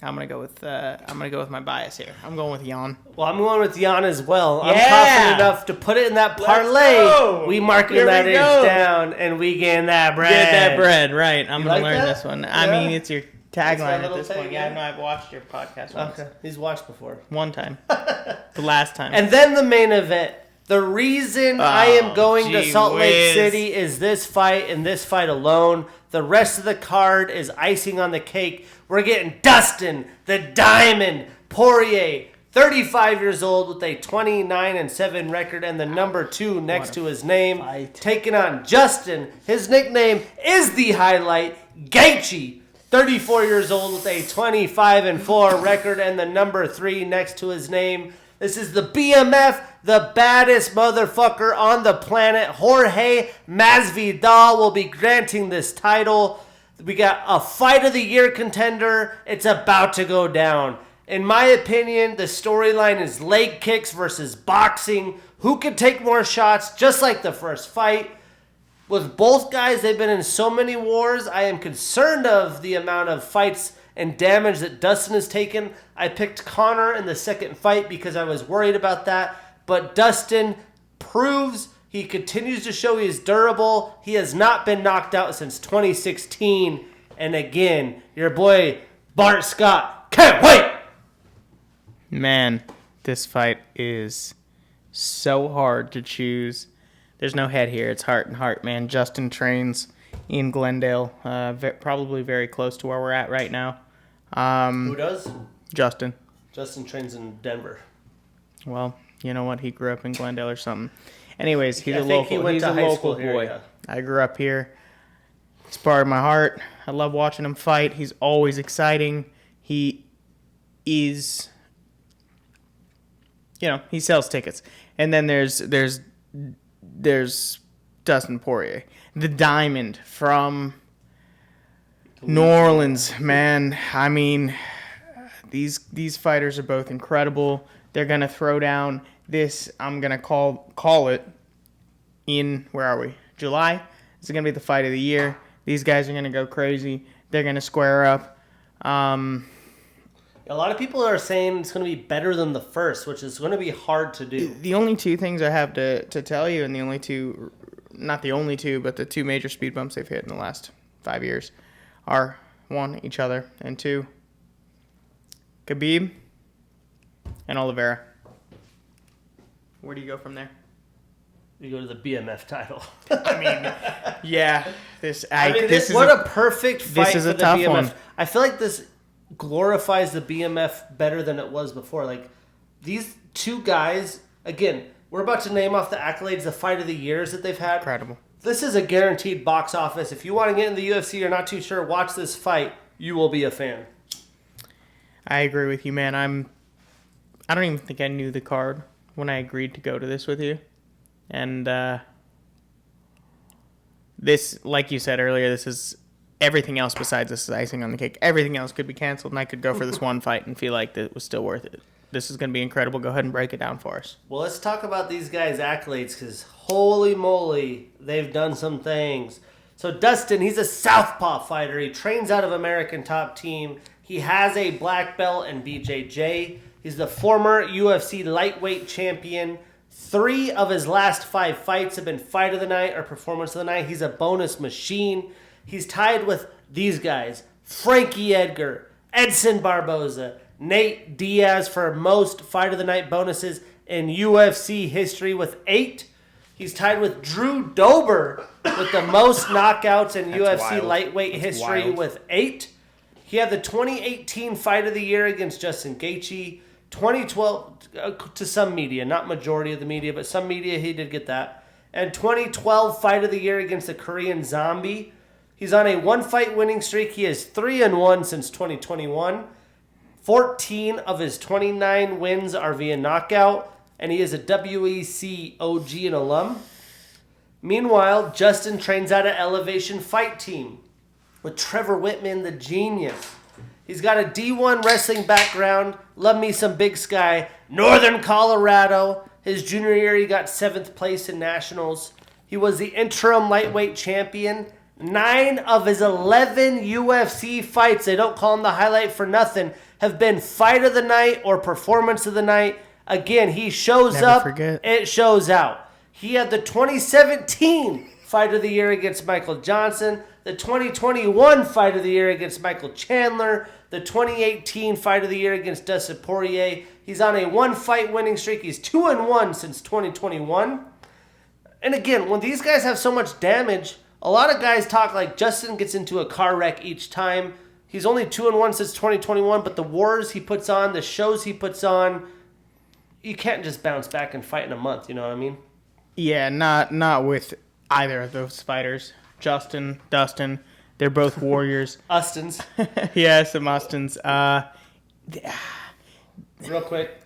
I'm gonna go with my bias here. I'm going with Jan. Well, I'm going with Jan as well. I'm Yeah! confident enough to put it in that parlay. go! We marking Here that we inch go. down, and we gain that bread. Get that bread, right. I'm You going like to learn that? this one. Yeah. I mean, it's your That's my tagline at little this point. tagline. Yeah, no, I've watched your podcast once. Okay, he's watched before. One time. The last time. And then the main event. The reason I am going to gee Salt Lake whiz. City is this fight and this fight alone. The rest of the card is icing on the cake. We're getting Dustin, the Diamond, Poirier, 35 years old with a 29-7 record and the number 2 next to his name. fight. Taking on Justin. His nickname is The Highlight, Gaethje. 34 years old with a 25-4 record and the number 3 next to his name. This is the BMF, the baddest motherfucker on the planet. Jorge Masvidal will be granting this title. We got a fight of the year contender. It's about to go down. In my opinion, the storyline is leg kicks versus boxing. Who can take more shots, just like the first fight? With both guys, they've been in so many wars. I am concerned of the amount of fights and damage that Dustin has taken. I picked Conor in the second fight because I was worried about that. But Dustin proves he continues to show he is durable. He has not been knocked out since 2016. And again, your boy Bart Scott can't wait. Man, this fight is so hard to choose. There's no head here. It's heart and heart, man. Justin trains in Glendale, probably very close to where we're at right now. Who does? Justin. Justin trains in Denver. Well, you know what? He grew up in Glendale or something. Anyways, he's I a think he local. went He's to a high local school here, boy. yeah. I grew up here. It's part of my heart. I love watching him fight. He's always exciting. He is, he sells tickets. And then there's Dustin Poirier, the Diamond from New Orleans, man. I mean, these fighters are both incredible. They're gonna throw down this. I'm gonna call it in, where are we? July. This is gonna be the fight of the year. These guys are gonna go crazy. They're gonna square up. A lot of people are saying it's going to be better than the first, which is going to be hard to do. The only two things I have to tell you, and not the only two, but the two major speed bumps they've hit in the last 5 years are, one, each other, and two, Khabib and Oliveira. Where do you go from there? You go to the BMF title. I mean, yeah. What a perfect fight this is for a the tough BMF. one. I feel like this glorifies the BMF better than it was before. Like, these two guys, again, we're about to name off the accolades, the fight of the years that they've had. Incredible. This is a guaranteed box office. If you want to get in the UFC, you're not too sure, watch this fight. You will be a fan. I agree with you, man. I don't even think I knew the card when I agreed to go to this with you. And this, like you said earlier, this is everything else besides this is icing on the cake. Everything else could be canceled, and I could go for this one fight and feel like it was still worth it. This is going to be incredible. Go ahead and break it down for us. Well, let's talk about these guys' accolades, because holy moly, they've done some things. So Dustin, he's a southpaw fighter. He trains out of American Top Team. He has a black belt in BJJ. He's the former UFC lightweight champion. 3 of his last 5 fights have been fight of the night or performance of the night. He's a bonus machine. He's tied with these guys: Frankie Edgar, Edson Barboza, Nate Diaz for most fight of the night bonuses in UFC history with 8. He's tied with Drew Dober with the most knockouts in UFC wild. lightweight history wild. with 8. He had the 2018 fight of the year against Justin Gaethje. 2012, to some media, not majority of the media, but some media, he did get that. And 2012 fight of the year against the Korean Zombie. He's on a 1-fight winning streak. He is 3-1 since 2021. 14 of his 29 wins are via knockout, and he is a WEC OG and alum. Meanwhile, Justin trains out of Elevation Fight Team with Trevor Whitman, the genius. He's got a D1 wrestling background. Love me some Big Sky. Northern Colorado. His junior year, he got 7th place in nationals. He was the interim lightweight champion. 9 of his 11 UFC fights, they don't call him the highlight for nothing, have been fight of the night or performance of the night. Again, he shows Never up, forget. it shows out. He had the 2017 fight of the year against Michael Johnson, the 2021 fight of the year against Michael Chandler, the 2018 fight of the year against Dustin Poirier. He's on a 1-fight winning streak. He's 2-1 since 2021. And again, when these guys have so much damage, a lot of guys talk like Justin gets into a car wreck each time. He's only 2-1 since 2021, but the wars he puts on, the shows he puts on, you can't just bounce back and fight in a month, you know what I mean? Yeah, not with either of those fighters. Justin, Dustin, they're both warriors. Austins. Yeah, some Austins. Real quick.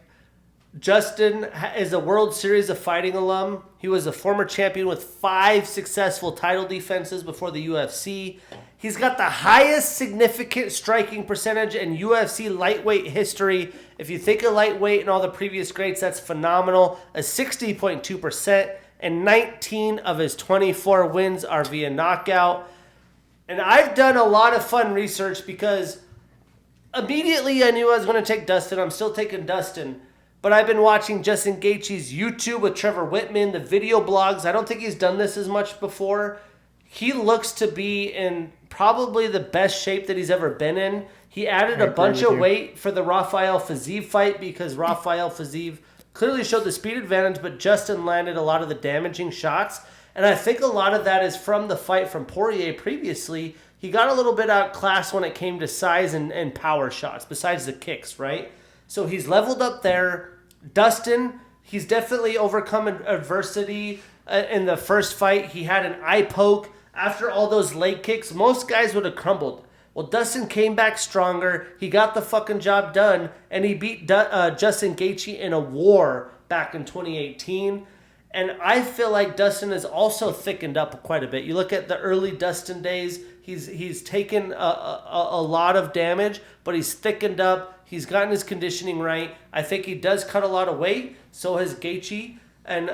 Justin is a World Series of Fighting alum. He was a former champion with 5 successful title defenses before the UFC. He's got the highest significant striking percentage in UFC lightweight history. If you think of lightweight and all the previous greats, that's phenomenal. A 60.2%, and 19 of his 24 wins are via knockout. And I've done a lot of fun research because immediately I knew I was going to take Dustin. I'm still taking Dustin. But I've been watching Justin Gaethje's YouTube with Trevor Whitman, the video blogs. I don't think he's done this as much before. He looks to be in probably the best shape that he's ever been in. He added a bunch of weight for the Rafael Fiziev fight because Rafael Fiziev clearly showed the speed advantage, but Justin landed a lot of the damaging shots. And I think a lot of that is from the fight from Poirier previously. He got a little bit outclassed when it came to size and power shots, besides the kicks, right? So he's leveled up there. Dustin, he's definitely overcome adversity in the first fight. He had an eye poke. After all those leg kicks, most guys would have crumbled. Well, Dustin came back stronger. He got the fucking job done, and he beat Justin Gaethje in a war back in 2018. And I feel like Dustin has also thickened up quite a bit. You look at the early Dustin days, he's taken a lot of damage, but he's thickened up. He's gotten his conditioning right. I think he does cut a lot of weight. So has Gaethje. And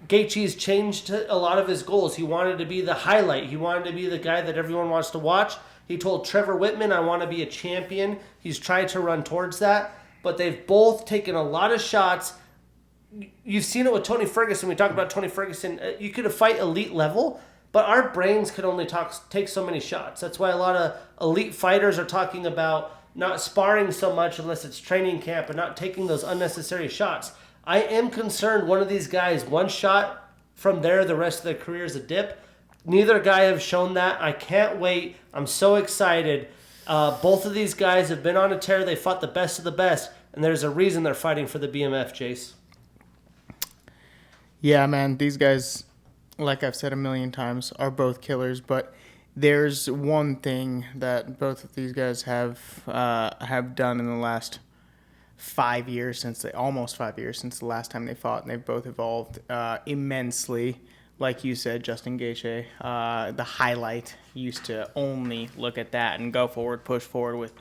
Gaethje's changed a lot of his goals. He wanted to be the highlight. He wanted to be the guy that everyone wants to watch. He told Trevor Whitman, I want to be a champion. He's tried to run towards that. But they've both taken a lot of shots. You've seen it with Tony Ferguson. We talked about Tony Ferguson. You could fight elite level, but our brains could only take so many shots. That's why a lot of elite fighters are talking about not sparring so much unless it's training camp and not taking those unnecessary shots. I am concerned one of these guys, one shot from there, the rest of their career is a dip. Neither guy have shown that. I can't wait. I'm so excited. Both of these guys have been on a tear. They fought the best of the best, and there's a reason they're fighting for the BMF, Jace. Yeah, man, these guys, like I've said a million times, are both killers, but there's one thing that both of these guys have done in the last 5 years, almost 5 years since the last time they fought, and they've both evolved immensely. Like you said, Justin Gaethje, the highlight, used to only look at that and go forward, push forward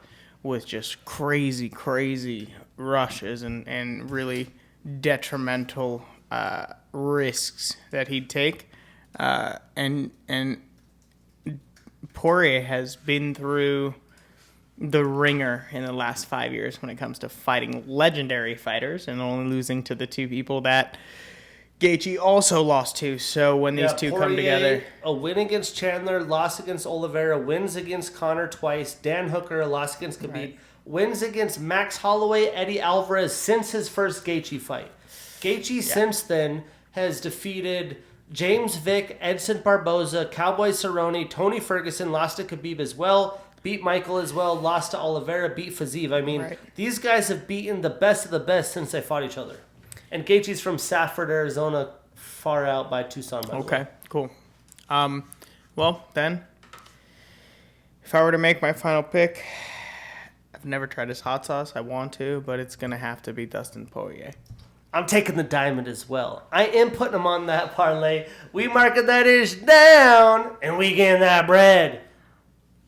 with just crazy rushes and really detrimental risks that he'd take. And Poirier has been through the ringer in the last 5 years when it comes to fighting legendary fighters and only losing to the two people that Gaethje also lost to. So when these two Poirier, come together, a win against Chandler, loss against Oliveira, wins against Conor twice, Dan Hooker, a loss against Khabib, right. Wins against Max Holloway, Eddie Alvarez since his first Gaethje fight. Gaethje since then has defeated James Vick, Edson Barboza, Cowboy Cerrone, Tony Ferguson, lost to Khabib as well, beat Michael as well, lost to Oliveira, beat Fiziev. I mean, These guys have beaten the best of the best since they fought each other. And Gaethje's from Safford, Arizona, far out by Tucson. Okay, cool. Well, then, if I were to make my final pick, I've never tried his hot sauce. I want to, but it's going to have to be Dustin Poirier. I'm taking the diamond as well. I am putting him on that parlay. We marking that ish down, and we getting that bread.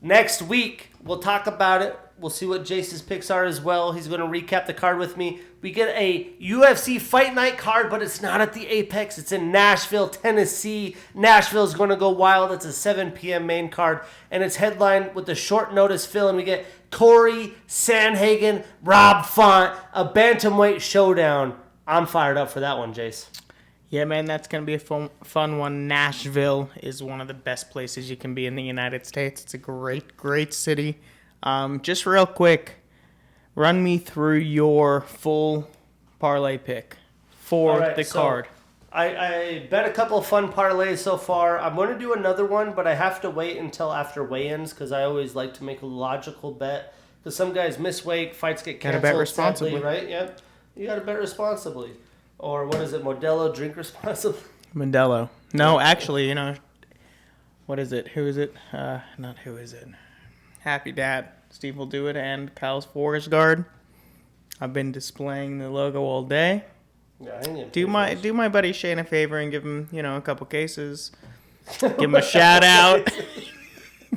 Next week, we'll talk about it. We'll see what Jace's picks are as well. He's going to recap the card with me. We get a UFC Fight Night card, but it's not at the Apex. It's in Nashville, Tennessee. Nashville is going to go wild. It's a 7 p.m. main card, and it's headlined with the short notice fill, and we get Corey Sandhagen, Rob Font, a bantamweight showdown. I'm fired up for that one, Jace. Yeah, man, that's going to be a fun one. Nashville is one of the best places you can be in the United States. It's a great, great city. Just real quick, run me through your full parlay pick for the card. I bet a couple of fun parlays so far. I'm going to do another one, but I have to wait until after weigh-ins because I always like to make a logical bet. Because some guys miss weight, fights get canceled. Gotta bet responsibly. Sadly, right? Yep. You got to bet responsibly. Or what is it, Modelo, drink responsibly? Modelo. No, actually, what is it? Who is it? Not who is it. Happy Dad. Steve will do it, and Kyle's Forest Guard. I've been displaying the logo all day. Yeah, do my buddy Shane a favor and give him, a couple cases. Give him a shout out.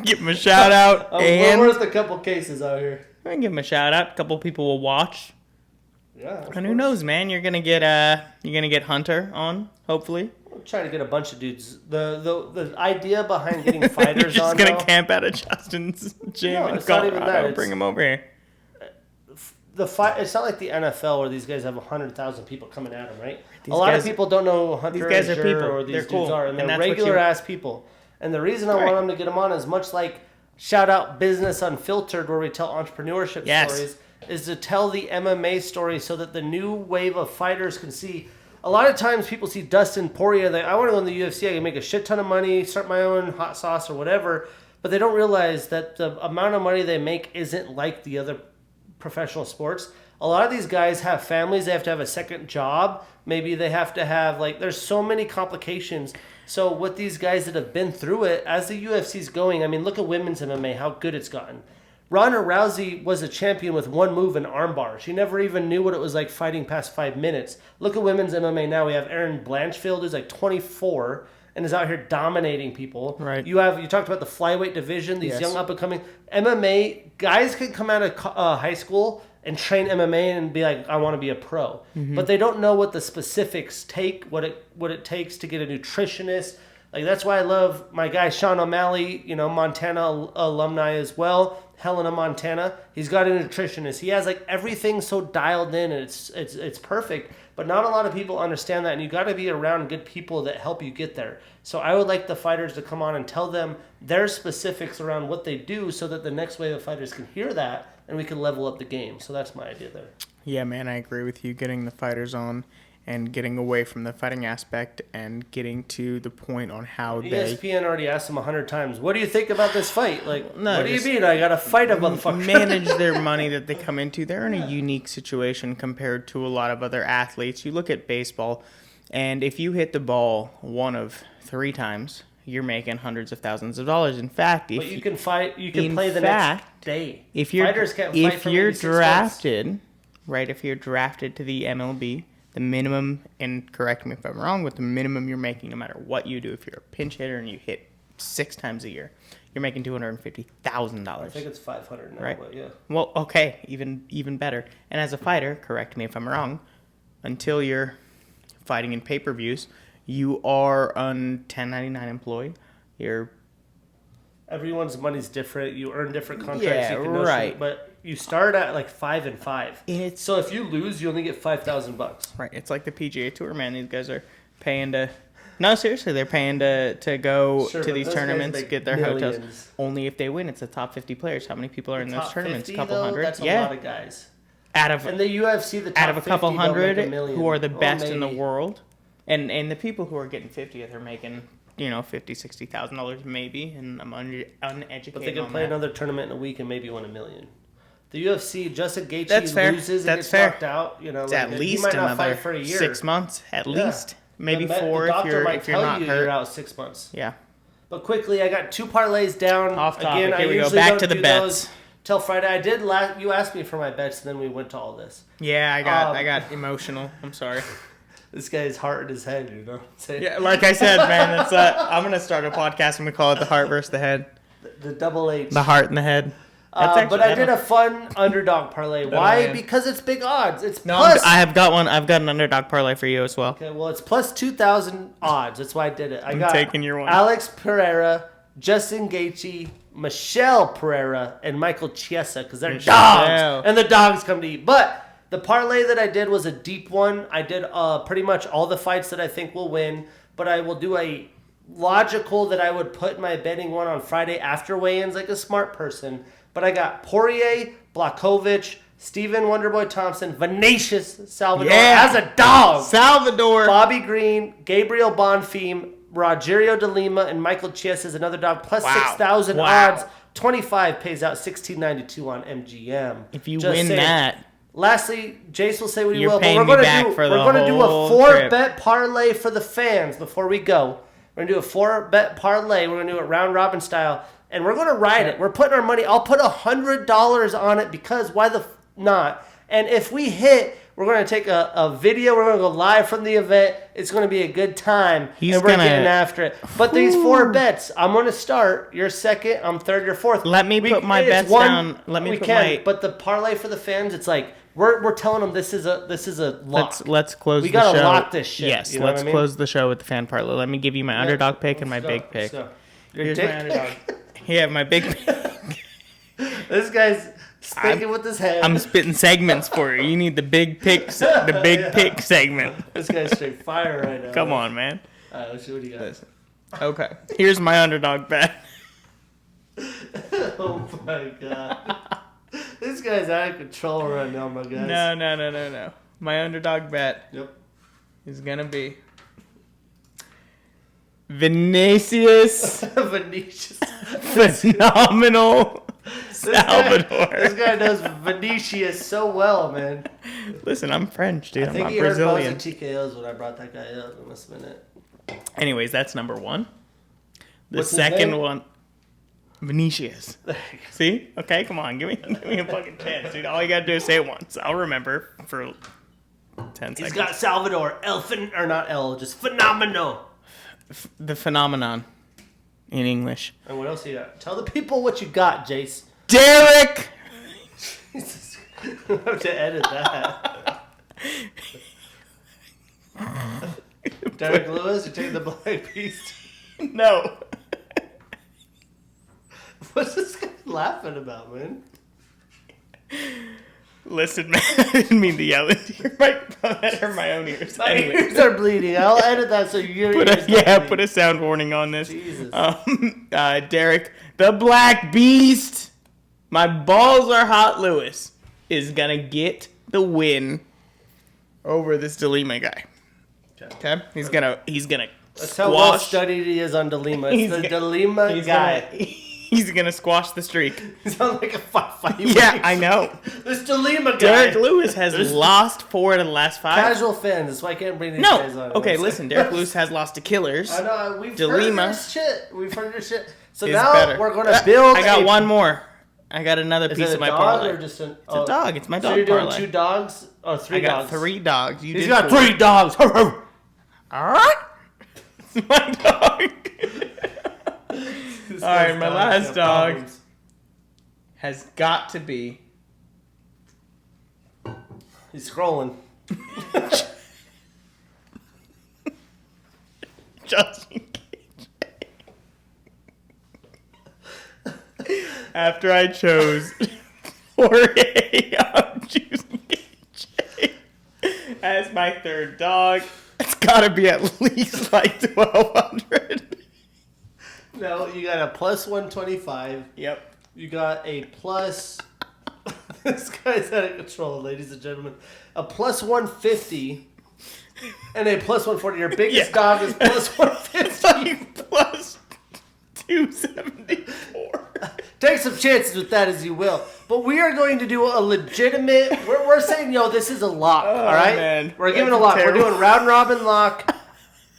Give him a shout out. We're worth a couple cases out here. And give him a shout out. A couple people will watch. Yeah. And who knows, man? You're gonna get Hunter on, hopefully. I'm trying to get a bunch of dudes. The idea behind getting fighters You're on. Just gonna camp out of Justin's gym in Colorado. Bring him over here. It's not like the NFL where these guys have 100,000 people coming at them, right? A lot of people don't know who Hunter these guys and are people. or these they're dudes cool. are, and they're regular ass people. And the reason I want them to get them on is much like shout out Business Unfiltered, where we tell entrepreneurship stories, is to tell the MMA story so that the new wave of fighters can see. A lot of times people see Dustin Poirier, I want to go in the UFC, I can make a shit ton of money, start my own hot sauce or whatever, but they don't realize that the amount of money they make isn't like the other professional sports. A lot of these guys have families, they have to have a second job, maybe they have to have, there's so many complications. So with these guys that have been through it, as the UFC's going, I mean, look at women's MMA, how good it's gotten. Ronda Rousey was a champion with one move, an armbar. She never even knew what it was like fighting past 5 minutes. Look at women's MMA now. We have Erin Blanchfield, who's 24 and is out here dominating people. Right. You talked about the flyweight division, these young up-and-coming. MMA, guys could come out of high school and train MMA and be like, I want to be a pro. Mm-hmm. But they don't know what the specifics take, what it takes to get a nutritionist. That's why I love my guy Sean O'Malley, Montana alumni as well. Helena, Montana. He's got a nutritionist. He has everything so dialed in, and it's perfect. But not a lot of people understand that, and you got to be around good people that help you get there. So I would like the fighters to come on and tell them their specifics around what they do, so that the next wave of fighters can hear that, and we can level up the game. So that's my idea there. Yeah, man, I agree with you. Getting the fighters on and getting away from the fighting aspect and getting to the point on how ESPN already asked them 100 times, what do you think about this fight? No, what do you mean? I got to fight a motherfucker. Manage their money that they come into. They're in a unique situation compared to a lot of other athletes. You look at baseball, and if you hit the ball one of 3 times, you're making hundreds of thousands of dollars. In fact, but you can fight. You can play the next day. Fighters can't fight for maybe 6 drafted, right? If you're drafted to the MLB. The minimum, and correct me if I'm wrong, but the minimum you're making, no matter what you do, if you're a pinch hitter and you hit 6 times a year, you're making $250,000. I think it's $500 now, right? But yeah. Well, okay, even better. And as a fighter, correct me if I'm wrong, until you're fighting in pay-per-views, you are a 1099 employee. Everyone's money's different. You earn different contracts. Yeah, right. But you start at 5 and 5. So if you lose, you only get $5,000. Right. It's like the PGA Tour, man. These guys are paying to. No, seriously, they're paying to go to these tournaments, get their millions. hotels. Only if they win. It's the top 50 players. How many people are in those tournaments? 50, a couple hundred. That's a lot of guys. And the UFC, the top out of a couple 50 hundred don't make $1 million. who are the best in the world, and the people who are getting 50th are making $50,000, $60,000 maybe, and I'm uneducated. But they can play another tournament in a week and maybe win $1 million. The UFC, Justin Gaethje loses and gets knocked out. It's at least he might not another fight for a year. 6 months, at least. Maybe 4 the if you're not hurt. You're out 6 months. Yeah. But quickly, I got 2 parlays down. Off topic. Again, Here we go. usually Back don't to the do bets. those till Friday. I did. You asked me for my bets, and then we went to all this. Yeah, I got emotional. I'm sorry. This guy's heart in his head, Yeah, like I said, man, I'm gonna start a podcast and we call it the heart versus the head. The double H. The heart and the head. But I did a fun underdog parlay. Why? Because it's big odds. It's No, plus. I have got one. I've got an underdog parlay for you as well. Okay, well, it's plus 2,000 odds. That's why I did it. I'm taking your one. Alex Pereira, Justin Gaethje, Michelle Pereira, and Michael Chiesa because they're dogs, and the dogs come to eat. But the parlay that I did was a deep one. I did pretty much all the fights that I think will win, but I will do a logical that I would put my betting one on Friday after weigh-ins like a smart person. But I got Poirier, Blachowicz, Steven Wonderboy Thompson, Vinicius Salvador as a dog. Salvador. Bobby Green, Gabriel Bonfim, Rogerio de Lima, and Michael Chiesa is another dog. Plus 6,000 odds. 25 pays out 16.92 on MGM. If you win that. Lastly, Jace will say what he will. But we're going to do a 4-bet parlay for the fans before we go. We're going to do a 4-bet parlay. We're going to do it round robin style. And we're going to ride it. We're putting our money. I'll put $100 on it because why the not? And if we hit, we're going to take a video. We're going to go live from the event. It's going to be a good time. And we're getting after it. But these 4 bets, I'm going to start. You're second. I'm third. You're fourth. Let me put my bets down. But the parlay for the fans, it's like we're telling them this is a lock. Let's close the show. We got to lock this shit. Yes, let's close the show with the fan parlay. Let me give you my underdog pick and my big pick. Here's my underdog. Yeah, my big pick. This guy's speaking with his head. I'm spitting segments for you. You need the big pick, pick segment. This guy's straight fire right now. Come on, man. All right, let's see what you got. Okay, here's my underdog bet. Oh my god, this guy's out of control right now, my guys. No. My underdog bet. Is gonna be Vinicius. Phenomenal Salvador. This guy knows Vinicius so well, man. Listen, I'm French, dude. I'm not Brazilian. I think he heard TKOs when I brought that guy up. It must have been it. Anyways, that's number 1. What's his second name? one, Vinicius. See? Okay, come on. Give me a fucking chance, dude. All you gotta do is say it once. I'll remember for 10 seconds. He's got Salvador. Just phenomenal. The phenomenon in English. And what else you got? Tell the people what you got, Jace. Derek! Jesus. I have to edit that. Derek Lewis, you take the Black Beast. No. What's this guy laughing about, man? Listen, man, I didn't mean to yell into your microphone. That hurt my own ears. My ears are bleeding. I'll edit that so your ears put a sound warning on this. Jesus. Derek, the Black Beast, my balls are hot Lewis, is going to get the win over this DeLima guy. Okay? He's gonna That's how well studied he is on DeLima. It's the DeLima guy. He's going to squash the streak. He sounds like a fight. Yeah, I know. This DeLima guy. Derek Lewis has lost 4 out of the last 5. Casual fans. That's why I can't bring these guys on. Okay, listen. Derek Lewis has lost to Killers. I know. We've heard your shit. So now we're going to build. I got one more. I got another piece of my parlay. It's a dog. It's my dog. So you're doing parlay. 2 dogs or 3 dogs? I got 3 dogs. He's got 3 dogs. All right. It's my dog. All right, my last dog has got to be. He's scrolling. Justin Gaethje. After I chose Poirier, I'm choosing Gaethje as my 3rd dog. It's got to be at least like 1,200. No, you got a plus 125. Yep. You got a plus. This guy's out of control, ladies and gentlemen. A plus 150 and a plus 140. Your biggest dog is plus 150. It's like plus 274. Take some chances with that as you will. But we are going to do a legitimate. We're saying, this is a lock. All right? Man. We're giving a lock. We're doing round robin lock.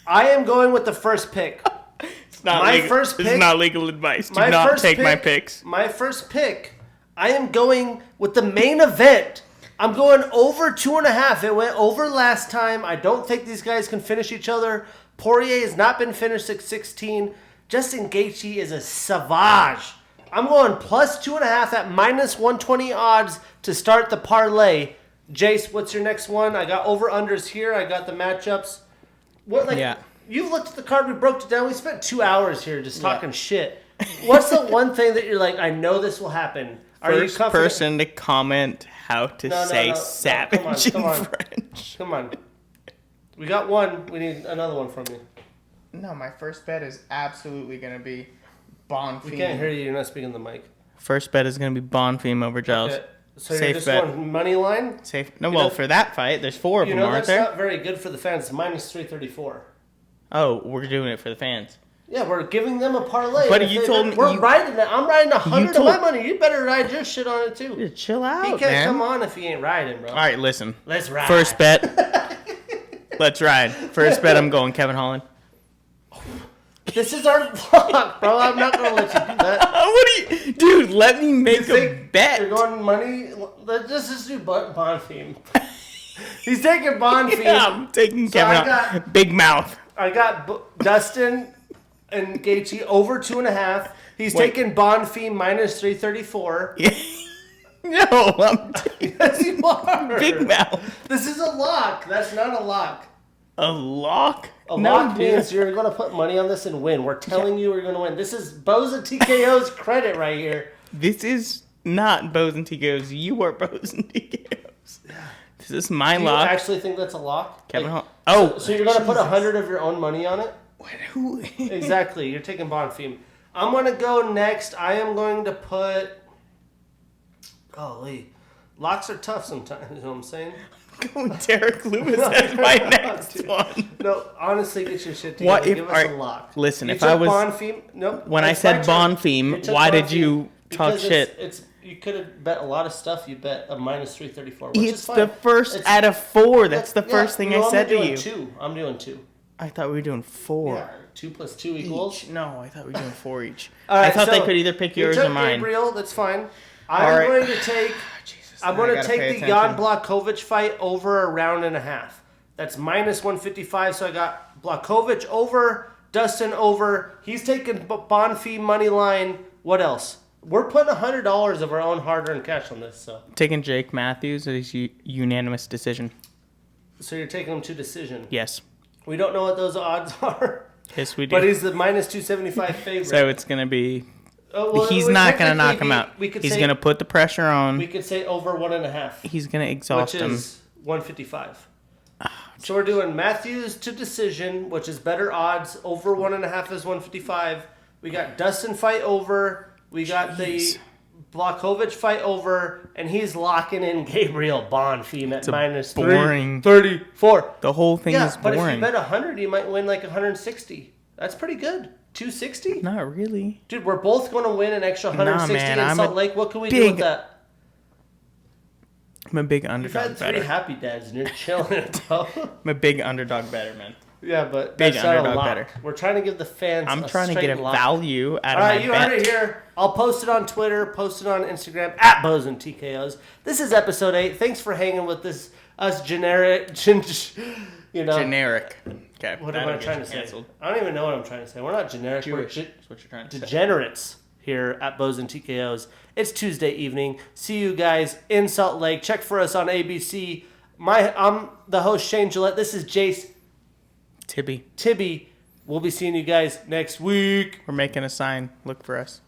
I am going with the first pick. This is not legal advice. Do not take my picks. My first pick, I am going with the main event. I'm going over 2.5. It went over last time. I don't think these guys can finish each other. Poirier has not been finished at 16. Justin Gaethje is a savage. I'm going plus 2.5 at minus 120 odds to start the parlay. Jace, what's your next one? I got over-unders here. I got the matchups. You've looked at the card. We broke it down. We spent 2 hours here just talking shit. What's the one thing that you're like, I know this will happen? First person to comment how to say savage come on. in French. Come on. We got one. We need another one from you. No, my first bet is absolutely going to be Bonfim. We can't hear you. You're not speaking the mic. First bet is going to be Bonfim over Giles. Okay. So Safe you're just bet. going money line? Safe. No, well, for that fight, there's 4 of them, aren't there? That's not very good for the fans. It's minus 334. Oh, we're doing it for the fans. Yeah, we're giving them a parlay. But you told me... We're riding it. I'm riding 100 of my money. You better ride your shit on it, too. Dude, chill out, He can't man. come on if he ain't riding, bro. All right, listen. Let's ride. First bet. Let's ride. First bet, I'm going Kevin Holland. This is our vlog, bro. I'm not going to let you do that. What do you... Dude, let me make a bet. You're going money? Let's just do Bond theme. He's taking Bond theme. Yeah, I'm taking Kevin Holland. Big mouth. I got Dustin and Gaethje over 2.5. He's taking Bond theme minus 334. Yeah. No, I'm taking... Yes, you are. Big mouth. This is a lock. That's not a lock. A lock? A lock means you're going to put money on this and win. We're telling you we're going to win. This is Bowsandtkos credit right here. This is not Bowsandtkos. You are Bowsandtkos. This is my Do lock. you actually think that's a lock? Kevin Holland. Oh. So you're going to put 100 of your own money on it? Who? Exactly. You're taking Bond theme. I'm going to go next. I am going to put... Golly. Locks are tough sometimes, you know what I'm saying? Going Derek Lewis as my next one. No, honestly, get your shit together. What if, Give us a lock. Listen, you if I was... Bonfim, nope. When I said Bonfim, why did you talk shit? You could have bet a lot of stuff. You bet a minus 334, which it's is fine. the first out of 4. That's the first thing I said to you. I'm doing 2. I thought we were doing 4. Yeah, 2 plus 2 equals? Each. No, I thought we were doing 4 each. Right, I thought they could either pick yours or mine. Gabriel, that's fine. I'm going to take... I'm going to take the Jan Blachowicz fight over a round and a half. That's minus 155. So I got Blachowicz over, Dustin over. He's taking Bonfim money line. What else? We're putting $100 of our own hard-earned cash on this. So taking Jake Matthews as unanimous decision. So you're taking him to decision. Yes. We don't know what those odds are. Yes, we do. But he's the minus 275 favorite. So it's going to be... he's not going to knock him out. He's going to put the pressure on. We could say over 1.5. He's going to exhaust him. Which is 155. So we're doing Matthews to decision, which is better odds. Over 1.5 is 155. We got Dustin fight over. We got the Blachowicz fight over. And he's locking in Gabriel Bonfim at minus 334. The whole thing is boring. But if you bet 100, you might win like 160. That's pretty good. 260? Not really. Dude, we're both going to win an extra 160 in Salt Lake. What can we do with that? I'm a big underdog You've had 3 happy dads and you're chilling, bro. I'm a big underdog better, man. Yeah, but big that's underdog not a lock. better. We're trying to give the fans I'm trying to get a lock. value out of my bet. All right, you heard it here. I'll post it on Twitter, post it on Instagram, at Bowsandtkos. This is episode 8. Thanks for hanging with us generic, Generic. Okay. What am I trying to say? I don't even know what I'm trying to say. We're not generic. Jewish. We're That's what you're trying to degenerates here at Bowsandtkos. It's Tuesday evening. See you guys in Salt Lake. Check for us on ABC. I'm the host, Shane Gillette. This is Jace. Tibby. We'll be seeing you guys next week. We're making a sign. Look for us.